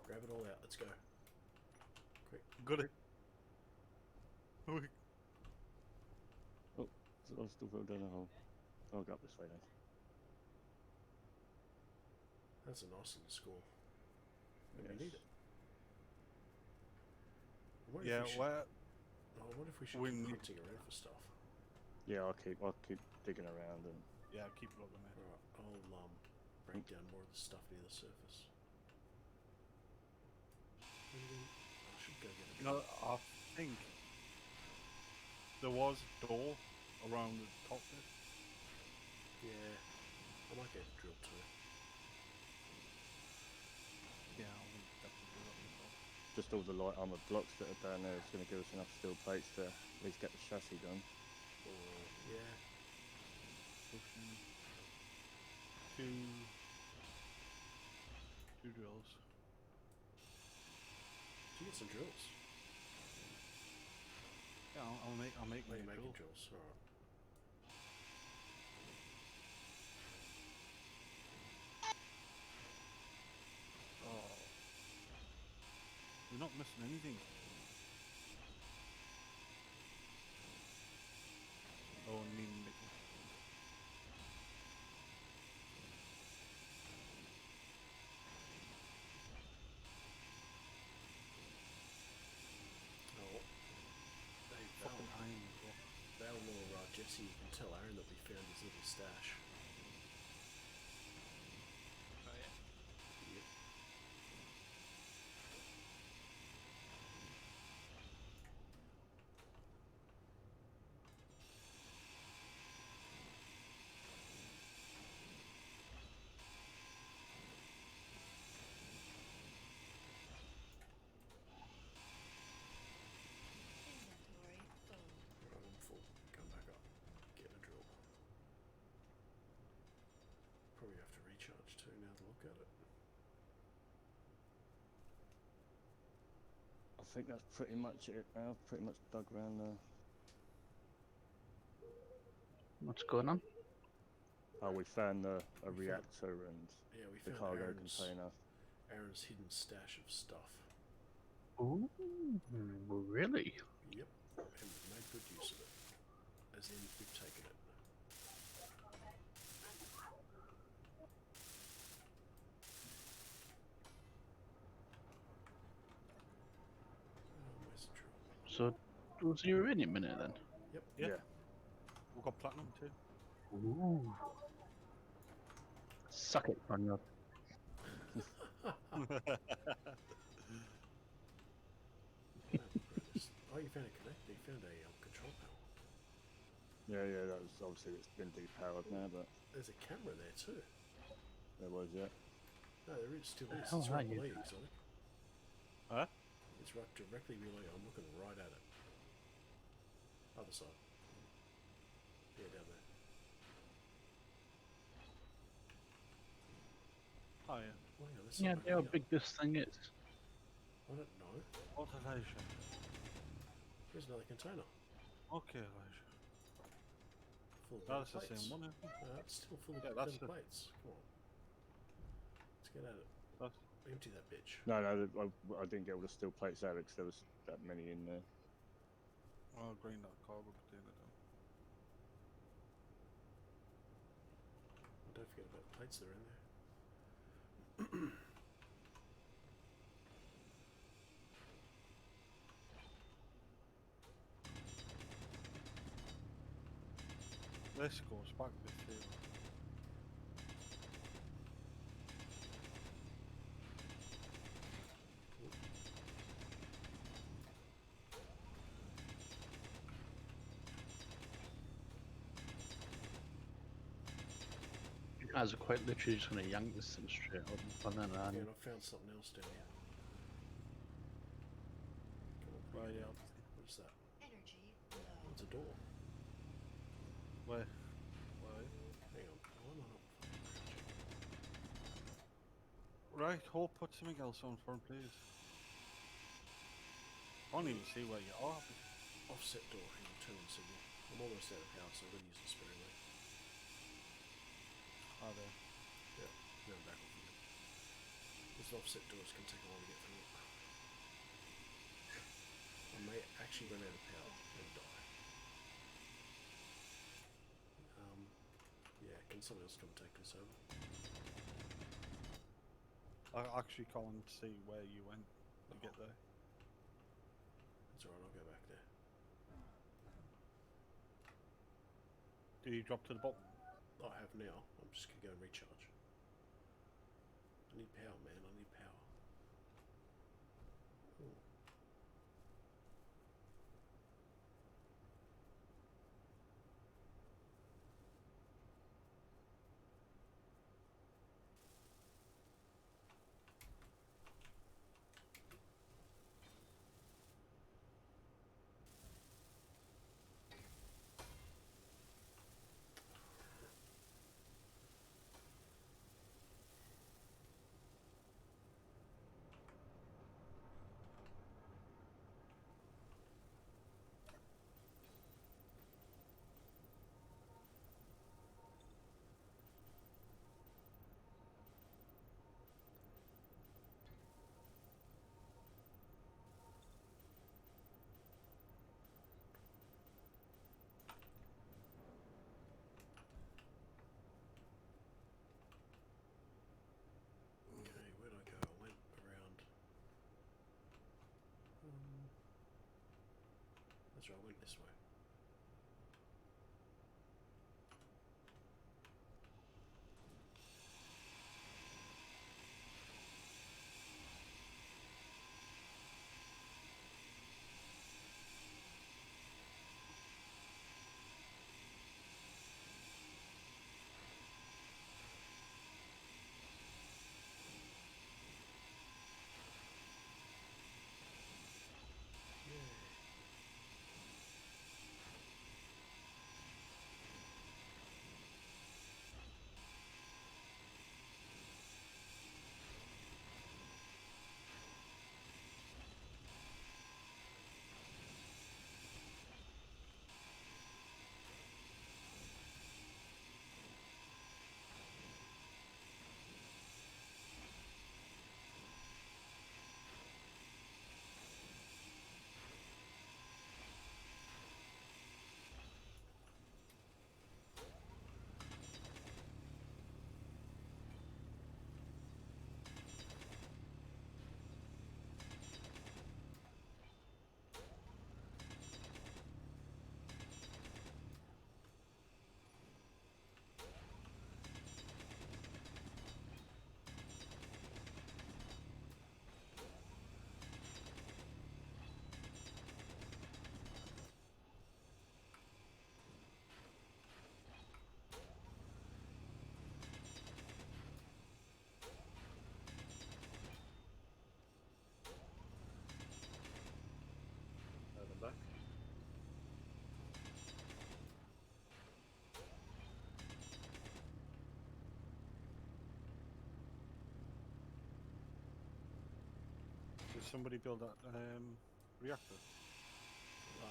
Grab it all out. Let's go. Quick. Got it. So I've still got down a hole. I'll go up this way then. That's a nice little score. Maybe Yes. we need it. I wonder Yeah, if we should, where I wonder if we should we keep need- hunting around for stuff. Yeah, I'll keep digging around and yeah, keep looking at. Alright, I'll break down more of the stuff near the surface. And then I should go get a You know, I think there was a door around the top there. Yeah, I might get a drill too. Yeah, I will definitely do that myself. just all the light armor blocks that are down there is going to give us enough steel plates to at least get the chassis done. Or, yeah, Pushing two drills. do you get some drills? Yeah, I'll make Oh, my you're making drill. drills, alright. Oh, not missing anything. Oh, I mean nickel. Oh, hey, Fucking iron as well. Val or Jesse, you can tell Aaron that we found his little stash. Oh yeah. Yep. Inventory full. Right, I'm full. Come back up. Get a drill. Probably have to recharge too now to look at it. I think that's pretty much it now. Pretty much dug around the. What's going on? Oh, we found a We found- reactor and Yeah, we the found cargo Aaron's container. hidden stash of stuff. Ooh, really? Yep, and we've made good use of it. As in, we've taken it. Where's the drill? So, was you in a minute then? Yep. Yeah. Yeah. We've got platinum too. Ooh. Suck it, Conrad. Oh, you found a connector. You found a control panel. Yeah, that was obviously it's been depowered now, but There's a camera there too. there was, yeah. No, there is still is. hell It's are right you? below you, Sonic. Huh? It's right directly below you. I'm looking right at it. Other side. Yeah, down there. Oh yeah. Oh, yeah, let's Yeah, not how back big this thing is. I don't know. Automation. There's another container. Okay, Elijah. Full of That's the plates. same one, isn't it? It's still full of Yeah, that's them the- plates. Come on. Let's get at it. That's, Empty that bitch. No, I didn't get all the steel plates out because there was that many in there. I'll grind that cargo container down. And don't forget about the plates that are in there. This goes back a bit further. You guys are quite literally just going to yank this thing straight up and then Yeah, and I found something else down here. Come on, Right, yeah. what is that? Energy Oh, low. it's a door. Where? Hang on. Oh, no. Right, Hope, put something else on for him, please. I can't even see where you are. Offset door. Hang on, turn on signal. I'm almost out of power, so I'm going to use the sparingly. Oh, there. Yeah, now I'm back off again. This offset doors can take a while to get through. I may actually run out of power and die. Yeah, can someone else come take this over? I actually can't see where you went to get there. That's alright, I'll go back there. Did you drop to the bottom? I have now. I'm just going to go and recharge. I need power, man. I need power. Ooh. That's right, I went this way. Back. Did somebody build that reactor? No.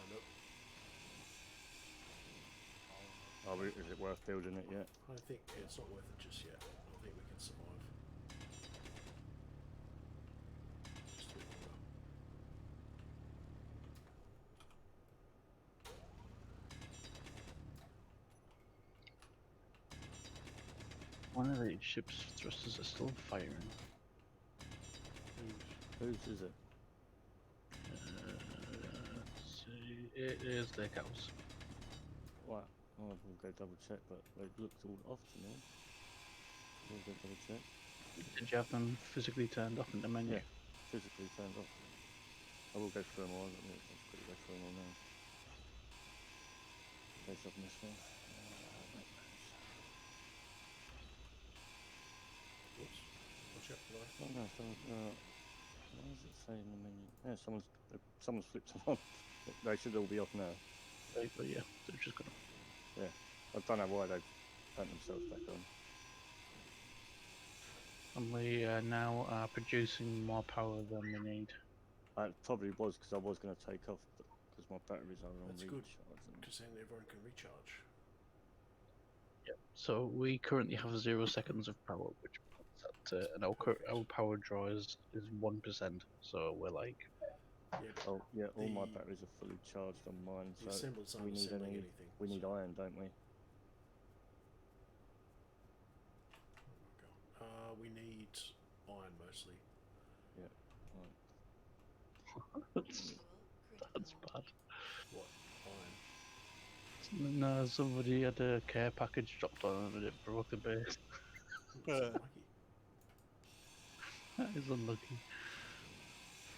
Oh, is it worth building it yet? I think it's not worth it just yet. I think we can survive. Just a bit longer. One of these ship's thrusters are still firing. Whose is it? Let's see. It is Lakehouse. Right. Oh, we'll go double check, but they looked all off to me. We'll go double check. Did you have them physically turned off in the menu? Yeah, physically turned off. I will go through them all. Let me just quickly go through them all now. Place up on this one. Whoops. Watch out for that. Oh no, someone, what does it say in the menu? Yeah, someone's flipped them on. They should all be off now. But yeah, they're just gonna. Yeah, I don't know why they've turned themselves back on. And we now are producing more power than we need. It probably was because I was going to take off, but because my batteries are on That's good. recharge. Because then everyone can recharge. Yep. So we currently have 0 seconds of power, which puts at and our power draw is 1%. So we're like. Yeah, but Oh yeah, all my batteries are fully charged on mine. the So assembler's we not need assembling any. anything. We need iron, don't we? Oh my god. We need iron mostly. Yeah. Right. That's bad. What? Iron? No, somebody had a care package dropped on them and it broke the base. That's unlucky. That is unlucky.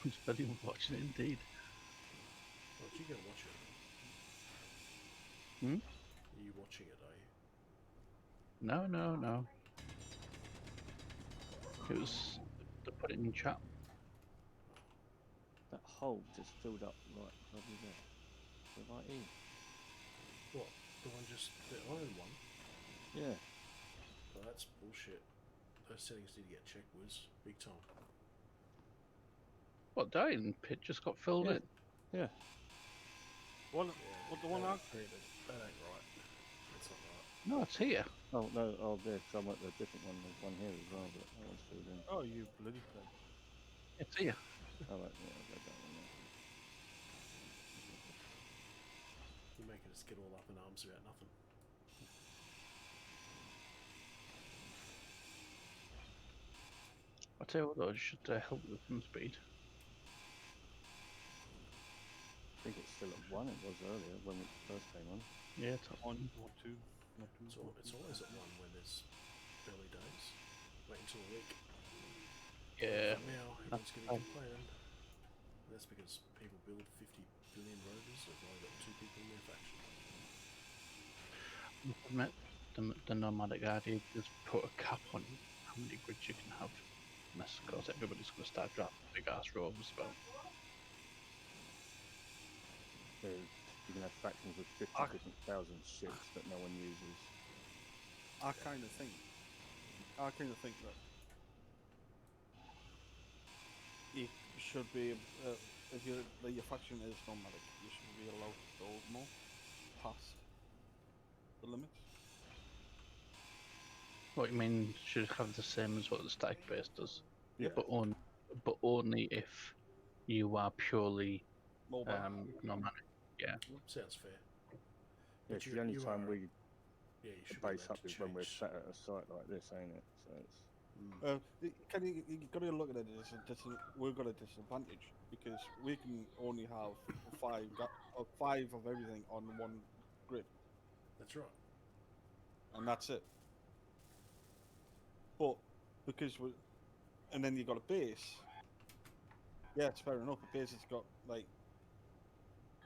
It's very unfortunate indeed. Well, you go watch it. Hmm? Are you watching it, are you? No. It was to put it in chat. That hole just filled up right probably there. So right here. What? The one the iron one? Yeah. Well, that's bullshit. Those settings need to get checked, Wiz. Big time. What, the iron pit just got filled in? Yeah. What the one I created? That ain't right. That's not right. No, it's here. Oh no, oh there, because I went to a different one. There's one here as well, but that one's filled in. Oh, you bloody thing. It's here. Oh right, yeah, I'll go that one now. You're making us get all up in arms about nothing. I'll tell you what though, it should help with some speed. I think it's still on 1 it was earlier when it first came on. Yeah, top On one. or two. Or two. It's always at 1 when there's early days. Wait until a week. Yeah. But now everyone's going to be complaining. That's because people build 50 billion rovers and they've only got 2 people in their faction. I must admit, the nomadic idea just put a cap on how many grids you can have. And that's because everybody's going to start dropping big ass rovers about. You can have factions with 50 different thousand ships that no one uses. I kind of think that you should be, if your faction is nomadic, you should be allowed to build more past the limits. What you mean should have the same as what the static base does? Yeah. But only if you are purely Mobile. nomadic. Yeah. Sounds fair. Yeah, it's the only time we Yeah, you should base be up allowed is to when we're change. sat at a site like this, ain't it? So it's You got to look at it as we've got a disadvantage because we can only have five of everything on one grid, That's right. and that's it. But because and then you got a base. Yeah, it's fair enough. A base has got like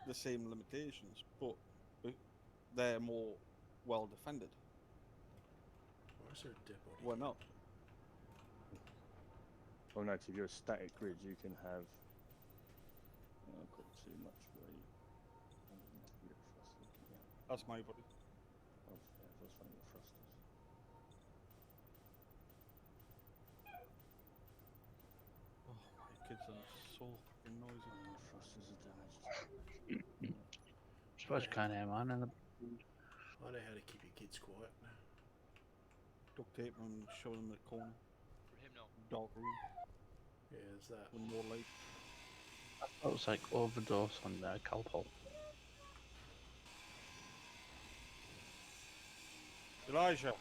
the same limitations, but they're more well defended. Why is there a dead body? We're not. oh no, if you're a static grid, you can have. I've got too much weight. Yeah. That's my body. Oh, yeah, that's one of the thrusters. Oh, my kids are so fucking noisy. Thrusters are damaged. Suppose you can't hear man in the I know how to keep your kids quiet. Duct tape and shove them in the corner. For him, no. Dark room Yeah, there's that. with more light. That was like overdose on Calpol. Elijah.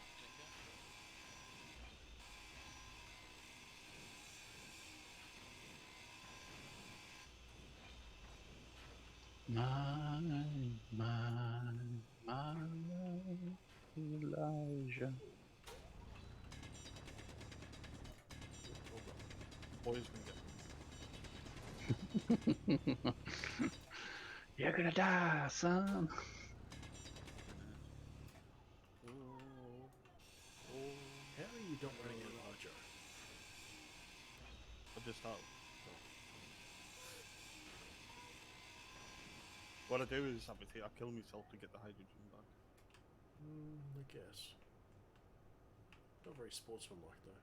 My Elijah. Boys gonna get. You're gonna die, son. How are you not running out of hydro? I just out. What I do is I kill myself to get the hydrogen back. I guess. Not very sportsmanlike though.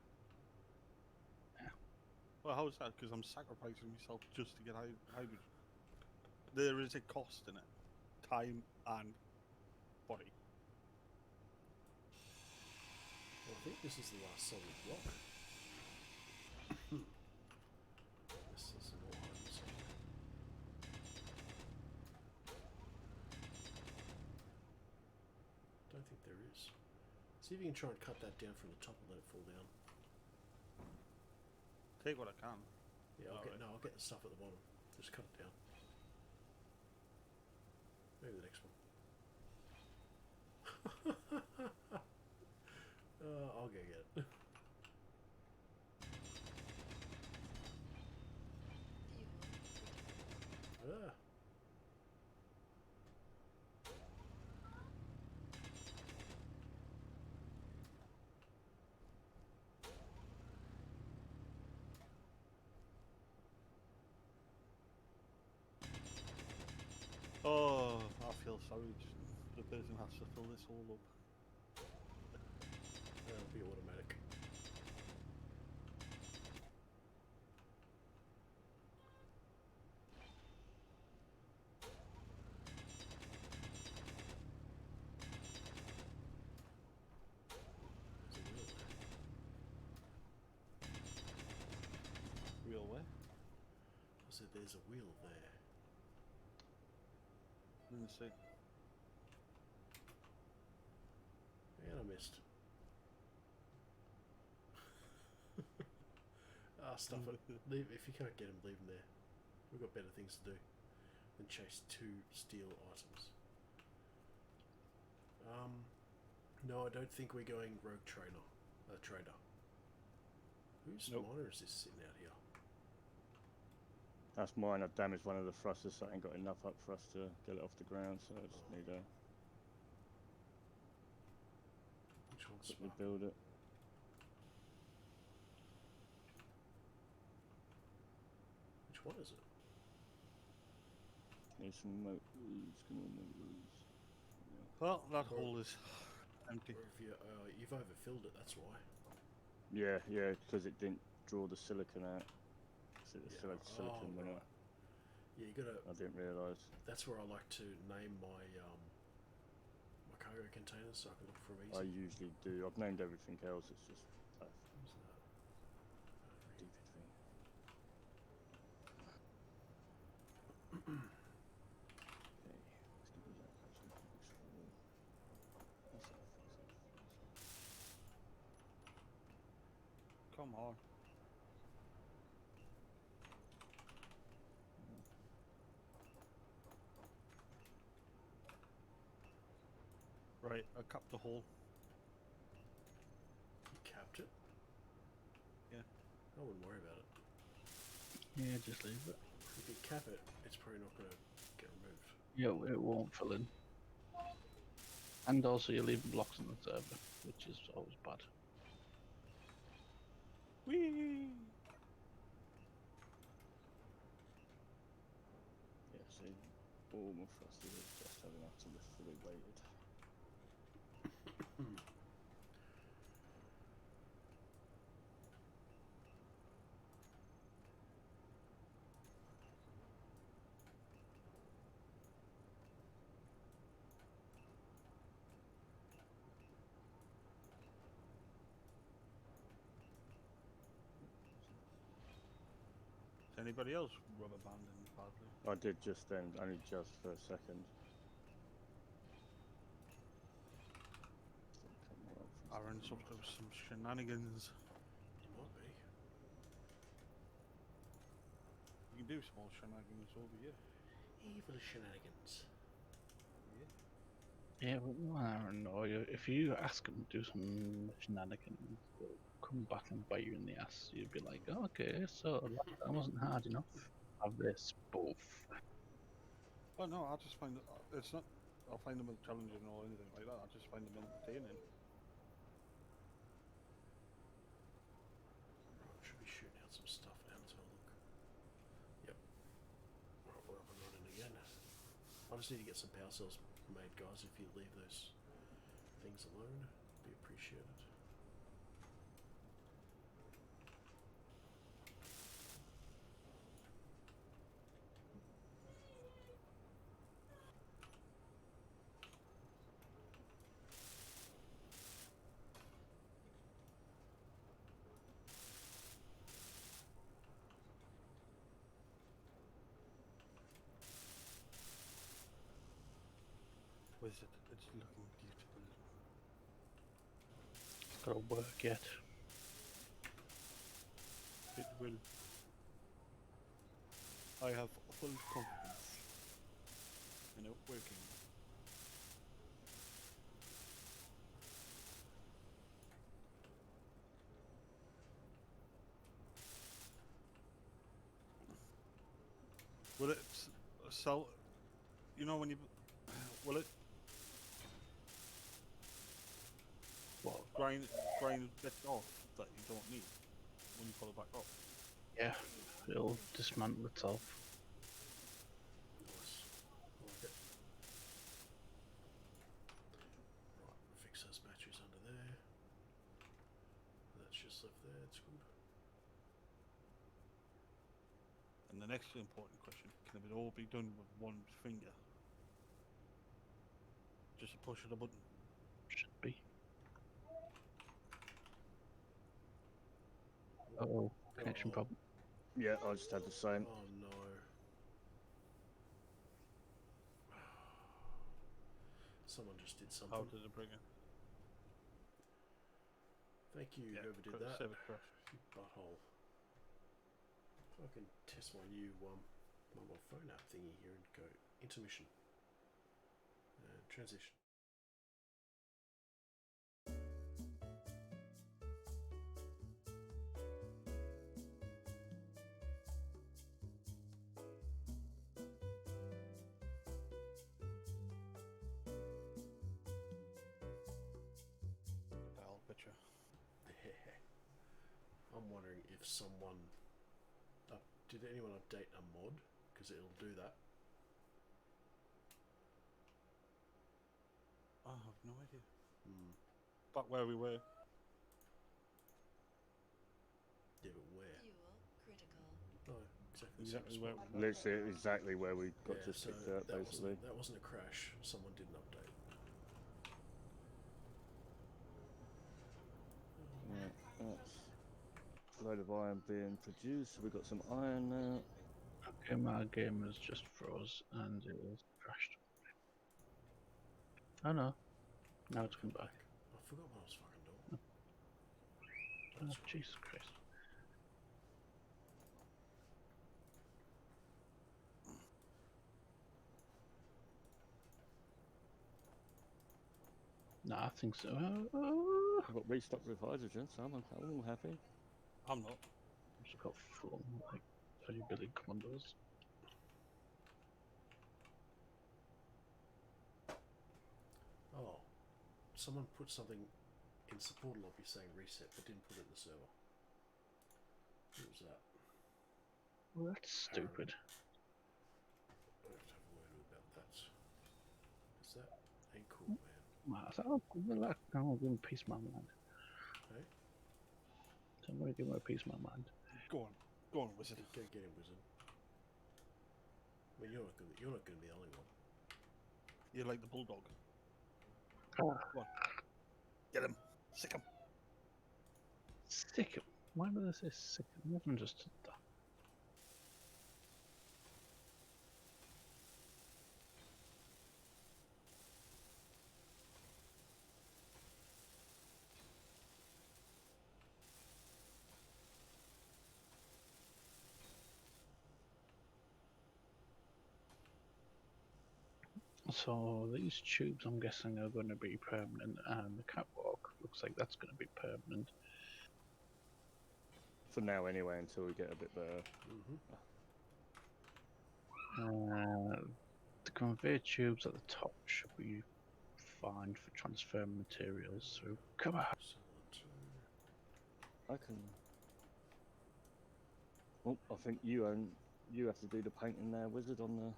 Well, how is that? Because I'm sacrificing myself just to get hydrogen. There is a cost in it, time and body. Well, I think this is the last solid block. This is more hydrogen. Don't think there is. See if you can try and cut that down from the top and let it fall down. Take what I can. Yeah, I'll get the stuff at the bottom. Just cut it down. Maybe the next one. I'll go get it. Ah. Oh, I feel sorry. The person has to fill this all up. That'll be automatic. There's a wheel there. Real way. I said there's a wheel there. Didn't see. And I missed. Stuff it. Leave, if you can't get them, leave them there. We've got better things to do. Then chase 2 steel items. No, I don't think we're going rogue trader. Whose miner is this sitting out here? That's mine. I've damaged one of the thrusters, so I ain't got enough up for us to get it off the ground, so I just need to Which one's quickly smart? build it. Which one is it? Need some motors. Come on, motors. Well, that hole is empty. Or if you've overfilled it, that's why. Yeah, because it didn't draw the silicon out. So it still had Yeah, silicon in right. it. Yeah, you gotta. I didn't realise. That's where I like to name my my cargo containers so I can look for them I easy. usually do. I've named everything else. It's just a What's that? stupid thing. Okay, let's give it that. Come on. Right, I capped the hole. You capped it? Yeah. I wouldn't worry about it. Yeah, just leave it. If you cap it, it's probably not going to get removed. Yeah, it won't fill in. And also you're leaving blocks on the server, which is always bad. Whee! Yeah, see, all my thrusters are just having enough to be fully weighted. Is anybody else rubber banding badly? I did just then, only just for a second. Aaron's up to some shenanigans. It might be. You can do small shenanigans over here. Evil shenanigans. Yeah, but I don't know. If you ask them to do some shenanigans, they'll come back and bite you in the ass. You'd be like, oh, okay, so that wasn't hard enough. Have this, both. Oh no, I just find it's not. I find them challenging or anything like that. I just find them entertaining. Right, should be shooting out some stuff now to look. Yep. Right, we're up and running again. I just need to get some power cells made, guys. If you leave those things alone, be appreciated. Wizard, it's looking beautiful. It's got to work yet. It will. I have full confidence in it working. Will it sell? You know when you will it Well, grind bits off that you don't need when you pull it back up? yeah, it'll dismantle itself. Nice. I like it. Right, fix those batteries under there. That's just left there, it's good. And the next important question: can it all be done with one finger? Just a push of the button. Should be. Uh-oh, connection problem. Yeah, I just had the same. Oh no. Someone just did something. How did it bring it? Thank you, Yeah, whoever did that. Ceverus. You butthole. Fucking test my new mobile phone app thingy here and go intermission. Transition. Dial picture. I'm wondering if someone did anyone update a mod, because it'll do that. I have no idea. Hmm. Back where we were. Yeah, but where? Fuel critical. Oh, exactly. the Exactly same where. spot. Literally exactly where we got Yeah, just so picked up, that basically. that wasn't a crash. Someone did an update. Right, that's a load of iron being produced. We've got some iron now. Okay, my game has just froze and it has crashed. Oh no, now it's come back. I forgot what I was fucking doing. Oh, That's right. Jesus Christ. No, I think so. I've got restocked with hydrogen, so I'm all happy. I'm not. I've just got full, like, 30 billion commandos. Oh, someone put something in support lobby saying reset, but didn't put it in the server. Who was that? Well, that's stupid. I have to have a word about that. Because that ain't cool, man. Oh, relax. I'll give him peace of my mind. Hey? Somebody give him a piece of my mind. Go on, wizard. Go get him, wizard. I mean, you're not gonna be the only one. You're like the bulldog. Ah. Go on. Get him. Sick him. Sick him. Why would I say sick him? I haven't just done that. So these tubes, I'm guessing, are going to be permanent, and the catwalk looks like that's going to be permanent. For now, anyway, until we get a bit better. The conveyor tubes at the top should be fine for transferring materials through. Come on. I can. Oh, I think you have to do the painting there, wizard, on the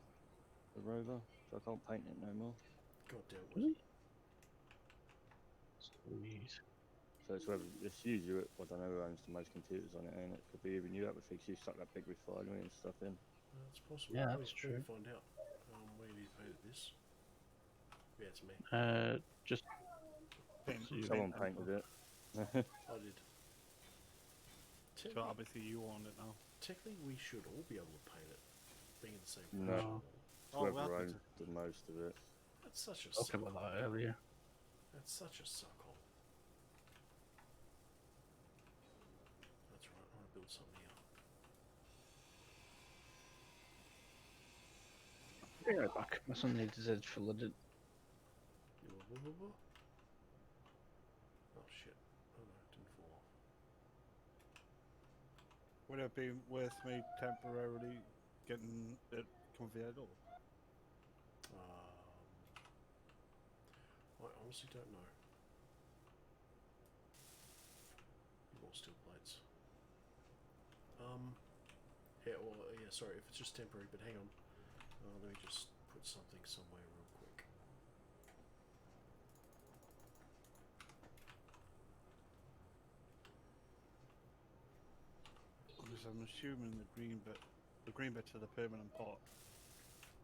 rover. So I can't paint it no more. Goddamn wizard. Sweet. So it's whether it's usually, I don't know who owns the most computers on it, and it could be even you that would fix. You stuck that big refinery and stuff in. That's possible. Yeah, Let that's me true. find out. Where do you painted this? Yeah, it's me. Just Someone painted it. I did. So obviously you own it now. Technically, we should all be able to paint it, being in the same No. version. It's Oh, whoever well, owns the most of it. That's such a talking about suckhole. that earlier. That's such a suckhole. That's right. I want to build something here. Be right back. My son needs his head flooded. Oh shit. Oh no, it didn't fall off. Would it be worth me temporarily getting it conveyed over? I honestly don't know. More steel plates. Yeah, well, yeah, sorry, if it's just temporary, but hang on. Let me just put something somewhere real quick. Because I'm assuming the green bits are the permanent part.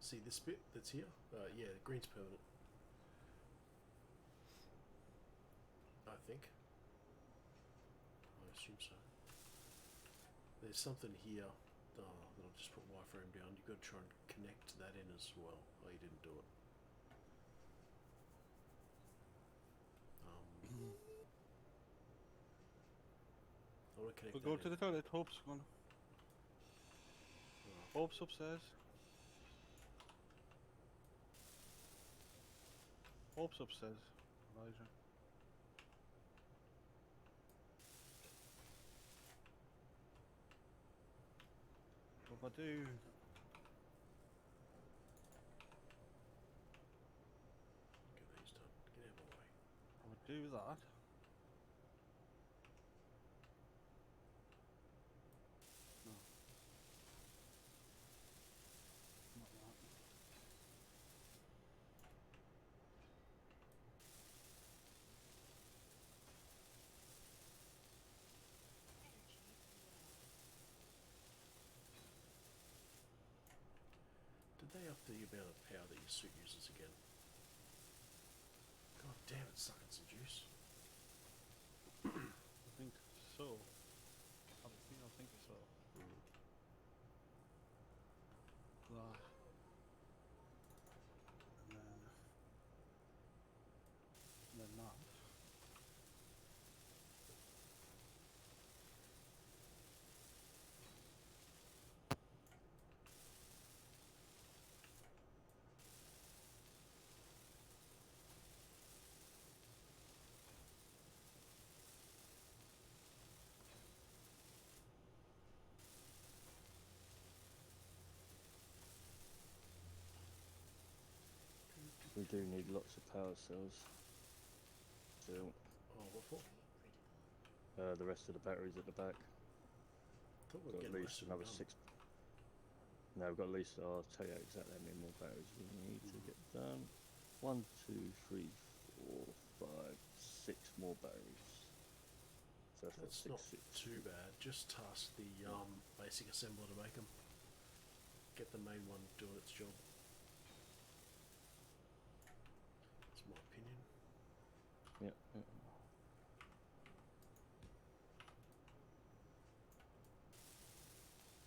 See this bit that's here? Yeah, the green's permanent. I think. I assume so. There's something here that I'll just put wireframe down. You've got to try and connect that in as well. Oh, you didn't do it. I want to connect We'll that go in. to the toilet, Hope's gone. Oh, Orbs upstairs. Orbs upstairs, Elijah. What do I do? Get these done. Get out of my way. I would do that. No. Not that. Energy low. Did they up the amount of power that your suit uses again? God damn it, sucking some juice. I think so. I think so. That. And then that. We do need lots of power cells. Still, Oh, what for? the rest of the batteries at the back. Thought we were Got at getting least most of them another done. 6. No, we've got at least, I'll tell you exactly how many more batteries we need to get done. 1, 2, 3, 4, 5, 6 more batteries. So That's six, not six. too bad. Just task the basic assembler to make them. Get the main one doing its job. That's my opinion. Yeah, yeah.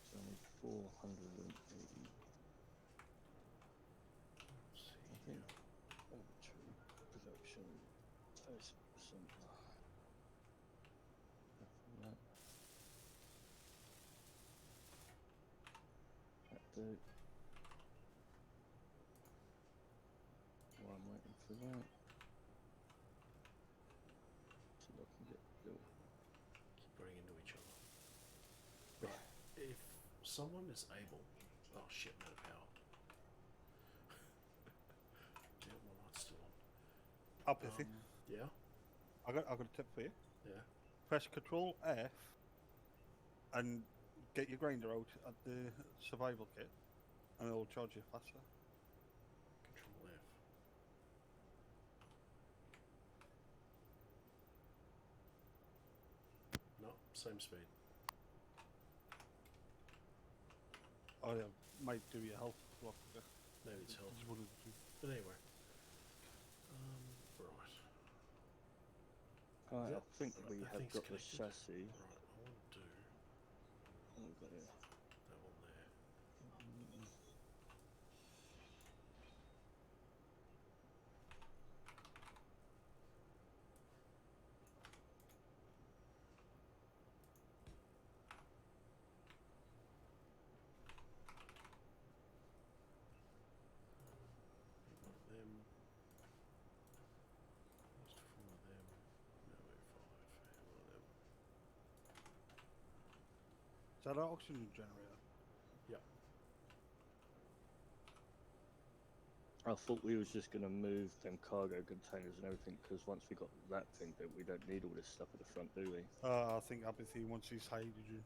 It's only 480. Let's see I think battery production test assembler. Nothing like that. That do. While I'm waiting for that. So I can get built. Keep running into each other. Right. If someone is able... Oh shit, I'm out of power. Damn, my light's still on. Apathy. Yeah? I got a tip for you. Yeah. Press Control F and get your grinder out at the survival kit, and it'll charge you faster. Control F. No, same speed. Oh yeah, might do your health block. Maybe it's health. Just one of the two. But anyway. Right. Alright, I That- think we that have thing's got the connected. chassis. Right, I want to do Oh, we've got it. that one there. One of them. Just 4 of them. No, wait, 5. And one of them. Is that our oxygen generator? Yep. I thought we was just going to move them cargo containers and everything, because once we got that thing built, we don't need all this stuff at the front, do we? I think Apathy wants his hydrogen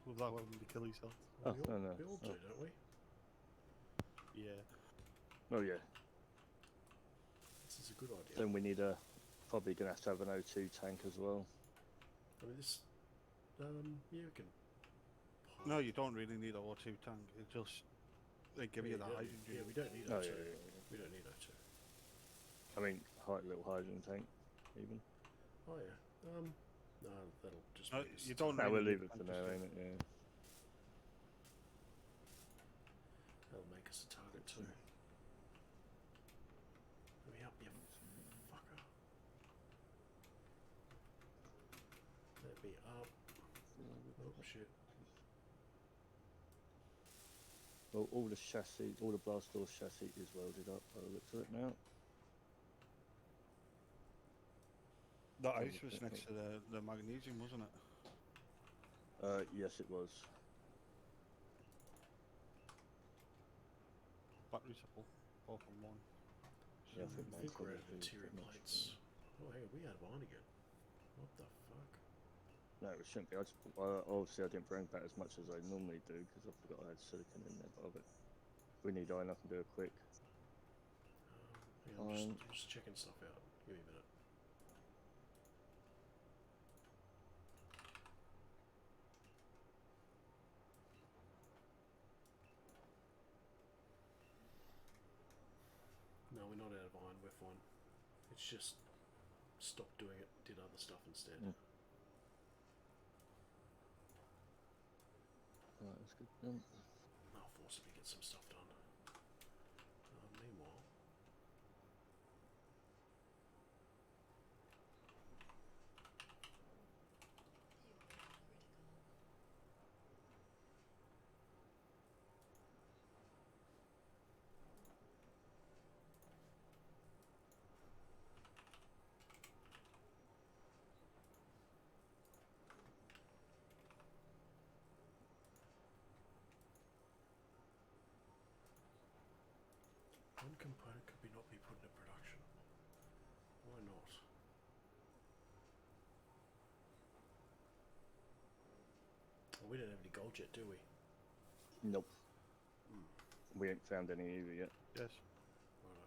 without having to kill himself. Oh, We all, no. we all do, don't we? Yeah. Oh yeah. This is a good idea. Then we need probably going to have an O2 tank as well. I mean, this... yeah, we can... No, you don't really need a O2 tank. It just they give Yeah, you the don't. hydrogen. Yeah, we don't need Oh O2. yeah. We don't need O2. I mean, little hydrogen tank, even. Oh yeah. No, that'll just No, make us... you don't No, we'll really leave need it for tank, now, just ain't it? Yeah. That'll make us a target too. Let me up, you fucker. Let me up. Oh shit. all the chassis, all the blast door chassis is welded up. I looked at it now. The ice was next to the magnesium, wasn't it? Yes, it was. Batteries are both on one. Yeah, I think I mine's think we're got out of it, interior pretty much. plates. Oh, hang on, we out of iron again. What the fuck? No, it shouldn't be. Obviously, I didn't bring back as much as I normally do because I forgot I had silicon in there. But if we need iron, I can do it quick. Hang on, I'm just checking stuff out. Give me a minute. No, we're not out of iron. We're fine. It's just stopped doing it. Did other stuff instead. Right, that's good. Then. I'll forcibly get some stuff done. Meanwhile, one component could not be put into production. Why not? Well, we don't have any gold yet, do we? Nope. We ain't found any either yet. Yes. Righto.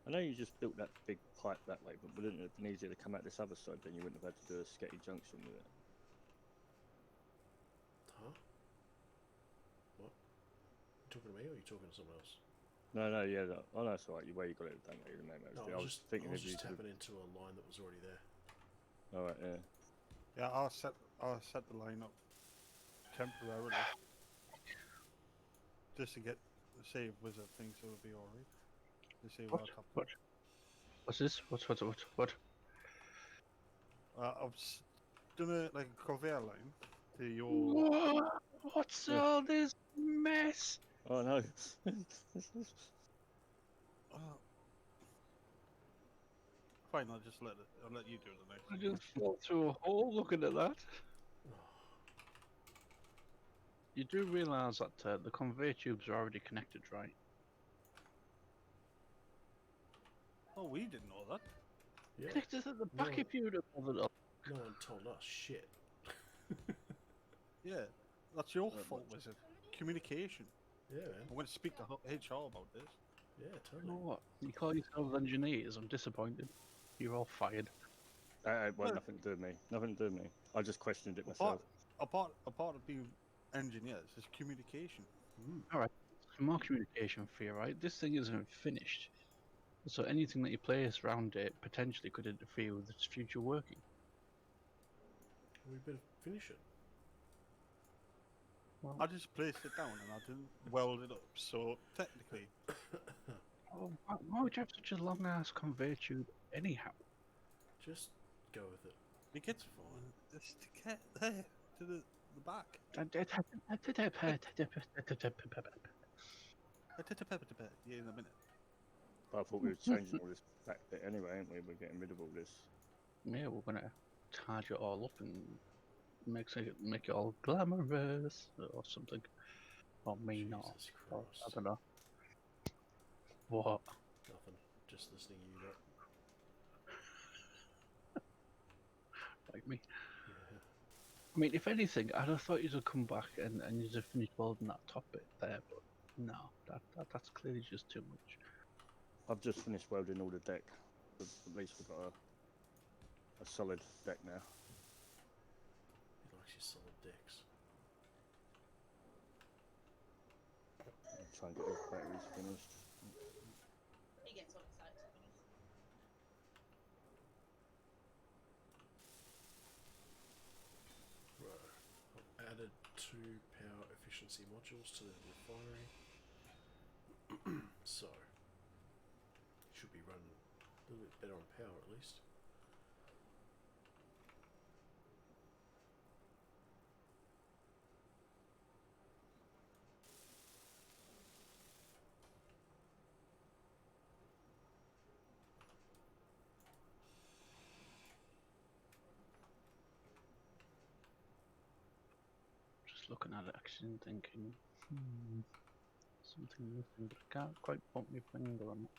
I know you just built that big pipe that way, but wouldn't it have been easier to come out this other side? Then you wouldn't have had to do a sketty junction with it. Huh? What? You talking to me or are you talking to someone else? No, yeah, oh, no, that's alright. Where you got it done, you made No, I was thinking I was if you just could. tapping into a line that was already there. Alright, yeah. Yeah, I'll set the line up temporarily just to get save wizard things. So it'll be alright. To see what happens. What? What's this? What? I've done like a conveyor line to your. What? What's all this mess? Oh no. Fine, I'll just I'll let you do the next. I just fell through a hole looking at that. You do realise that the conveyor tubes are already connected, right? Oh, we didn't know that. Yeah. Connected at the back if you would have bothered up. No one told us shit. Yeah, that's your fault, wizard. Communication. Yeah, man. I'm going to speak to HR about this. Yeah, You totally. know what? You call yourselves engineers, I'm disappointed. You're all fired. Well, nothing to do with me. Nothing to do with me. I just questioned it myself. A part of being engineers is communication. Alright, more communication for you, right? This thing isn't finished. So anything that you place around it potentially could interfere with its future working. We better finish it. Well, I just placed it down and I didn't weld it up, so technically. why would you have such a long ass conveyor tube anyhow? Just go with it. It gets it's to get there to the back. Yeah, in a minute. But I thought we were changing all this back bit anyway, ain't we? We're getting rid of all this. Yeah, we're gonna charge it all up and make it all glamorous or something. Or me not. Jesus Or, Christ. I don't know. What? Nothing. Just listening to you, Like me? Yeah. I mean, if anything, I'd have thought you'd have come back and you'd have finished welding that top bit there, but no, that's clearly just too much. I've just finished welding all the deck. At least we've got a solid deck now. He likes your solid decks. I'll try and get these batteries finished. He gets all excited. Right. I've added 2 power efficient efficiency modules to the refinery. So, should be running a little bit better on power at least. Just looking at it actually and thinking, something missing, but I can't quite put my finger on it.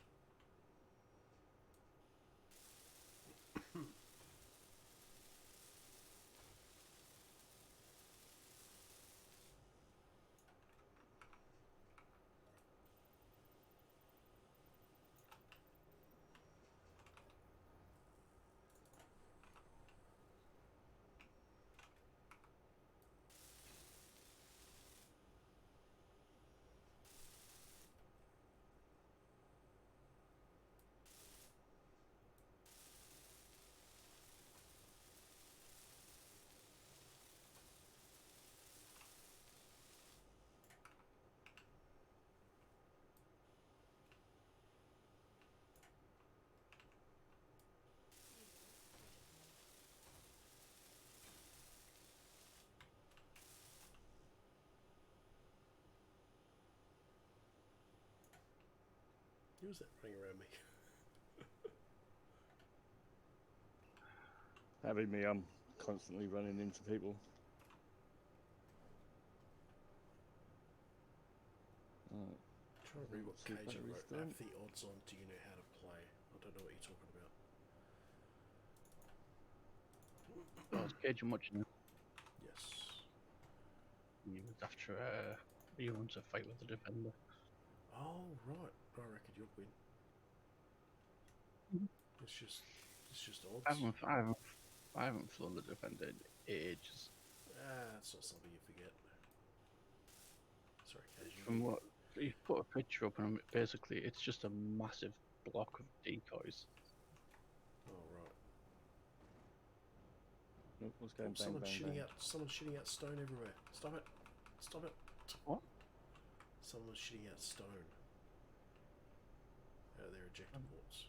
Who was that running around me? Having me, I'm constantly running into people. Alright. Trying to read what See cage I batteries wrote. done. Have the odds on, do you know how to play? I don't know what you're talking about. I was gauging much in Yes. he was after he wants a fight with the defender. Oh, right. I reckon you'll win. Mhm. It's just odds. I haven't flown the defender in ages. It's not something you forget. Sorry, casual. From what you put a picture up, and basically it's just a massive block of decoys. Oh, right. Oh, what's going bang, Someone's bang, shitting bang? out. Someone's shitting out stone everywhere. Stop it! Stop it! What? Someone's shitting out stone out of their ejector ports.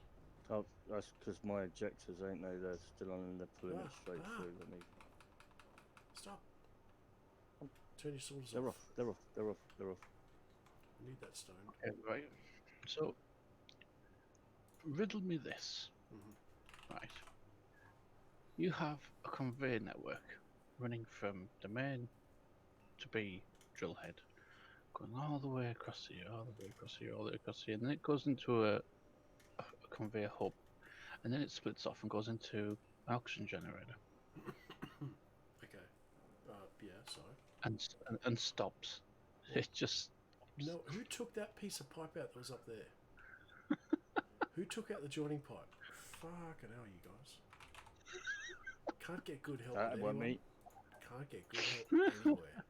Oh, that's because my ejectors ain't they? They're still on and they're pulling it straight through. Let me. Stop! Turn your sorters They're off. off. They're off. They're off. They're off. We need that stone. Okay, right. So riddle me this. Right. You have a conveyor network running from the main to be drill head, going all the way across here, all the way across here, all the way across here, and then it goes into a conveyor hub, and then it splits off and goes into an oxygen generator, Okay. Yeah. So. and stops. It just No. Who took that piece of pipe out that was up there? Who took out the joining pipe? Fucking hell, you guys. Can't get good help That with wasn't anyone. me. Can't get good help anywhere.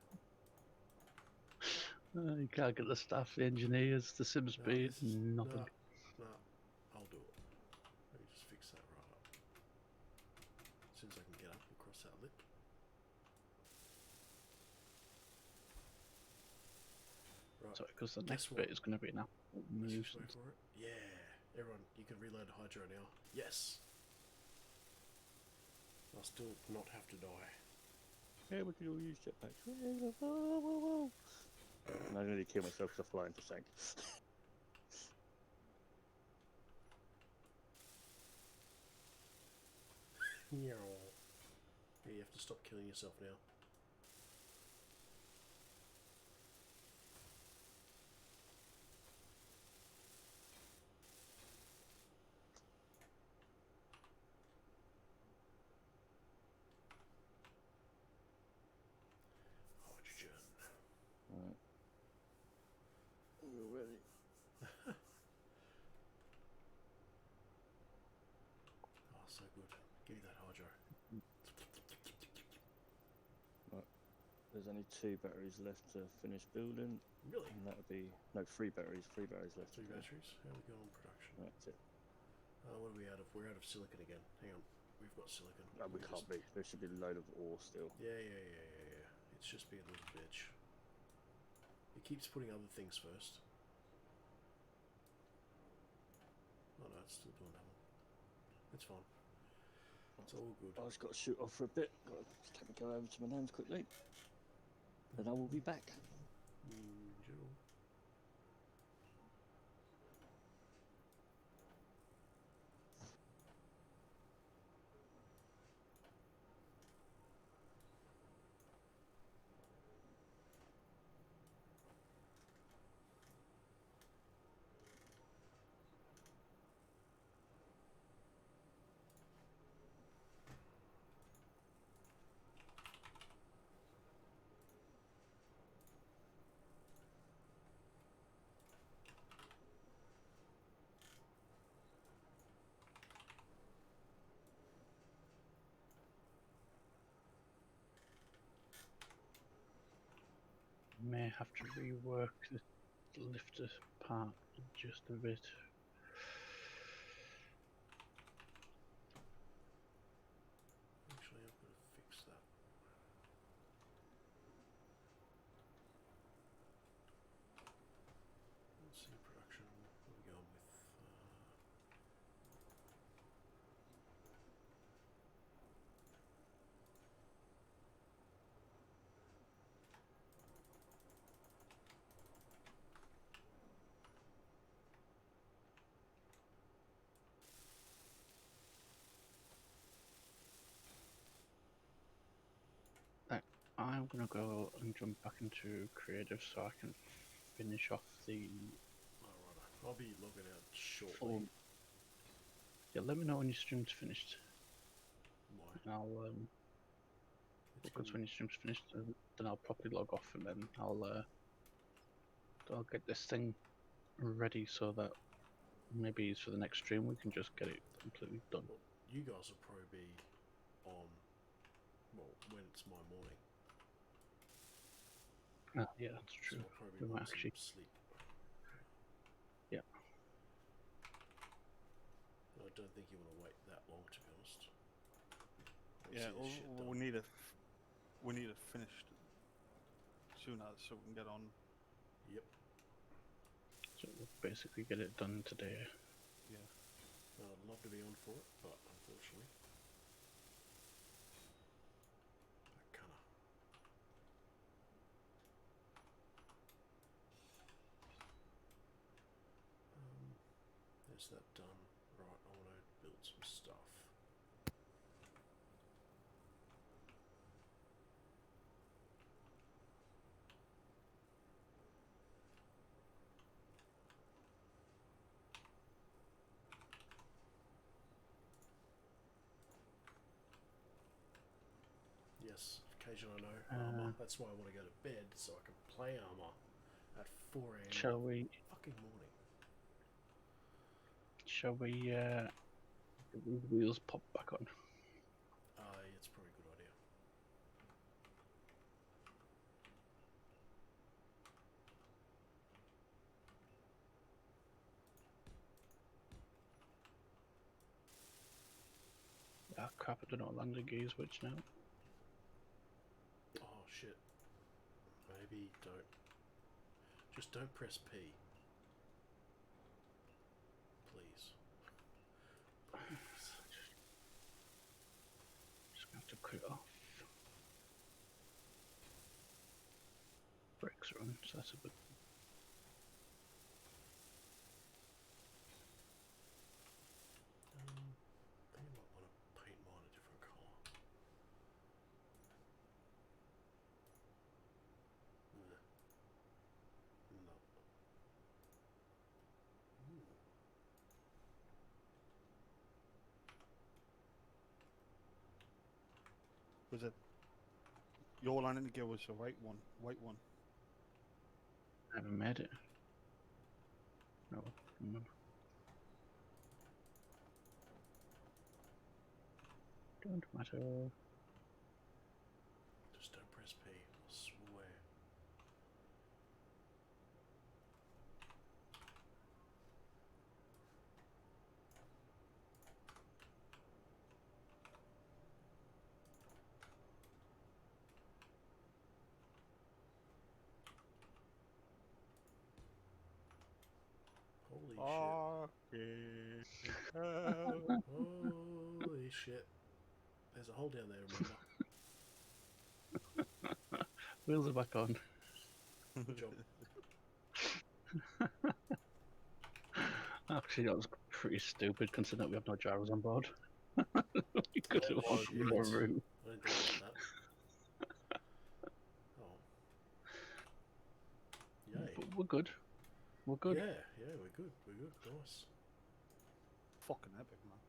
you can't get the staff, the engineers, the sim speed, this is, nothing. No, I'll do it. Let me just fix that right up. As soon as I can get up across that lip. Right. Sorry, because the Guess next what? bit is going to be an absolute Let's just wait nuisance. for it. Yeah. Everyone, you can reload Hydro now. Yes. I'll still not have to die. Yeah, we could all use jetpacks. Whoa, whoa, whoa, whoa. And I nearly killed myself because I fly into sank. Yeah, you have to stop killing yourself now. Hydrogen. Right. We're ready. Oh, so good. Give me that hydro. There's only 2 batteries left to finish building. Really? And that'll be no 3 batteries. 3 batteries left. 3 to build. batteries? How are we going on production? That's it. What are we out of? We're out of silicon again. Hang on. We've got silicon. No, we can't be. There should be a load of ore still. Yeah. It's just be a little bitch. It keeps putting other things first. Oh no, it's still doing that one. It's fine. It's all good. I just got to shoot off for a bit. Got to just let me go over to my nan's quickly. And I will be back. Usual. May have to rework the lifter part just a bit. Actually, I've got to fix that. Let's see, production. What are we going with? I'm gonna go and jump back into creative so I can finish off the Alright, I'll be logging out shortly. full. Yeah, let me know when your stream's finished. Why? And I'll It's because been- when your stream's finished, then I'll probably log off and then I'll get this thing ready so that maybe for the next stream we can just get it completely done. Well, you guys will probably be on, well, when it's my morning. Yeah, that's true. So I'll probably We might want some actually. sleep. Yeah. I don't think you want to wait that long, to be honest. Yeah, Obviously, this shit we done. need it finished soon as so we can get on. Yep. So we'll basically get it done today. Yeah. I'd love to be on for it, but unfortunately, I can't. Is that done? Right, I want to build some stuff. Yes, occasionally I know armor. That's why I want to go to bed so I can play armor at 4 a.m. Shall we? fucking morning. Shall we? Get these wheels pop back on. It's probably a good idea. Ah, crap! I don't know what landing gear switch now. Oh shit. Maybe don't. Just don't press P. Please. Please. Just gonna have to cut it off. Brakes are on, so that's a good. I think I might want to paint mine a different colour. No. Was it your landing gear was the right one? White one. I haven't made it. No. Don't matter. Just don't press P, I swear. Holy shit. There's a hole down there, remember? Wheels are back on. Good job. Actually, that was pretty stupid considering that we have no gyros on board. We could have Oh, walked shit. through a room. I didn't think about that. Oh. Yay. But we're good. We're good. Yeah, we're good. We're good. Nice. Fucking epic, man.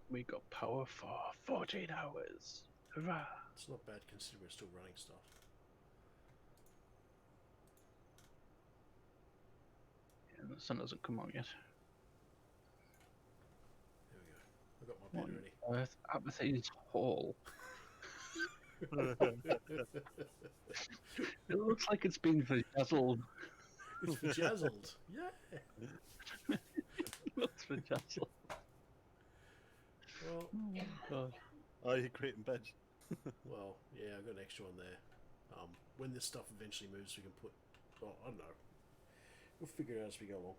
We got power for 14 hours. Hurrah! It's not bad considering we're still running stuff. Yeah, the sun hasn't come out yet. There we go. I got my bed ready. What on earth? Apathy's Hall. It looks like it's been bedazzled. It's bedazzled. Yeah. It looks bedazzled. Well, Oh, God. Oh, you're creating beds. well, yeah, I got an extra one there. When this stuff eventually moves, we can put. Oh, I don't know. We'll figure it out as we go along.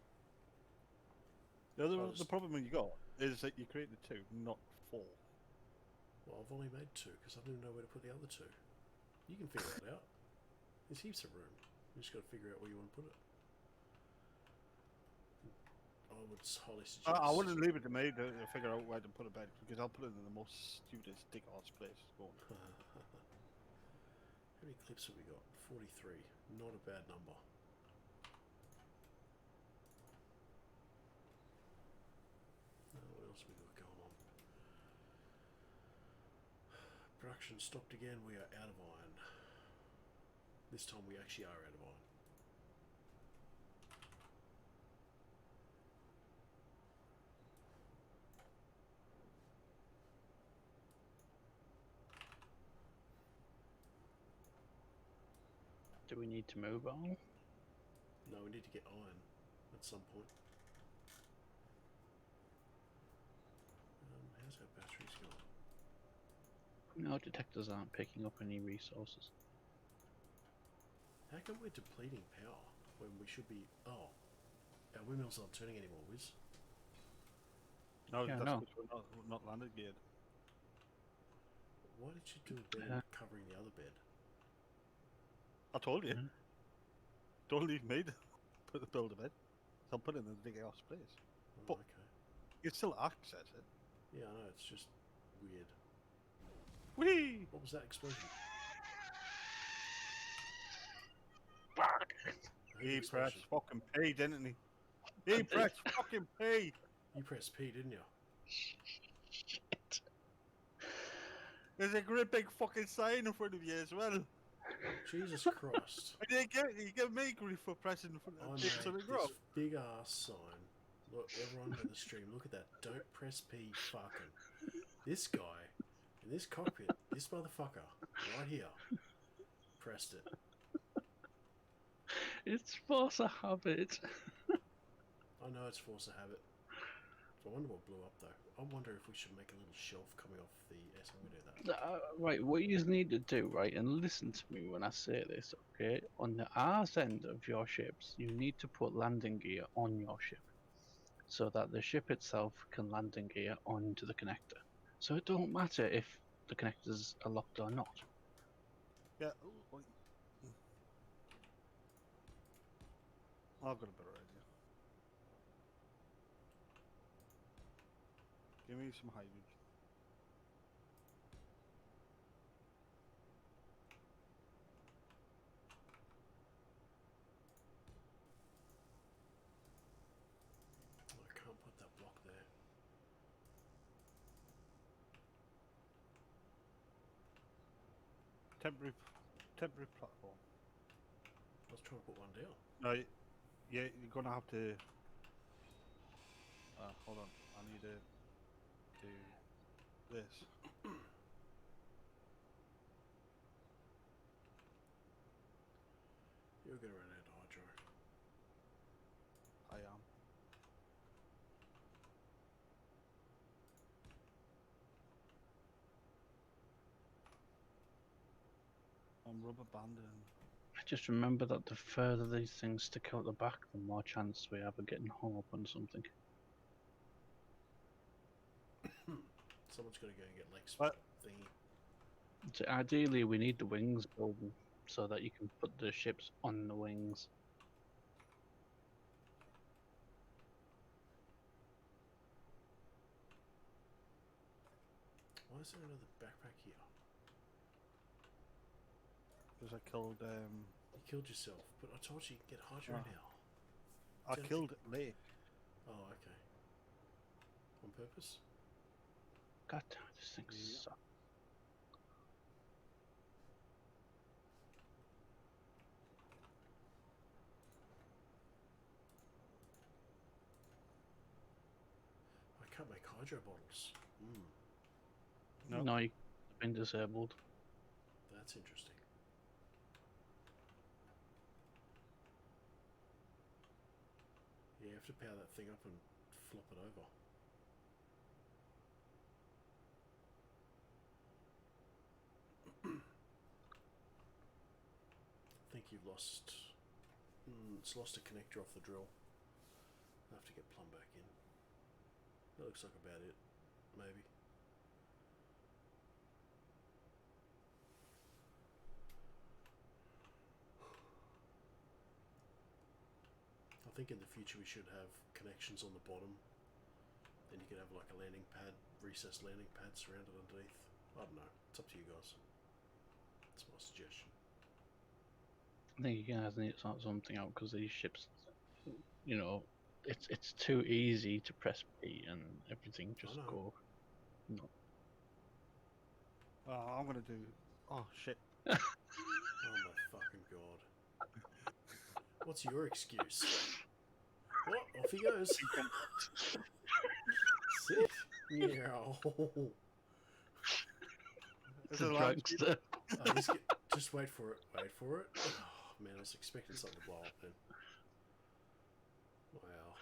The problem you got is that you created 2, not 4. Well, I've only made 2 because I didn't know where to put the other 2. You can figure it out. There's heaps of room. You just got to figure out where you want to put it. I would highly suggest. I wouldn't leave it to me to figure out where to put a bed because I'll put it in the most stupidest dick-ass place. Go on. How many clips have we got? 43. Not a bad number. What else have we got going on? Production stopped again. We are out of iron. This time we actually are out of iron. Do we need to move on? No, we need to get iron at some point. How's our batteries going? No, detectors aren't picking up any resources. How come we're depleting power when we should be... Oh, our windmills aren't turning anymore, Wiz. No, Yeah, that's no. because we're not landed yet. Why did you do a bed covering the other bed? I told you. Mhm. Don't leave me to build a bed. I'll put it in the big-ass place. Oh, But- okay. You can still access it. Yeah, I know, it's just weird. Whee! What was that explosion? Fuck! He pressed fucking P, didn't he? He pressed fucking P! You pressed P, didn't you? Shit. There's a great big fucking sign in front of you as well. Jesus Christ. And you get me grief for pressing I made dicks on the this ground. big ass sign. Look, everyone in the stream, look at that. Don't press P fucking. This guy, in this cockpit, this motherfucker, right here, pressed it. It's force a habit. I know it's force of habit. I wonder what blew up though. I wonder if we should make a little shelf coming off the S when we do that. Right, what you need to do, right, and listen to me when I say this, okay? On the arse end of your ships, you need to put landing gear on your ship, so that the ship itself can landing gear onto the connector. So it don't matter if the connectors are locked or not. Yeah. I've got a better idea. Give me some hydrogen. I can't put that block there. Temporary platform. I was trying to put one down. No, yeah, you're gonna have to. Hold on, I need to do this. You're gonna run out of hydro. I am. rubber banding. I just remember that the further these things stick out the back, the more chance we have of getting hung up on something. Someone's got to go and get Lex What? thingy. So ideally, we need the wings building so that you can put the ships on the wings. Why is there another backpack here? Because I killed. You killed yourself, but I told you you can get Hydro Oh. now. I Sounds killed Lake. Oh, okay. On purpose? God damn, this thing Yeah. sucks. I can't make Hydro bottles. No. No, you've been disabled. That's interesting. Yeah, you have to power that thing up and flop it over. I think you've lost... it's lost a connector off the drill. I'll have to get plumb back in. That looks like about it. Maybe. I think in the future we should have connections on the bottom. Then you could have like a landing pad, recessed landing pad surrounded underneath. I don't know. It's up to you guys. It's my suggestion. I think you're gonna have to need to sort something out because these ships, you know, it's too easy to press P and everything just know. go. No. I'm gonna do. Oh shit. Oh my fucking god. What's your excuse? What? Off he goes. Sit. Yeah. Is The it allowed? dragster. Oh, just wait for it. Wait for it. Oh, man, I was expecting something to blow up then. Wow.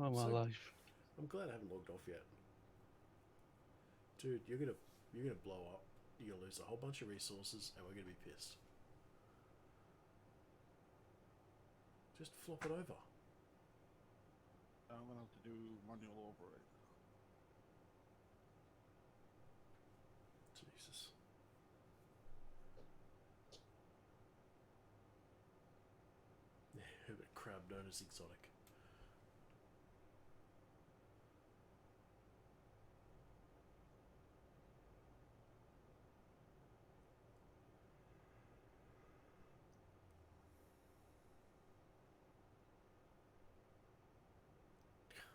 Oh my So- life. I'm glad I haven't logged off yet. Dude, you're gonna blow up. You're gonna lose a whole bunch of resources, and we're gonna be pissed. Just flop it over. I'm gonna have to do manual override. Jesus. Herbert crab known as exotic.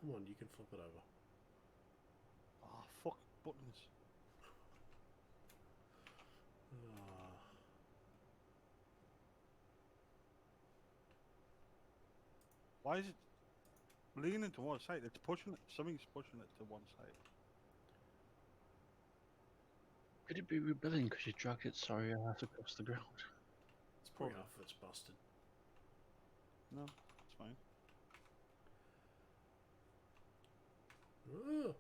Come on, you can flip it over. Oh fuck buttons. Ah. Why is it leaning to one side? It's pushing it. Something's pushing it to one side. Could it be rebelling because you dragged its sorry ass across the ground? It's probably Probably. half of it's busted. No, it's fine. Oh,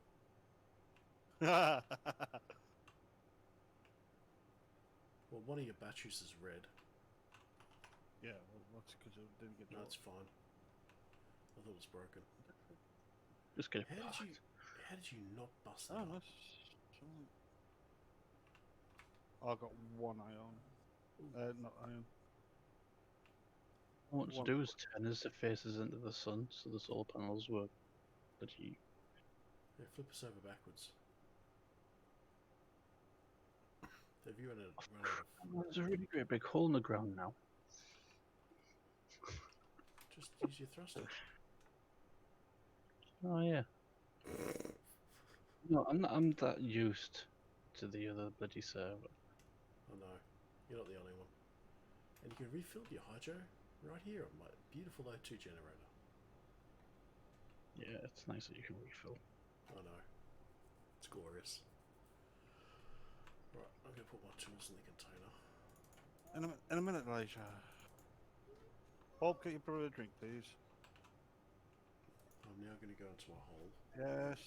well, one of your batteries is red. Yeah, well, that's because it didn't get. No, it's fine. I thought it was broken. Just get it How parked. did you not bust that Oh, up? that's. I got one ion. Not ion. What I want to One. do is turn as it faces into the sun so the solar panels work. But you Yeah, flip us over backwards. Have you run out of... there's a really great big hole in the ground now. Just use your thruster. Oh yeah. No, I'm that used to the other bloody server. Oh no, you're not the only one. And you can refill your hydro right here on my beautiful O2 generator. Yeah, it's nice that you can refill. I know. It's glorious. Right, I'm going to put my tools in the container. In a minute, Elijah. Bob, get your brother a drink, please. I'm now going to go into a hole Yes.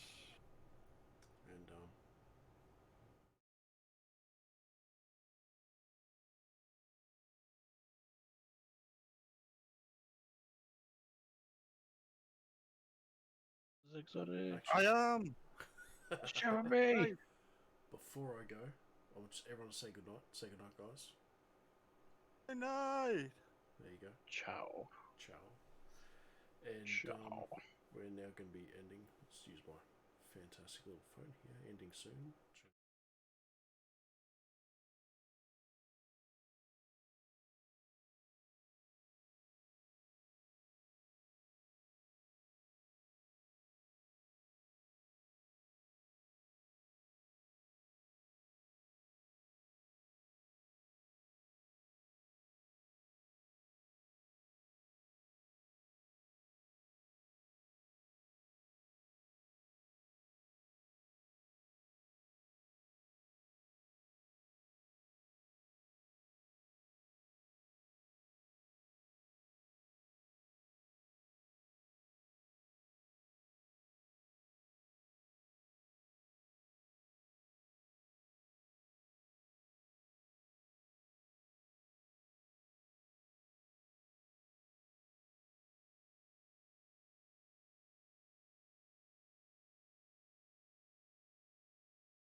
and Exotic. Actually, I am. Jeremy! before I go, I want just everyone to say goodnight. Say goodnight, guys. Good night. There you go. Ciao. Ciao. And Ciao. we're now going to be ending. Let's use my fantastic little phone here. Ending soon.